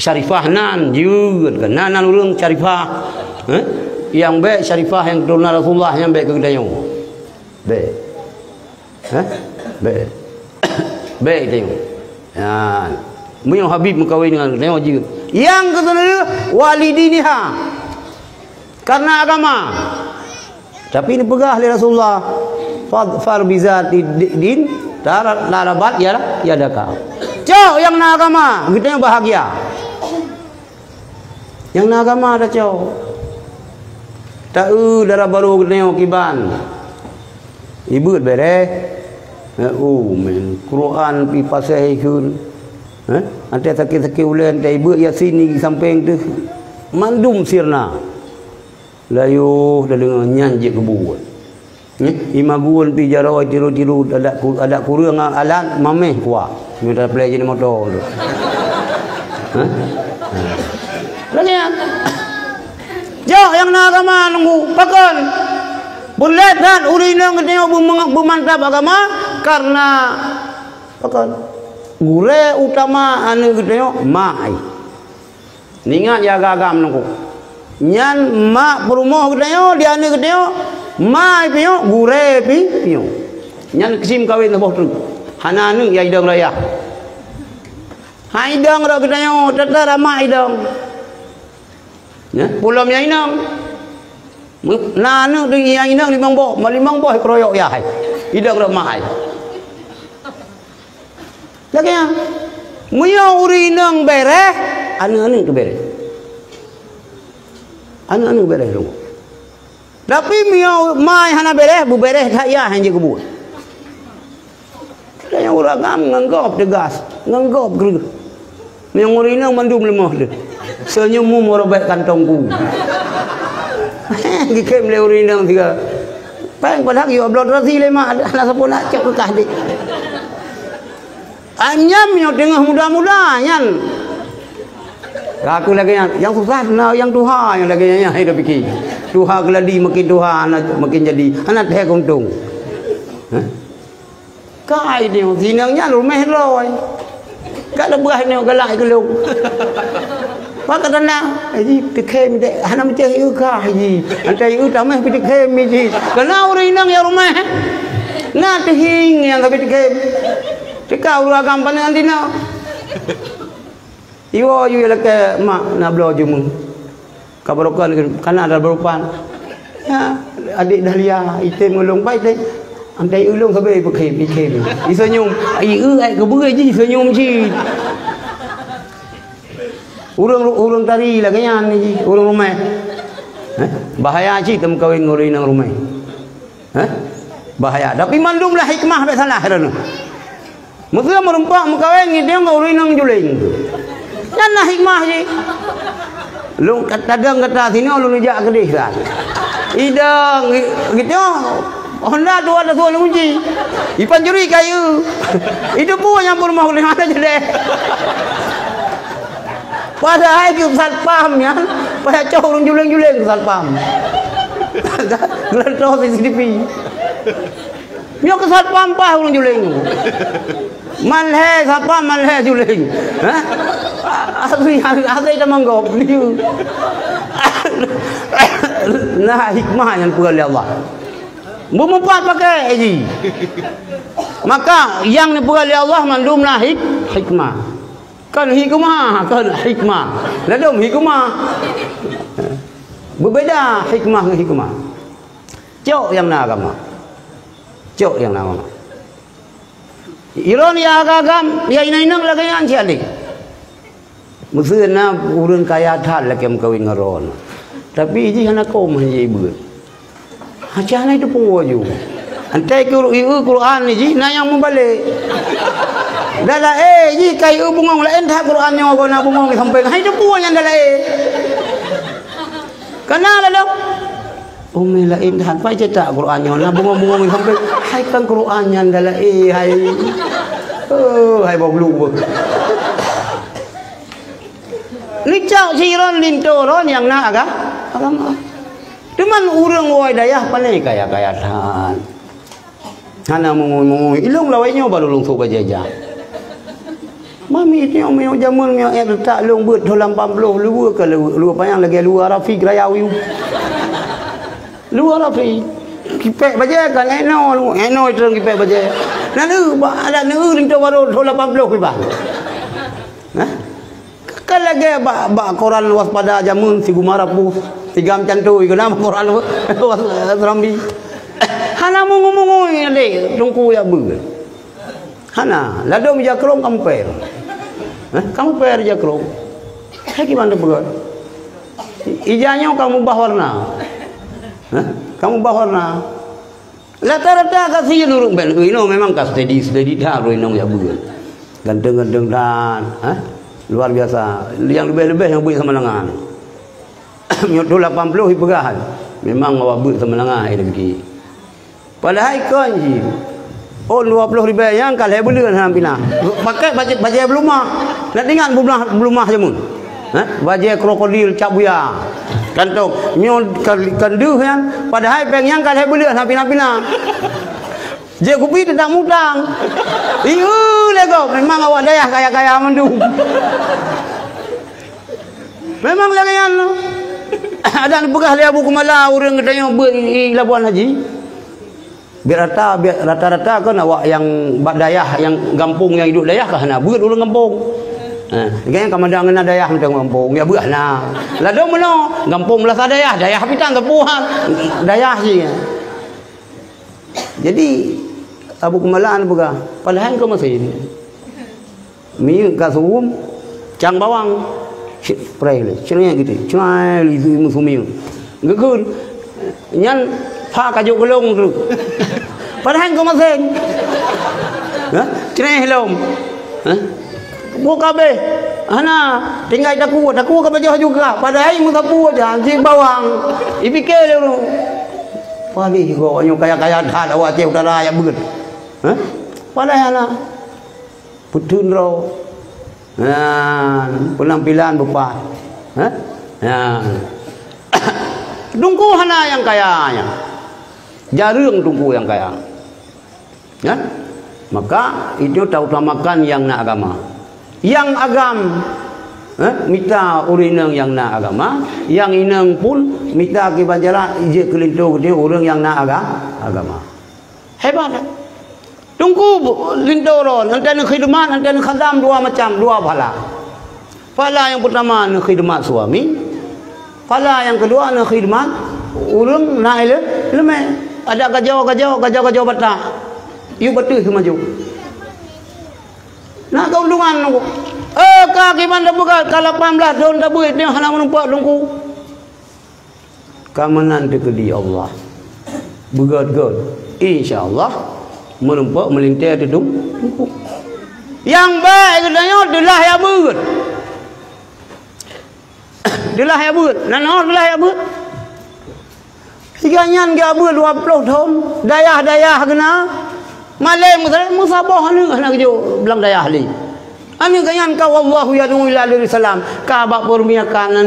Speaker 1: Syarifah nan juga kan nan urang syarifah. Yang baik syarifah yang turun Rasulullah yang baik ke gedanya. Baik. Hah? Baik. Baik tengok. Ya. Mu Habib mengkawin dengan gedanya juga. Yang kedua walidiniha. Karena agama. Tapi ini pegah oleh Rasulullah. Far bizati din tarabat ya daka. Cok yang na agama, gedanya bahagia. Yang na agama ada cok. Tahu darah baru neo kiban. Ibu bere. Men Quran pi pasai kun. Ante sakit-sakit ulen te ibu Yasin ni samping tu. Mandum sirna. Layu dalam nyanyi kebuat. Ima guun pi jaro tiru-tiru ada kurang alat mameh kuah. Minta play jadi motor tu. Lagi jauh yang agama nunggu pakan boleh dan urinang ketemu bermantap agama karena pakan gure utama anu ketemu mai ningat jaga agama nunggu nyan mak perumah ketemu dia anu ketemu mai piyo gure piyo nyan kesim kawin lebih tu hana anu ya idang raya haidang ro ketemu tetara mai idang. Ya, pulau yang inang, nanu dengan yang inang limang boh keroyok ya, tidak ramai. Lagi yang, muya urinang bereh, anu tu bereh, anu bereh dong. Tapi muya mai hana bereh, bu bereh saya hanya kebuat. Saya orang nganggap tegas, nganggap gerus. Muya urinang mandum lemah tu. Senyummu merobek kantongku. Gikem le urinang tiga. Pang padahal yo upload rasi le mak anak sapun nak cek bekah dik. Anyamnya tengah muda-mudanya. Aku lagi yang susah yang Tuhan yang lagi yang hidup fikir. Tuhan geladi makin Tuhan makin jadi anak teh untung. Kai dia sinangnya rumah loi. Gak ada buah ni galak ke lu. Pak kata nak, aji pikir mide, hana macam itu kah aji. Antai itu tamah pikir mide. Kenapa orang inang ya rumah? Nak tehing yang tapi pikir. Tikau lu agam panang dina. Iwo you lek mak nak belo jumu. Kabarokan kana ada berupan. Ya, adik Dahlia item ulung baik deh. Antai ulung sabai pikir. Isenyum, ai ai ke berai je isenyum ji. Urang tari lah kenyan ni, urang rumah. Bahaya cik tem kawin nguri nang rumah. Bahaya. Tapi mandumlah hikmah tak salah kerana. Mesti merempak mengkawin ni dia nguri nang juling. Jangan hikmah cik. Lu kadang kata sini lu nejak kedih kan. Idang gitu. Honda tu ada tuan kunci. Ipan juri kayu. Itu pun yang berumah oleh mana je deh. Padahal itu satpam ya. Pada cowok orang juling-juling satpam. Gelar terus CCTV. Mio ke satpam pah orang juling. Malhe satpam malhe juling. Asli itu menggop dia. Nah hikmah yang pula Allah. Memempat pakai haji. Maka yang dipegali Allah mandumlah hikmah. Kan hikmah. Ladum hikmah. Berbeza hikmah dengan hikmah. Cok yang nak agama. Cok yang nak agama. Iron ya agam ya inang lagi yang cialik. Mesti na urun kaya thal lagi mengkawin ngaron. Tapi ini anak kaum hanya ibu. Hacana itu pun wajib. Antai Quran ni ji na yang membalik. Dala ji kai bungong la entah Quran yang kau nak bungong sampai hai itu pun yang dala Kenal lah. Umi la entah pai cetak Quran yang nak bungong sampai hai kan Quran yang dala hai. Hai bau Ni cak siron lintoron yang nak agama. Cuman urang woi dayah pandai kaya-kaya tan. Hana mungui ilung lawainya baru lungsuk bajajah. Mami ni omeo jamun meo tak lung beut dalam 80 luar ke luar payang lagi luar Rafiq Rayawi. Luar Rafiq. Kipek baja kan eno terang kipek baja. Nalu ada nu ring tu baru 80 piba. Kan lagi ba Quran waspada jamun si gumarapu. Tigam cantu kenapa Quran Rambi. Hana mungu ni tungku ya ber. Hana ladom jakrong kamper. Kamper jakrong. Hai gimana begat? Ijanya kamu bahwarna. Kamu bahwarna. Rata-rata kasih nurung ben. Ino memang kas steady dah inong ya ber. Ganteng-ganteng dan luar biasa. Yang lebih-lebih yang buat sama lengan. Nyutu 80 hipegahan. Memang awak buat sama lengan ada pergi. Padahal ikon je. Oh 20 ribu yang kalau boleh kan pina. Pakai baju belumah. Nak dengar belumah je mun. Baju krokodil cabuya. Kantok nyon kanduh yang padahal peng yang kalau boleh kan pina. Je kupi tidak mutang. Lego memang awak dayah kaya-kaya mendung. Memang lagian ada pegah dia buku malah orang katanya Labuan Haji. Rata-rata kan awak yang dayah yang kampung yang hidup dayah kah nak buat orang kampung. Kan kamandang na dayah macam kampung ya buah nah. Ladong meno kampung belah dayah pitang tepuhan dayah je. Jadi Abu Kemalaan pegah padahal kau masih mi kasum cang bawang spray le cenanya gitu cai itu musumi ngekun nyan pha kajuk gelong tu padahal kau masih cenanya helom buka be ana tinggal daku ka bajah juga padahal musapu aja anjing bawang ipikir lu pagi go kaya-kaya dah awak cek utara ya beut padahal putun ro. Penampilan bepa. Tungku hana yang kayanya. Jarang tungku yang kaya. Ya? Maka itu tahu utamakan yang nak agama. Yang agam minta urinang yang nak agama, yang inang pun minta kibanjala je kelintu dia orang yang nak agama. Hebat. Tunggu lindoron, antara khidmat, antara khadam dua macam, dua pahala. Pahala yang pertama nak khidmat suami, pahala yang kedua nak khidmat orang nak lemah. Ada gajau batang. You betul semua maju. Nak keuntungan nunggu. Kaki mana buka kalau 18 tahun dah buat ni hana menumpak nunggu. Kamanan dekat Allah. Begat-gat. Insya-Allah menumpak melintir di nunggu. Yang baik katanya adalah yang berat. Adalah yang berat. Nana adalah yang berat. Siganyan ke berat 20 tahun. Dayah kena. Malam musabah ni nak jo belang daya ahli. Ani kanyan ka wallahu yad'u ila salam. Ka bab permiakan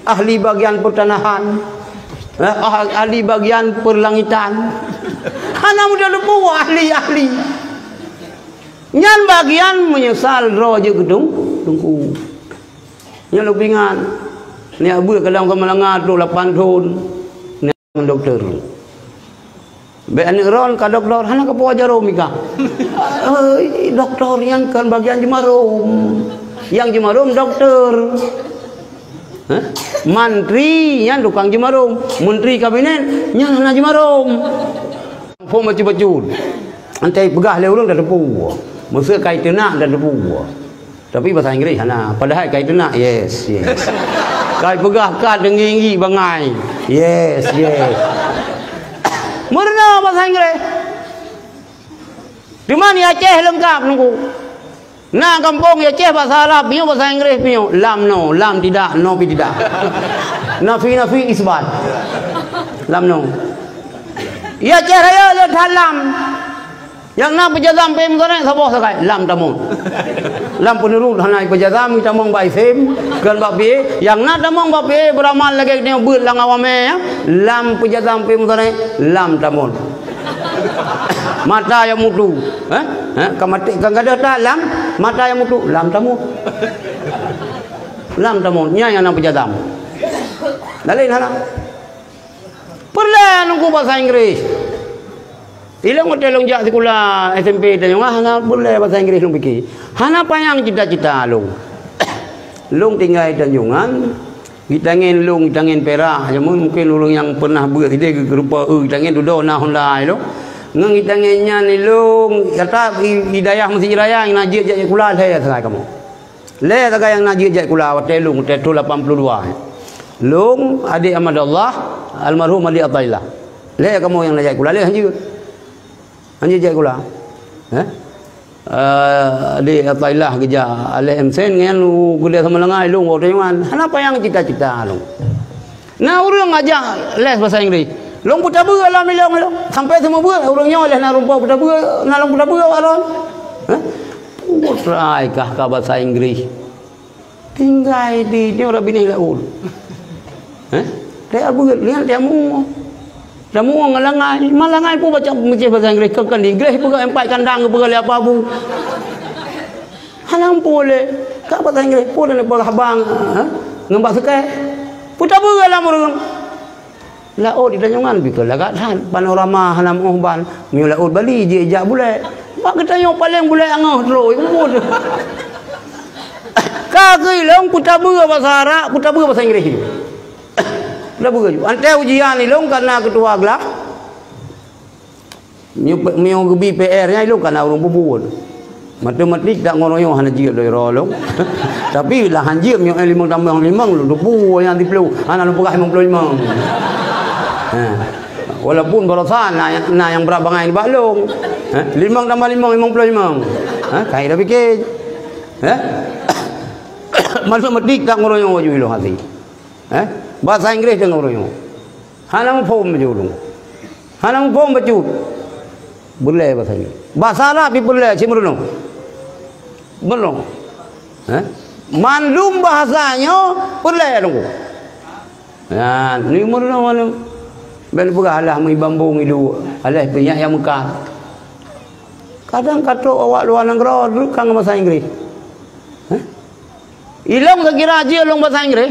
Speaker 1: ahli bagian pertanahan. Ahli bagian perlangitan. Ana muda depu ahli. Nyan bagian menyesal ro je gedung tungku. Nyan lupingan. Ni abu kadang kemelangat 8 tahun. Ni doktor. Beani ron ka doktor hana ka po jarum ika. Doktor yang kan bagian jemarum. Yang jemarum doktor. Mantri yang tukang jemarum, menteri kabinet yang hana jemarum. Pom baju-baju. Antai pegah le urang dah depu. Masa kai tenak dah depu. Tapi bahasa Inggeris hana. Padahal kai tenak yes. Kai pegah kad dengi bangai. Yes. Murna bahasa Inggeris. Di mana Aceh lengkap nunggu. Nah kampung Aceh bahasa Arab, piu bahasa Inggeris piu. Lam no, lam tidak, no pi tidak. Nafi isbat. Lam no. Ya Aceh raya le dalam. Yang nak berjazam pem sana saboh sakai lam tamun. Lam penurut hanai berjazam kita mong bai fem kan babi yang nak tamong babi beramal lagi ni beut lang awame ya. Lam berjazam pem sana lam tamun. Mata yang mutu. Kamati kang ada dalam mata yang mutu lam tamun. Lam tamun nya yang nak berjazam. Dalin hala. Perlu nunggu bahasa Inggeris. Ilang hotel long jak sekolah SMP dan hana boleh bahasa Inggeris long fikir. Hana payang cita-cita long. Long tinggal Tanjungan, kita ingin long, kita ingin Perak. Mungkin orang yang pernah buat dia rupa kita ingin duduk nah Honda lo. Ngang kita ingin nyan long kata hidayah Masjid Raya yang najis jak sekolah saya sangat kamu. Le taga yang najis jak sekolah hotel long hotel 82. Long adik Ahmad Allah almarhum adik Atailah. Le kamu yang najis sekolah le hanjir. Anjir jai kula. Di Thailand kerja alih emsen ngan kuliah sama lengai lu orang kenapa yang cita-cita lu. Nah orang ajak les bahasa Inggeris. Long putar beur lah milong lu. Sampai semua beur orangnya oleh nak rumpau putar beur, nak long putar beur alon. Putrai kah bahasa Inggeris. Tinggal di ni orang bini laul. Dia beur lihat dia mu. Jamu ngalangai, malangai pun baca bahasa Inggeris kan Inggeris pun empat kandang pun apa bu. Halang boleh. Kak bahasa Inggeris pun ada bola habang, ngembak sekai. Putar beur lah orang. Laut di Tanjungan bikal lagat han panorama halam ohban, mi laut Bali je jak boleh. Mak ketanya paling boleh angah terus pun. Kak long putar beur bahasa Arab, putar beur bahasa Inggeris. Dah begitu. Antai ujian ni long karena ketua gelap. Miu gebi PR nya long karena orang bubun. Matematik tak ngoroyo hana jiat doi ro long. Tapi lah hanjir miu 5 tambah 5 lu debu yang dipelu. Hana lu pegah 55. Walaupun borosan nah yang berapa ngai bak long. 5 tambah 5 55. Kai dah fikir. Matematik tak ngoroyo ju lo hati. Bahasa Inggeris dengan orang yang hanam pom baju, hanam pom baju, boleh bahasa Inggeris. Bahasa Arab boleh, cuma dulu. Belum. Mandum bahasanya pelai dong. Ya, ni mana bel peralah mai bambung itu. Alah banyak yang Mekah. Kadang kata awak luar negara dulu kang bahasa Inggeris. Ilong sekira aja long bahasa Inggeris.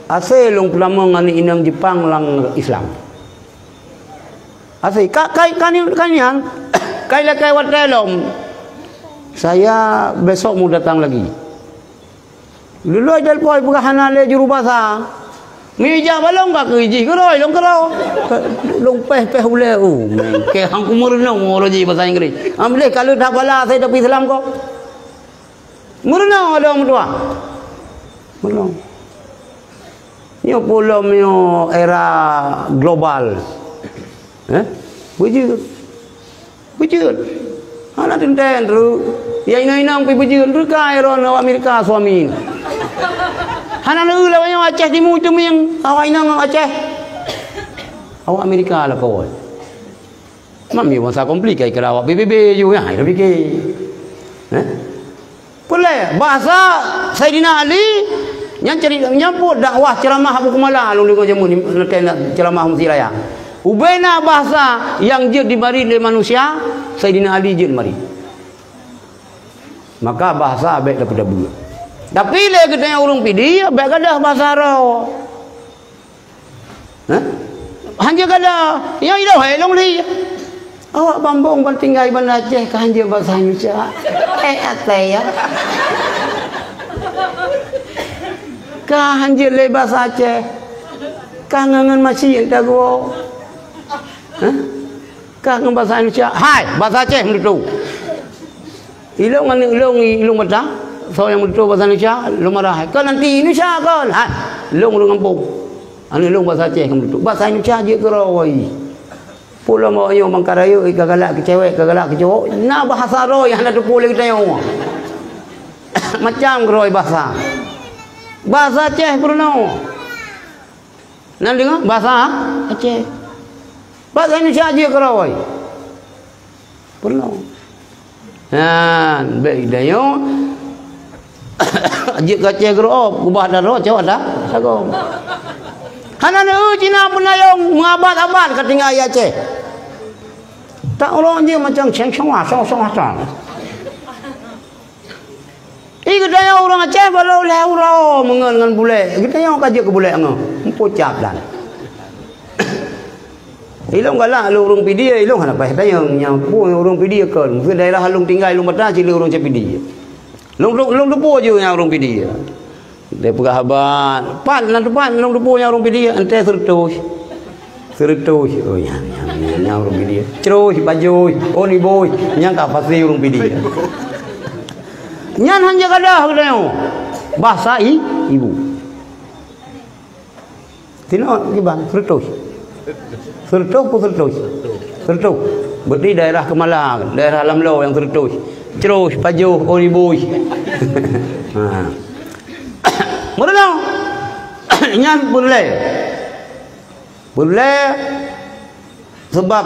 Speaker 1: Asal long pelama ngani inang Jepang lang Islam. Asal kai yang kai lekai watelom. Saya besok mau datang lagi. Dulu aja poi pegahana le juru bahasa. Meja balong ka kerji keroi long kerau. Long peh ule ke hang kumur no ngoroji bahasa Inggeris. Amle kalau dah bala saya tapi Islam ko. Murna ada tua. Belum. Ni belum era global. Bujur. Anak tenten tu. Ya inang pi bujur tu kai ron Amerika suami. Hana lu lawan Aceh di mu yang awak inang Aceh. Awak Amerika lah kawan. Mami masa komplikai kalau awak BBB juga ya, fikir. Boleh bahasa Sayyidina Ali yang cerita nyambut dakwah ceramah Abu Kumala lalu dengan jamu ni ceramah mesti raya. Ubena bahasa yang je dibari oleh manusia Sayyidina Ali je mari. Maka bahasa baik daripada buat. Tapi le kita orang pidi baik kadah bahasa Arab. Hanya kadah yang ida hai long li. Awak bambung tinggal Bandar Aceh ke hanja bahasa Indonesia. Atai ya. Ka hanja le bahasa Aceh. Ka ngangan masih tak go. Ka ngan bahasa Indonesia. Hai, bahasa Aceh mendu. Ilong mata. So yang mendu bahasa Indonesia, lu marah. Kan nanti Indonesia kan. Ha, long kampung. Anu long bahasa Aceh mendu. Bahasa Indonesia je keroi. Pulau mau yang mangkarayu gagalak ke cewek gagalak ke cowok na bahasa roy hana tu pulih kita yang macam roy bahasa Aceh Bruno nan dengar bahasa Aceh bahasa Indonesia aja roy Bruno nan baik dayo aje Aceh gro ubah daro cowok dah sago hana ne Cina penayong ngabat-abat ketinggal Aceh. Tak orang je macam cengcengwa, song-song. Kita yang orang Aceh balau lehurau mengen bule. Kita yang kaji ke bule ngah, empocap dan. Ilong galak lu orang pidi, ilong hana payah tayang yang pun orang pidi kan. Mungkin daerah halung tinggal ilong mata cili orang cepidi. Long depo je yang orang pidi. Dia pegah habat, pan long depo yang orang pidi ante sertus. Oh yang orang pidi. Ceroy baju, oni boy, yang ka pasti orang pidi. Nyan hanya kadah kadang bahasa ibu. Tino gibang sertus. Sertus. Berarti daerah Kemalang, daerah Lamlo yang sertus. Ceroy baju, oni boy. Mula nyan boleh sebab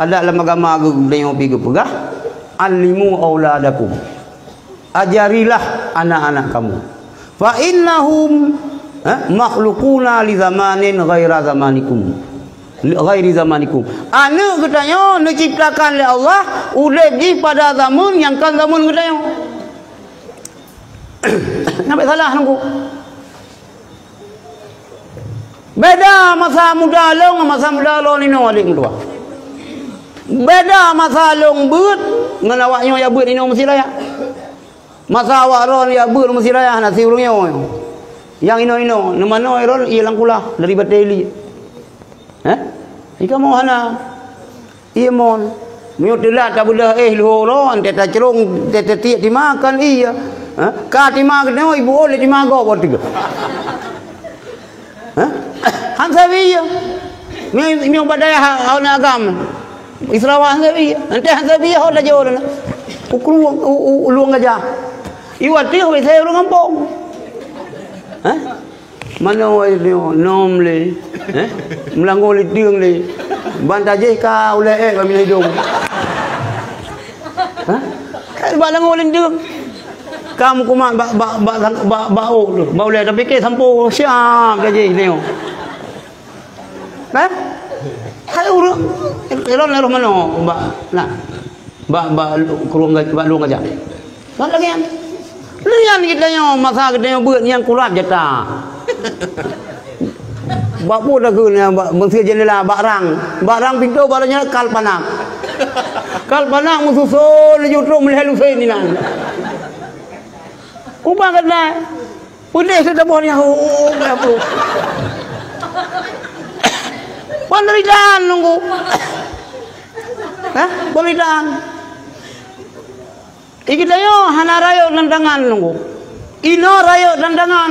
Speaker 1: ada dalam agama yang pergi pegah alimu auladakum ajarilah anak-anak kamu fa innahum makhluquna li zamanin ghairi zamanikum anak katanya diciptakan oleh Allah udah di pada zaman yang kan zaman katanya sampai salah nunggu. Beda masa muda long ni no adik tua. Beda masa long beut ngan awaknya ya beut ino mesti raya. Masa awak ron ya beut mesti raya nasi urungnya. Yang ino nama no ron ilang kula dari bateli. Ika mau hana. Iya mon. Miut delat tak boleh lu ron teta cerung teta tiak dimakan iya. Ka dimakan no ibu oleh dimakan apa tiga. Hansa biya. Mi badaya hauna agam. Israwa hansa biya. Nanti hansa biya hoda jawara. Ukru uluang aja. Iwati ho saya orang kampung. Mana dia nom le. Melanggo le tiang le. Bantaje ka oleh kami hidung. Kan balanggo le tiang. kamu kumat bau boleh tapi ke sampo siap gaji ni. Nah, hai urang elon mano nah. Kurung lu aja. Kan lagi yang. Lian kita yang masa kita yang buat yang kurap jata. Bapu dah guna mesti jendela barang pintu barangnya kalpanak. Kalpanak mususul jutru melelu saya ni nang. Ubah kena. Putih kita boleh apa. Penderitaan nunggu. Hah? Penderitaan. Ikita yo hana rayo dandangan nunggu. Ino rayo dandangan.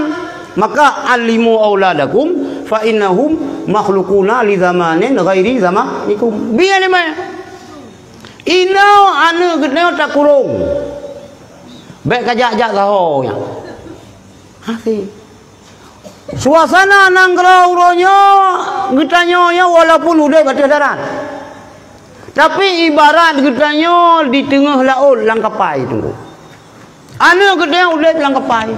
Speaker 1: Maka alimu auladakum fa innahum makhluquna li zamanin ghairi zamanikum. Biar ni mah. Ino anu gedeo tak kurung. Baik kajak-jak tahu nya. Hati. Suasana nanggrau ronyo getanyo ya walaupun udah batas darat. Tapi ibarat getanyo di tengah laut langkapai tu. Anu gedeo udah langkapai.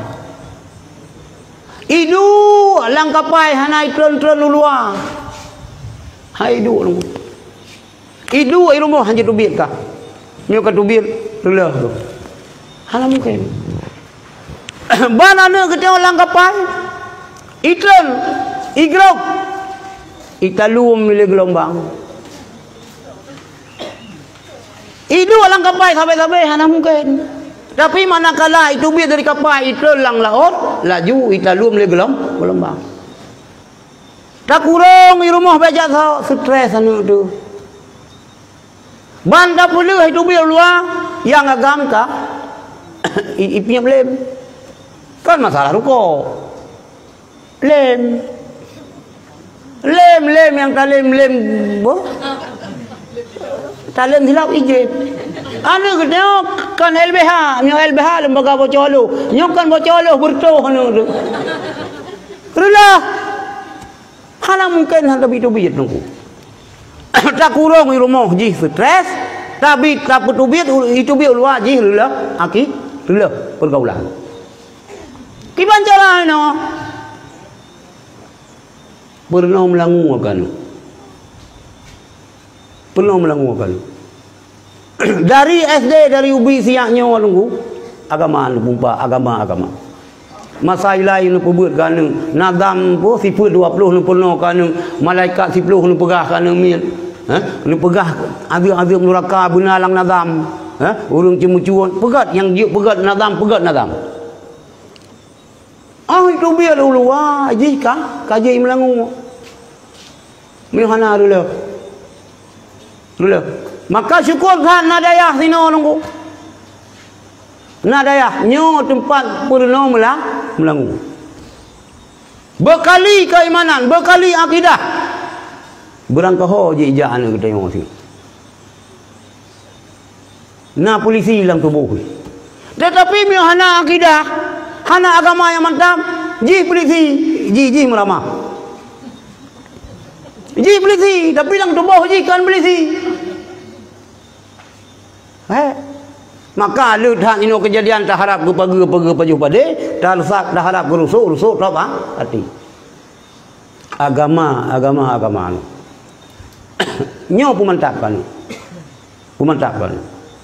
Speaker 1: Idu langkapai hanai tron-tron luar. Hai idu lu. Idu ai rumah hanya tubit kah? Nyo ka tubit lelah tu. Hala mungkin. Bana anu gedeo langkapai. Iklan, igrok, italum milik gelombang. Itu orang kapal sampai hana mungkin. Tapi manakala itu biar dari kapal itu lang laut, laju italum milik gelombang. Tak kurang di rumah baca tau stres anu tu. Banda puluh itu biar luar yang agam kah? Ipinya belum. Kan masalah rukuk. Lem yang talem boh talem hilap ije anu gedeo kan LBH nyo LBH lembaga bocolo nyo kan bocolo bertoh anu tu rulah hala mungkin hal lebih tubit nunggu tak kurang di rumah ji stres tapi tak tubit itu bi luar ji rulah aki rulah pergaulan kiban cara no pernah melangukan dari SD dari ubi siaknya nunggu agama masalah ini pebut kan nadam po sifut 20 nu penuh kan malaikat 10 nu pegah kan min nu pegah azab neraka benalang nadam urang cemucuan pegat yang dia pegat nadam itu biar dulu wah jika kaji melangu Milhana dulu. Maka syukur kan nadayah sino nunggu. Nadayah nyo tempat purno melangu. Bekali keimanan, bekali akidah. Berangkah je ijaan kita yang masih. Na polisi hilang tubuh. Tetapi milhana akidah, hana agama yang mantap, ji polisi, ji meramah. Ji polisi, tapi bilang tubuh ji kan polisi. Maka lu dah ino kejadian tak harap ke pagi pada, tak rusak dah harap ke rusuk tak apa hati. Agama. Nyo pemantapkan.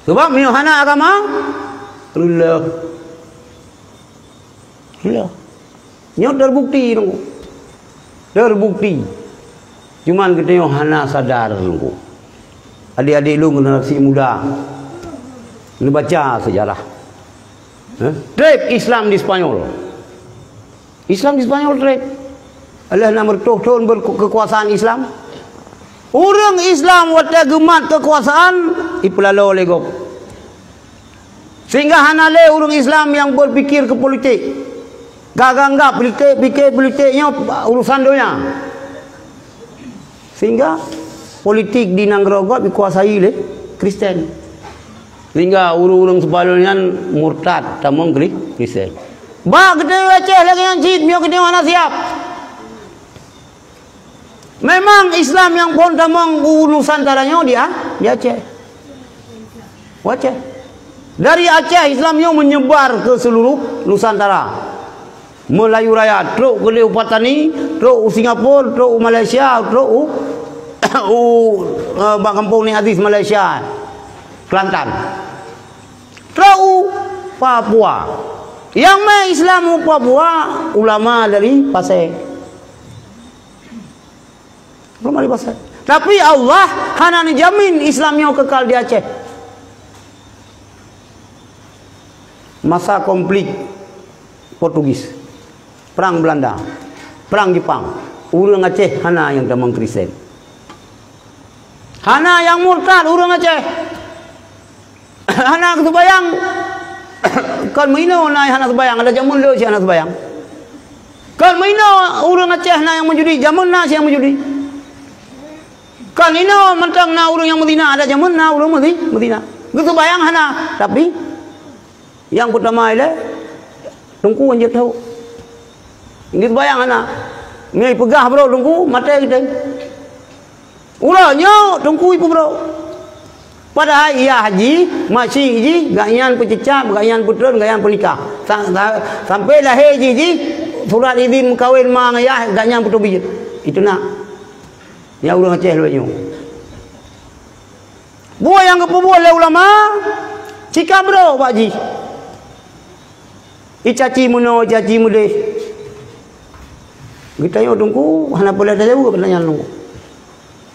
Speaker 1: Sebab nyo hana agama, rulah. Nyo terbukti. Cuman kita yang hana sadar nunggu. Adik-adik lu generasi muda. Lu baca sejarah. Trip Islam di Spanyol. Trip. Allah nak bertuh-tuh berkekuasaan Islam. Orang Islam wata gemat kekuasaan ipulalo legok. Sehingga hana le orang Islam yang berfikir ke politik. Gagangga politiknya urusan dunia. Sehingga politik di Nanggrogot dikuasai oleh Kristen. Sehingga urung-urung sebaliknya murtad tamong Kristen. Ba gede weceh lagi yang cid, mio gede mana siap. Memang Islam yang pun tamong urusan taranya dia Aceh. Waceh. Dari Aceh Islamnya menyebar ke seluruh Nusantara. Melayu Raya, teruk ke Leu Patani, teruk Singapura, teruk Malaysia, teruk Bak Kampung ni Aziz Malaysia, Kelantan, teruk Papua. Yang main Islam Papua ulama dari Pasir. Ulama dari Pasir. Tapi Allah hanya jamin Islamnya kekal di Aceh. Masa konflik Portugis, perang Belanda, perang Jepang, orang Aceh hana yang damang Kristen, hana yang murtad orang Aceh, hana kebayang kan maino na hana kebayang ada jamun lo si hana kebayang kan maino orang Aceh na yang menjudi jamun na si yang menjudi kan ino mentang na orang yang Medina ada jamun na orang Medina gitu bayang hana. Tapi yang pertama ile tungku anjat tahu gitu bayang anak ngai pegah bro tungku mata kita ulahnya tungku ibu bro padahal iya haji masih haji gayan pececap gayan putron gayan penikah sampai lahir haji surat izin kawin mang ayah gayan putu bijit itu nak ya urang Aceh luanya buah yang kepubuh oleh ulama cika bro Pak Haji icaci muno caci mude kita yo tunggu hana boleh ada juga pertanyaan tunggu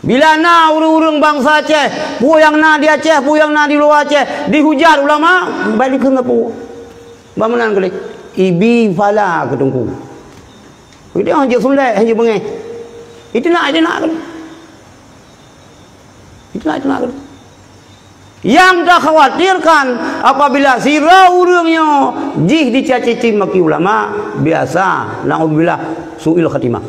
Speaker 1: bila na urang-urang bangsa Aceh pu yang na di Aceh pu yang na di luar Aceh dihujat ulama balik ke pu bangunan kali ibi fala ke tunggu itu hanya sulai hanya bengai itu nak kali itu nak kali. Yang tak khawatirkan apabila sira urangnya jih dicaci maki ulama biasa naudzubillah suil khatimah.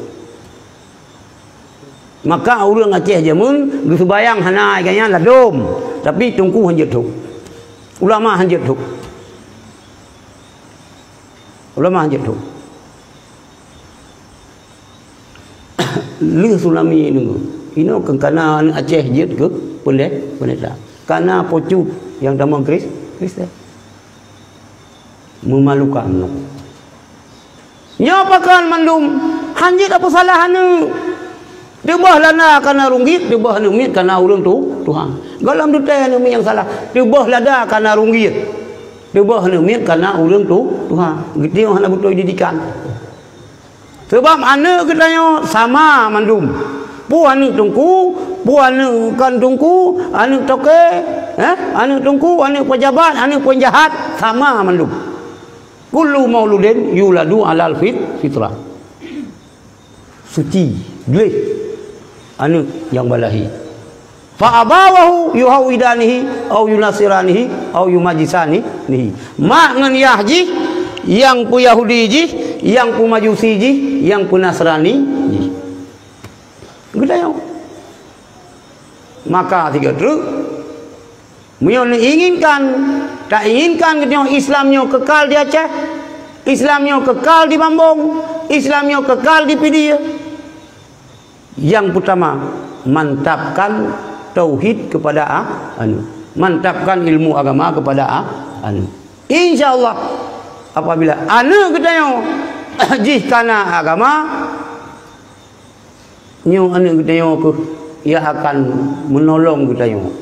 Speaker 1: Maka urang Aceh jamun geus bayang hana ganya ladom tapi tungku hanjut tu. Ulama hanjut tu. Ulama hanjut tu. Li sulami nunggu. Ino kengkana Aceh jet ke pendeta. Karena pocut yang damang Kristen memalukan. Nyapakan mandum hanjit apa salah anu debah lana karena runggit debah anu mit karena urang tu Tuhan galam tu teh anu yang salah debah lada karena runggit debah anu mit karena urang tu Tuhan gitu hana betul didikan sebab anu katanya sama mandum pu anu tungku pu anu kan tungku anu toke anu tungku anu pejabat anu penjahat sama mandum kullu mauludin yuladu alal fitrah suci gleh anu yang balahi fa abawahu yuhawidanihi au yunasiranihi au yumajisanihi mak ngan yahji yang pu Yahudi ji yang pu Majusi ji yang pu Nasrani ji gudaya maka tiga truk menginginkan tak inginkan ketika Islamnya kekal di Aceh, Islamnya kekal di Bambong, Islamnya kekal di Pidia. Yang pertama mantapkan tauhid kepada anu, mantapkan ilmu agama kepada anu. Insyaallah apabila anu kedayo jih kana agama nyu anu kedayo ke ia akan menolong kedayo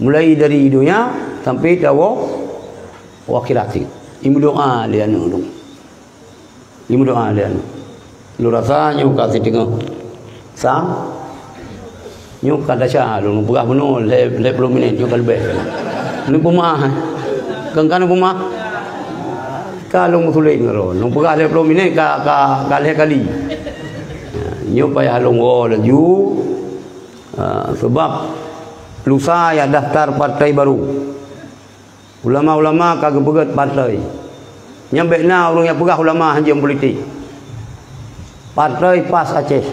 Speaker 1: mulai dari dunia sampai dawa akhirati. Imu doa dia anu dong. Imu doa dia anu. Lu rasanya kasih tengok sa nyuk kada sya lu pegah beno le 10 minit nyuk kalbe ni pumah kan pumah kalau musulai ngaro nu pegah 10 minit ka kali nyuk payah longo laju sebab lusa ya daftar partai baru ulama-ulama kagak pegat partai nyampe na orang yang pegah ulama hanjam politik partai PAS Aceh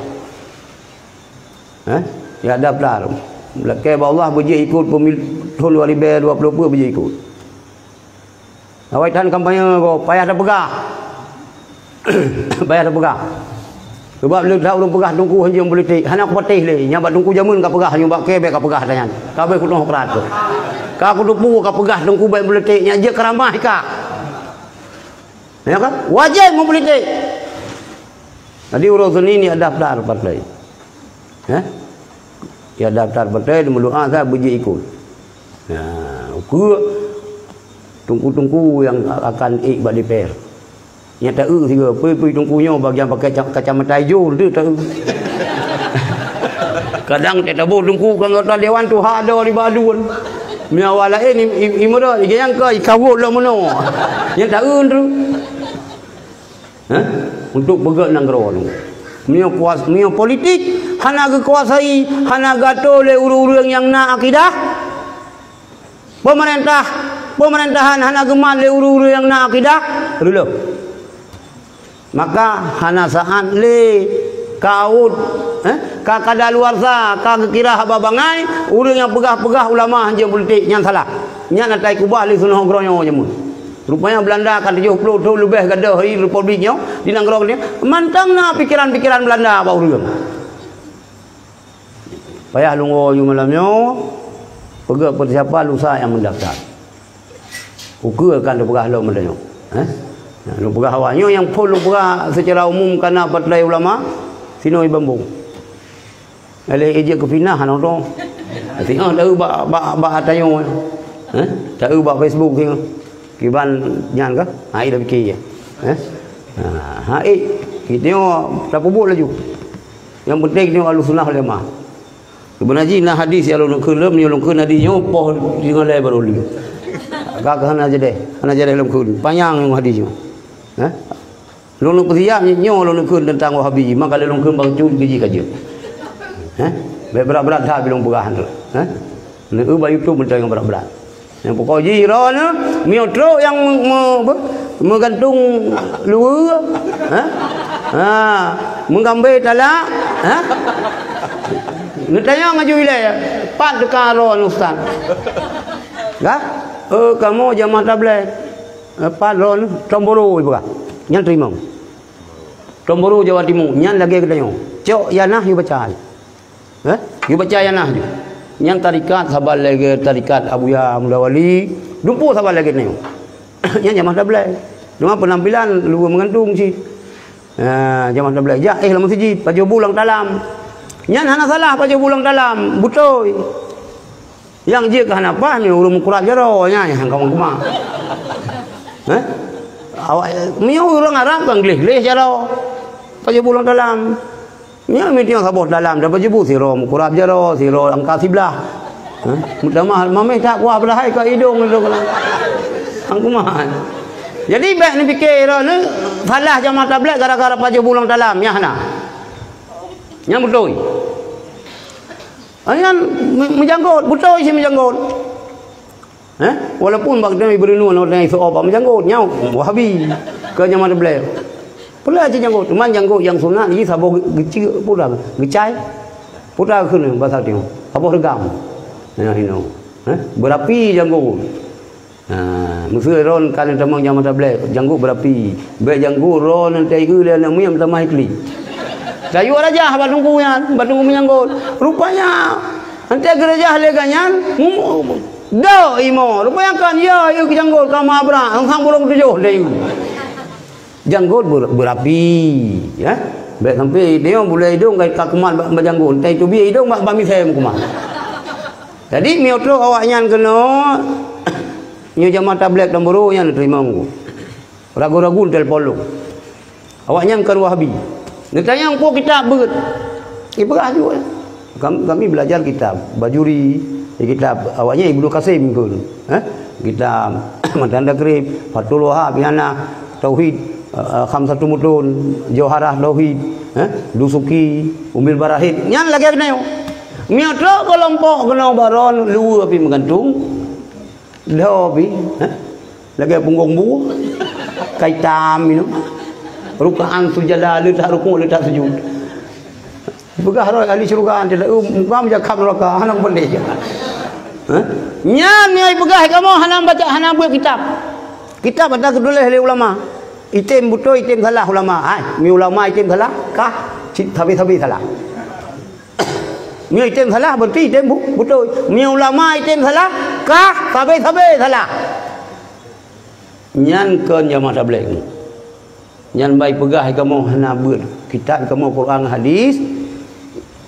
Speaker 1: ya daftar belakang Allah berjaya ikut pemilu tahun 2020 berjaya ikut awaitan kampanye kau payah dah pegah payah dah pegah sebab lu tahu orang pegah tunggu hanjam politik hanya aku patih le nyabat tunggu jamun ka pegah nyoba kebe ka pegah tanya kabeh kuno kerat tu Ka aku dupu ka pegah dengku baik beletiknya je keramah ka. Ya kan? Wajib mempolitik. Tadi urusan ini ada daftar partai. Ya daftar partai mendoa saya beji ikut. Ya, tungku-tungku yang akan ikut DPR. Yang tak tiga, pergi tungkunya bagian pakai kacamata hijau tu tak. Kadang tak tahu tungku anggota dewan tu ada di baduan. Miawala ini imara yang ke kawut lah mono. Yang tak tu. Untuk bergerak negara tu. Mio politik hana kekuasai, hana gato le uru-uru yang nak akidah. Pemerintahan hana geman le uru-uru yang nak akidah. Dulu. Maka hana saat le kaut ka kadaluarsa ka kira haba bangai urang yang pegah-pegah ulama hanya politik yang salah nya natai kubah li sunah gronyo jemun rupanya Belanda kan 70 tahun lebih gadah hari republiknya di negara ni mantangna pikiran-pikiran Belanda apa urang payah lungo yu malamnya pegah siapa lusa yang mendaftar ukur kan pegah lo mendanyo lu pegah awaknya yang pun lu pegah secara umum karena partai ulama Sinoi bambung. Ele ejek ke finah hang tu. Tengok tahu bak atayo. Tahu bak Facebook tengok. Kiban nyan ke? Ai dah fikir. Kita tengok tak pubuk laju. Yang penting tengok Ahlussunnah wal Jamaah. Sebenarnya nah hadis yang lu kelam ni lu keun hadis nyo poh dengan lai baru lu. Agak hana jadi dalam keun. Panjang hadis nyo. Lu persiap nyo lu keun tentang Wahabi, maka lu keun bang cun gaji kaje. Berat-berat dah belum perahan tu. Lu bayu tu mentang yang berat-berat. Yang pokok jiran miotro yang menggantung luar. Menggambar talak. Ngetanya ngaju wilayah. Pat dekaron ustaz. Gak? Kamu jamaah tablet. Pat ron Tomboro ibu kah? Nyan terima. Tomboro Jawa Timur. Nyan lagi ketanya. Cok yanah you baca. You baca yanah je. Yang tarikat sabar lagi tarikat Abuya Mudawali. Dumpu sabar lagi ni. Yang jamaah tablet. Dengan penampilan lu mengantung si. Jamaah tablet. Jaih lah masjid. Baju bulang dalam. Nyan hana salah baju bulang dalam. Butoi. Yang je ke hana apa ni urung kurat jero nya yang kamu kumah. Awak miu orang Arab bang leh jero. Baju bulang dalam. Nya mitiang sabot dalam dah baju siro kurap jero siro angka sebelah. Mutamah mameh tak kuah belahai ke hidung tu kalau. Ang kumah. Jadi baik ni fikir ni salah jamaah tablet gara-gara baju bulang dalam nya hana. Nya betul. Ayan menjanggut, betul si menjanggut. Walaupun bak demi berenung orang isu apa menjanggut nyau Wahabi ke jamaah tablet. Pula aja janggut, cuman janggut yang sunat ni sabo gecil pula, gecai. Pula keun bahasa tengok. Apa regam. Nah ino. Berapi janggut. Musuh ron kan temang jamaah tablet, janggut berapi. Baik janggut ron nanti ke dan miam tamai kli. Kayu raja batungku menyanggut. Rupanya nanti gereja leganyan do imo. Rupanya kan ya you janggut kama abra, hang bolong tujuh deh. Janggut berapi, ya. Baik sampai dia boleh hidung kai kakuman berjanggut. Tai tu bi hidung mak bami saya kuman. Jadi miotro awaknya kena nyu jamaah tablet Tomboro yang terima aku. Ragu-ragu telpon lu. Awaknya ke Wahabi. Ditanya engkau kitab berat. Ibrah juga. Kami belajar kitab Bajuri, kitab awaknya Ibnu Qasim pun. Kitab Matanda Krib, Fathul Wahab, Yana, Tauhid, Khamsatul Mutun, Jawharah Tauhid, Dusuki, Umil Barahid. Nyan lagi kena yo. Miotro kelompok kena baron lu api menggantung. Dah api, lagi punggung bu. Kaitam itu. Rukaan sujadah letak rukuk letak sujud. Begah roy ahli syurga tidak muka menjakap neraka hanang benda je. Nyan ni begah kamu hanang baca hanang buat kitab. Kitab ada kedulih oleh ulama. Itim betul itim salah ulama. Mi ulama itim salah kah? Tapi salah. Mi itim salah berarti itim betul. Mi ulama itim salah kah sabe-sabe salah. Nyan keun yang mata blek. Nyan baik pegah kamu hana beut kitab kamu Quran hadis.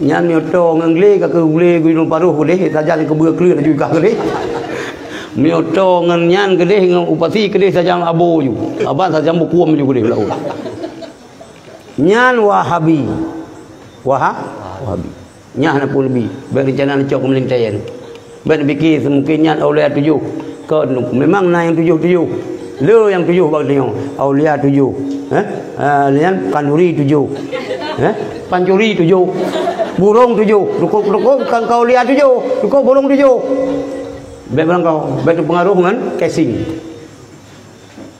Speaker 1: Nyan nyoto ngengle ka ke ule gunung paruh boleh saja ke beu kleur juga boleh. Nyoto ngan nyan gede ngan upati gede saja abo ju. Aban saja bukuam ju gede laut. Nyan Wahabi. Wahabi. Nyan pun lebih. Berencana cok melintayan. Ben fikir semungkin nyan aulia 7. Ke memang na yang 7. Le yang 7 bang tengok. Aulia 7. Lian kanuri 7. Pancuri 7. Burung 7. Dukuk kan kau lihat 7. Dukuk burung 7. Bet barang kau, bet pengaruh dengan casing.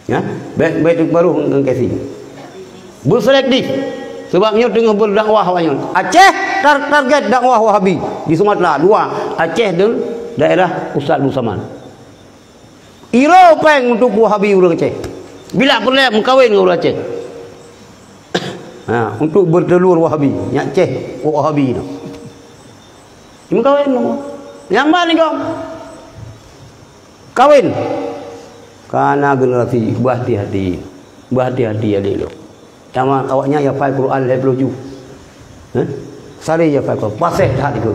Speaker 1: Ya, bet pengaruh dengan casing. Berselektif. Sebabnya tengah berdakwah banyak. Aceh target dakwah Wahabi di Sumatera 2. Aceh dan daerah Ustaz Busaman. Iro peng untuk Wahabi orang Aceh. Bila pernah mengkawin dengan orang Aceh. Untuk bertelur Wahabi, nyak Aceh Wahabi tu. Mengkawin tu. Yang mana kau? Kawin. Karena generasi berhati-hati. Berhati-hati adik lo. Sama awaknya ya fai Quran level 7. Sari ya fai Quran. Pasih tak itu.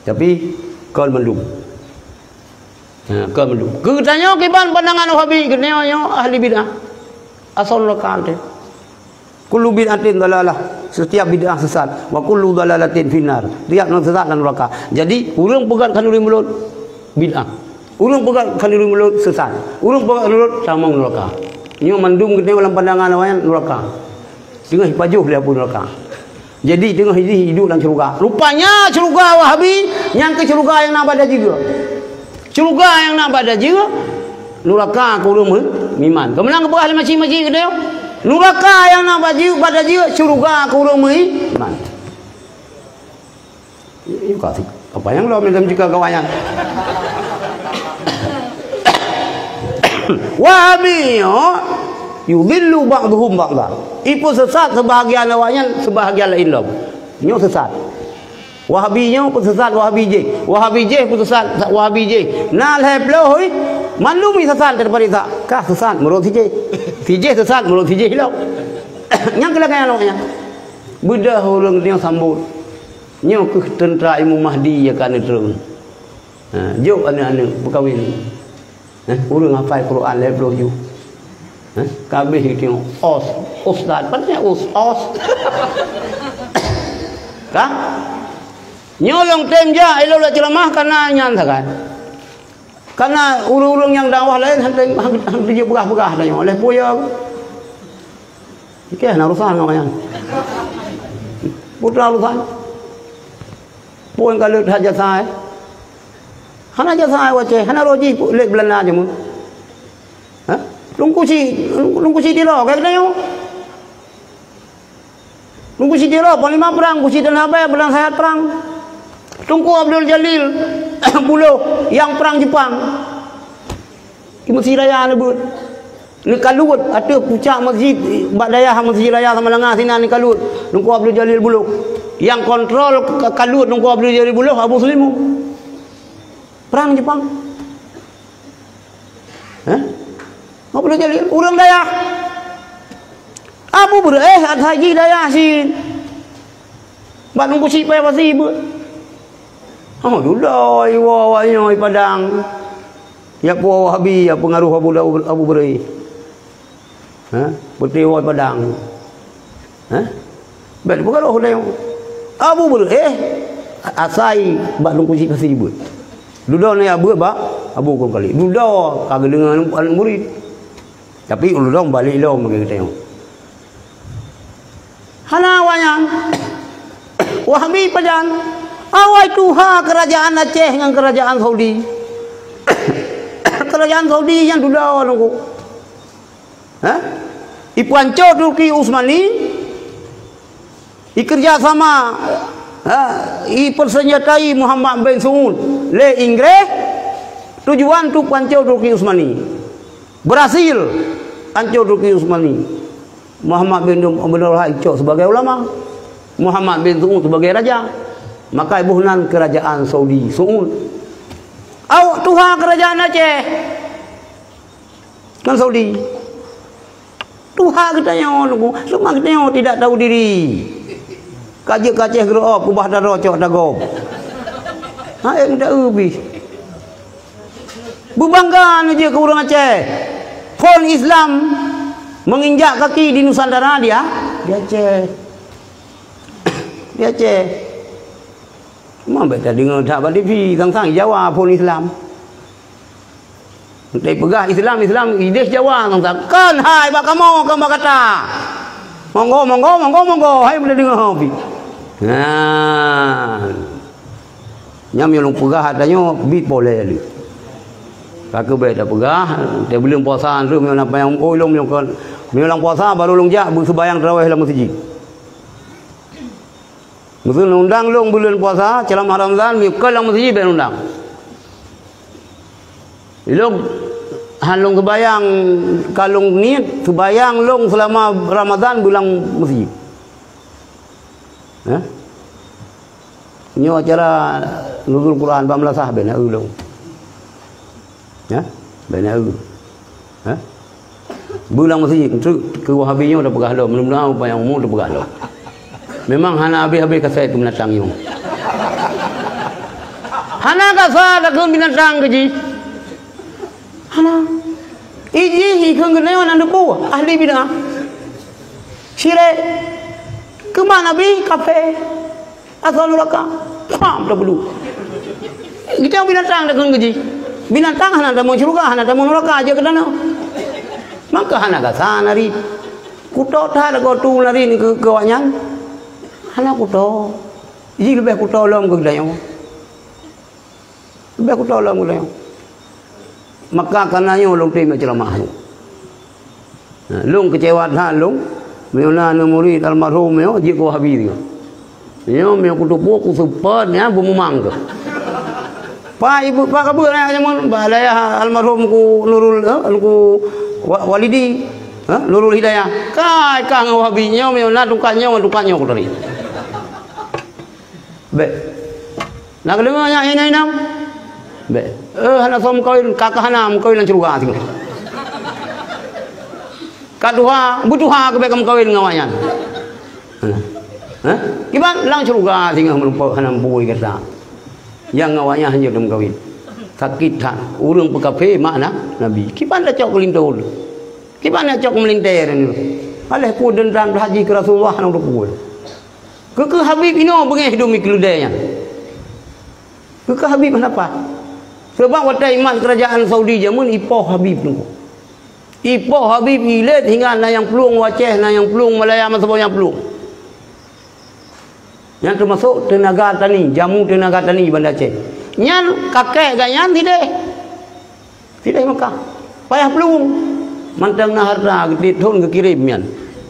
Speaker 1: Tapi kau mendung. Kau mendung. Ketanya kiban pandangan Wahabi, ketanya ahli bidah. Asal lokal tu. Kullu bid'atin dalalah. Setiap bid'ah sesat. Wa kullu dalalatin finnar. Tiap nak sesat dan neraka. Jadi urang pegang kanuri mulut bid'ah. Urang pegang kanuri mulut sesat. Urang pegang mulut sama neraka. Ini mandum kita dalam pandangan awak neraka. Tengah pajuh dia pun neraka. Jadi tengah hidup dalam syurga. Rupanya syurga Wahabi yang ke syurga yang nak pada juga. Syurga yang nak pada juga neraka kurung miman. Kemenang ke ahli macam-macam ke dia? Neraka yang nak pada juga syurga kurung miman. Ini kasih apa yang lo minta jika kawayan. Wahabi yudhillu ba'dhum ba'dha. Ipu sesat sebahagian awaknya, sebahagian lain lo. Nyo sesat. Wahabi nyo pun sesat Wahabi je. Wahabi je pun sesat Wahabi je. Nal heplo hoi. Malumi sesat daripada tak. Kah sesat menurut si je. Si je sesat menurut si je hilau. Yang kelakanya awaknya. Budak orang dia sambut. Nyo ke tentera Imam Mahdi ya kan terus. Jauh anak-anak berkahwin. Urang hafal Quran level 7. Kabeh tengok ustaz patnya os. Kah? Nyolong temja elo la ceramah karena nyan sakan. Karena urang-urang yang dakwah lain hang dia begah-begah dah oleh puya. Ikeh nak urusan namanya. Putra urusan. Puan kalau hajat saya. Hana aja saya wace, hana roji lek Belanda aja mu. Lungkusi dilo kayak gini. Lungkusi dilo panglima perang, kusi dan habai belang sehat perang. Tungku Abdul Jalil buluh yang perang Jepang. Di Masjid Raya lebut. Ni kalut ada puncak masjid Badayah Masjid Raya sama lengah sini ni kalut. Tungku Abdul Jalil buluh. Yang kontrol kalut Tungku Abdul Jalil buluh Abu Sulimu. Perang Jepang. Apa boleh jadi orang Dayak. Abu haji Dayak si. Bak nunggu si payah pasti ibu. Oh dulai wawanya Padang. Ya puah Wahabi ya pengaruh Abu Berai. Bertewa Padang. Bet pengaruh dia. Abu Berai asai bak nunggu si pasti ibu. Ludah ni abu ba abu kau kali. Ludah kagak dengan anak murid. Tapi ludah balik lo mungkin kita yang. Hana wayang. Wahabi Padang. Awai tuha kerajaan Aceh dengan kerajaan Saudi. Kerajaan Saudi yang ludah nunggu. Ipuanco Turki Utsmani. Ikerja sama persenjatai Muhammad bin Saud le Inggris tujuan tu pancau Turki Utsmani berhasil pancau Turki Utsmani Muhammad bin Abdul Wahab sebagai ulama Muhammad bin Saud sebagai raja maka ibuhnan kerajaan Saudi Saud Awak tuha kerajaan Aceh. Kan Saudi. Tuha katanya lu semua katanya tidak tahu diri. Kajak Aceh gerok kubah daro cok dago. Ha yang dak ubi. Berbangga aja ke orang Aceh. Fon Islam menginjak kaki di Nusantara dia Aceh. Dia Aceh. Mana betul dengar tak pada TV sang-sang Jawa pun Islam. Dia pegah Islam ide Jawa sang-sang. Kan hai bak kamu kata. Monggo hai boleh dengar hobi. Nah. Nyam yang pegah adanya bit boleh ni. Kakak baik dah pegah, dia belum puasa tu memang apa yang long kan. Memang puasa baru long jak bersembahyang tarawih dalam masjid. Mungkin undang long bulan puasa, ceramah Ramadan mikal dalam masjid ben undang. Long halong sembahyang kalong ni sembahyang long selama Ramadan bulan masjid. Ini acara nuzul Quran 14 sahabat nak ulung. Ya, banyak tu. Ha? Bulan masjid ke Wahabinya dah pegah dah. Mudah-mudahan apa yang umur dah pegah dah. Memang hana habis-habis kasai tu binatangnya. Hana kasai dah ke binatang ke ji. Hana. Iji hikang kenayon anda buah ahli bidah. Syirik. Ke mana bi kafe? Asal neraka. Pam dah bulu. Kita binatang dah ke ji. Binatang hana tak mau syurga, hana tak mau neraka aja ke dana. Maka hana kasa nari. Kuto tak ada kau nari ni ke kawanyan. Hana kuto. Jadi lebih kuto lom ke dayang. Lebih kuto lom ke dayang. Maka karenanya long terima ceramah. Long kecewa dah long. Meona murid almarhum yo jiko habis. Yo me kuto buku super ni bumumang ke. Pak ibu pak kabur jangan balaya almarhumku Nurul ku Walidi Nurul Hidayah kai kang wahabinya meuna dukanya ku tadi be nak dengar nya ini nam be hana som kawin kakak hanam kawin curga sing kadua butuha ke bekam kawin ngawayan kiban lang curga sing melupa hanam buih kata yang awaknya hanya dalam kawin sakit tak urang pekafe makna Nabi kipan dah cok kelintol kipan dah cok melintir ni alih pu dendam haji ke Rasulullah nang dukul ke Habib ino bengeh hidup mikludanya ke Habib kenapa sebab watai iman kerajaan Saudi jamun ipoh Habib tu ipoh Habib ilet hingga na yang pelung Aceh na yang pelung Malaya masuk yang pelung yang termasuk tenaga tani, jamu tenaga tani Banda Aceh. Nyan kakek ganyan tidak Mekah. Payah pelung. Mantang na harta ditun ke kirim yan.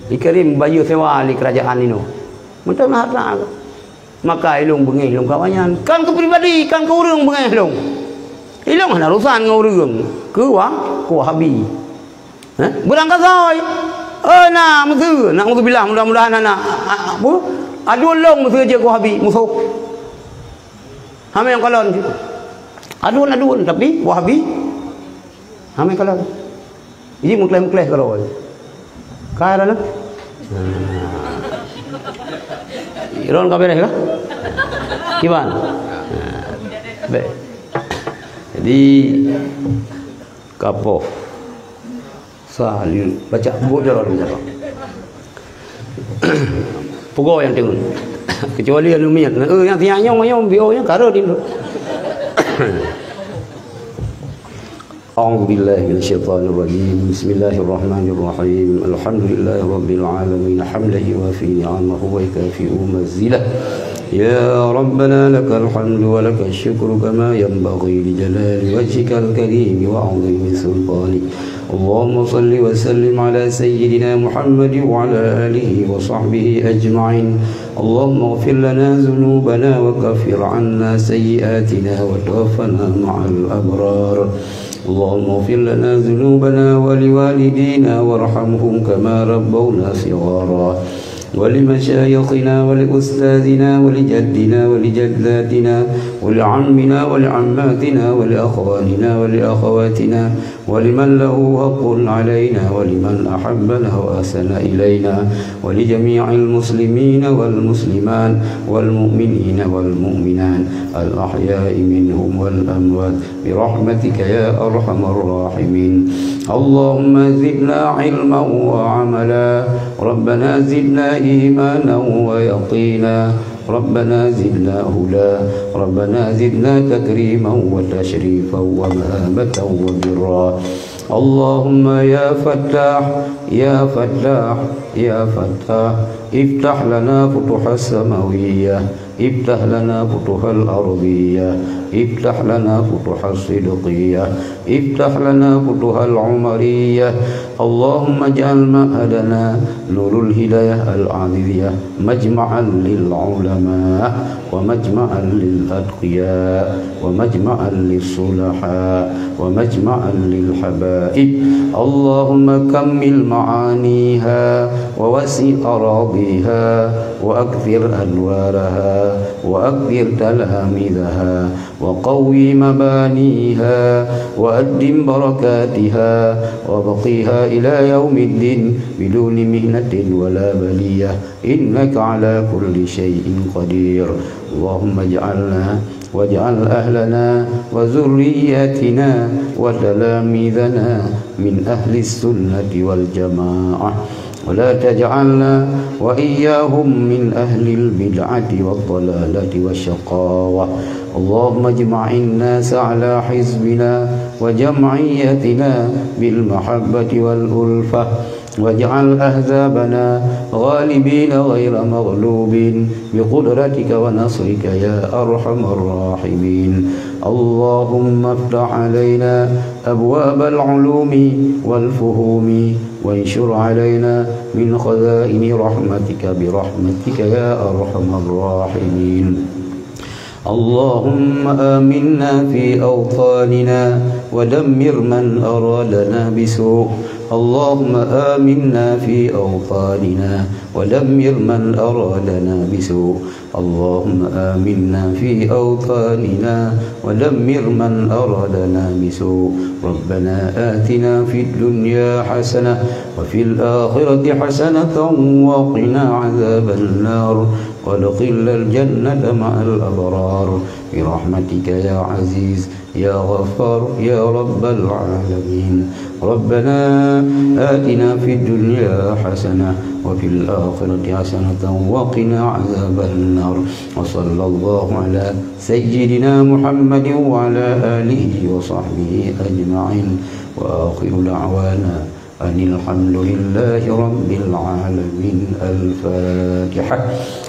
Speaker 1: Dikirim bayu sewa di kerajaan ini. Mantang na harta. Maka ilung bengih ilung kawanyan. Kan ke pribadi, kan ke urang bengih ilung. Ilung hana urusan ngurang. Ke Wahabi. Berang kasoi. Nah, mesti nak bilang mudah-mudahan anak apa? Aduan long mesti je Wahabi musuh. Hame yang kalon. Aduan tapi Wahabi hame kalon. Ini mukleh kalau. Kaya dah. Iron kabeh dah. Gimana? Baik. Jadi kapok salil baca buku jalan bicara. Pukul yang tengok kecuali alumian yang tiang-tiang bio yang karo din. A'udzu billahi minasyaitonir rajim. Bismillahirrahmanirrahim. Alhamdulillahirabbil alamin. Hamdan yuwafi ni'amahu wa yukafi'u mazilah. Ya Rabbana lakal hamdu wa lakal syukru kama yanbaghi li jalali wajhikal karim wa 'azimi sultani. اللهم صل وسلم على سيدنا محمد وعلى آله وصحبه أجمعين. اللهم اغفر لنا ذنوبنا وكفر عنا سيئاتنا وتوفنا مع الأبرار. اللهم اغفر لنا ذنوبنا ولوالدينا وارحمهم كما ربونا صغارا.
Speaker 2: ولمشايخنا ولأستاذنا ولجدنا ولجداتنا ولعمنا ولعماتنا ولأخواننا ولأخواتنا ولمن له حق علينا ولمن أحبنا وأحسن إلينا ولجميع المسلمين والمسلمات والمؤمنين والمؤمنات الأحياء منهم والأموات برحمتك يا أرحم الراحمين. اللهم زدنا علما وعملا، ربنا زدنا إيمانا ويقينا، ربنا زدنا هدى، ربنا زدنا تكريما وتشريفا ومهابة وبرا. اللهم يا فتاح يا فتاح يا فتاح افتح لنا فتوح السماوية، افتح لنا فتوح الأرضية، افتح لنا فتوح الصدقية، افتح لنا فتوح العمرية. اللهم اجعل مأهلنا نور الهداية العزيزية مجمعا للعلماء ومجمعا للأتقياء ومجمعا للصلحاء ومجمعا للحبائب. اللهم كمل معانيها ووسع أراضيها وأكثر أنوارها وأكثر تلاميذها وقوي مبانيها وأدم بركاتها وبقيها إلى يوم الدين بدون مهنة ولا بلية، إنك على كل شيء قدير. اللهم اجعلنا واجعل أهلنا وذرياتنا وتلاميذنا من أهل السنة والجماعة، ولا تجعلنا وإياهم من أهل البدعة والضلالة والشقاوة. اللهم اجمع الناس على حزبنا وجمعيتنا بالمحبة والألفة، واجعل أحزابنا غالبين غير مغلوبين بقدرتك ونصرك يا أرحم الراحمين. اللهم افتح علينا أبواب العلوم والفهوم وانشر علينا من خزائن رحمتك برحمتك يا أرحم الراحمين. اللهم آمنا في أوطاننا ودمر من أرادنا بسوء. اللهم آمنا في أوطاننا ودمر من أرادنا بسوء. اللهم آمنا في أوطاننا ودمر من أرادنا بسوء. ربنا آتنا في الدنيا حسنة وفي الآخرة حسنة وقنا عذاب النار وادخلنا الجنة مع الأبرار برحمتك يا عزيز يا غفار يا رب العالمين. ربنا آتنا في الدنيا حسنة وفي الآخرة حسنة وقنا عذاب النار. وصلى الله على سيدنا محمد وعلى آله وصحبه أجمعين، وآخر دعوانا أن الحمد لله رب العالمين. الفاتحة.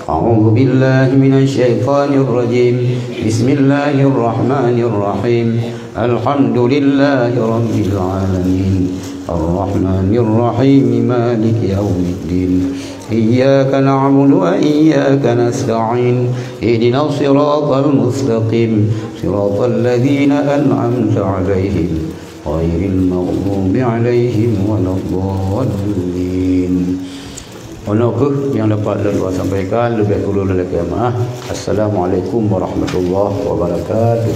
Speaker 2: أعوذ بالله من الشيطان الرجيم. بسم الله الرحمن الرحيم. الحمد لله رب العالمين الرحمن الرحيم مالك يوم الدين. إياك نعبد وإياك نستعين. اهدنا الصراط المستقيم صراط الذين أنعمت عليهم غير المغضوب عليهم ولا الضالين. Untuk yang dapat Lalu sampaikan lebih dulu dari jemaah. Assalamualaikum warahmatullahi wabarakatuh.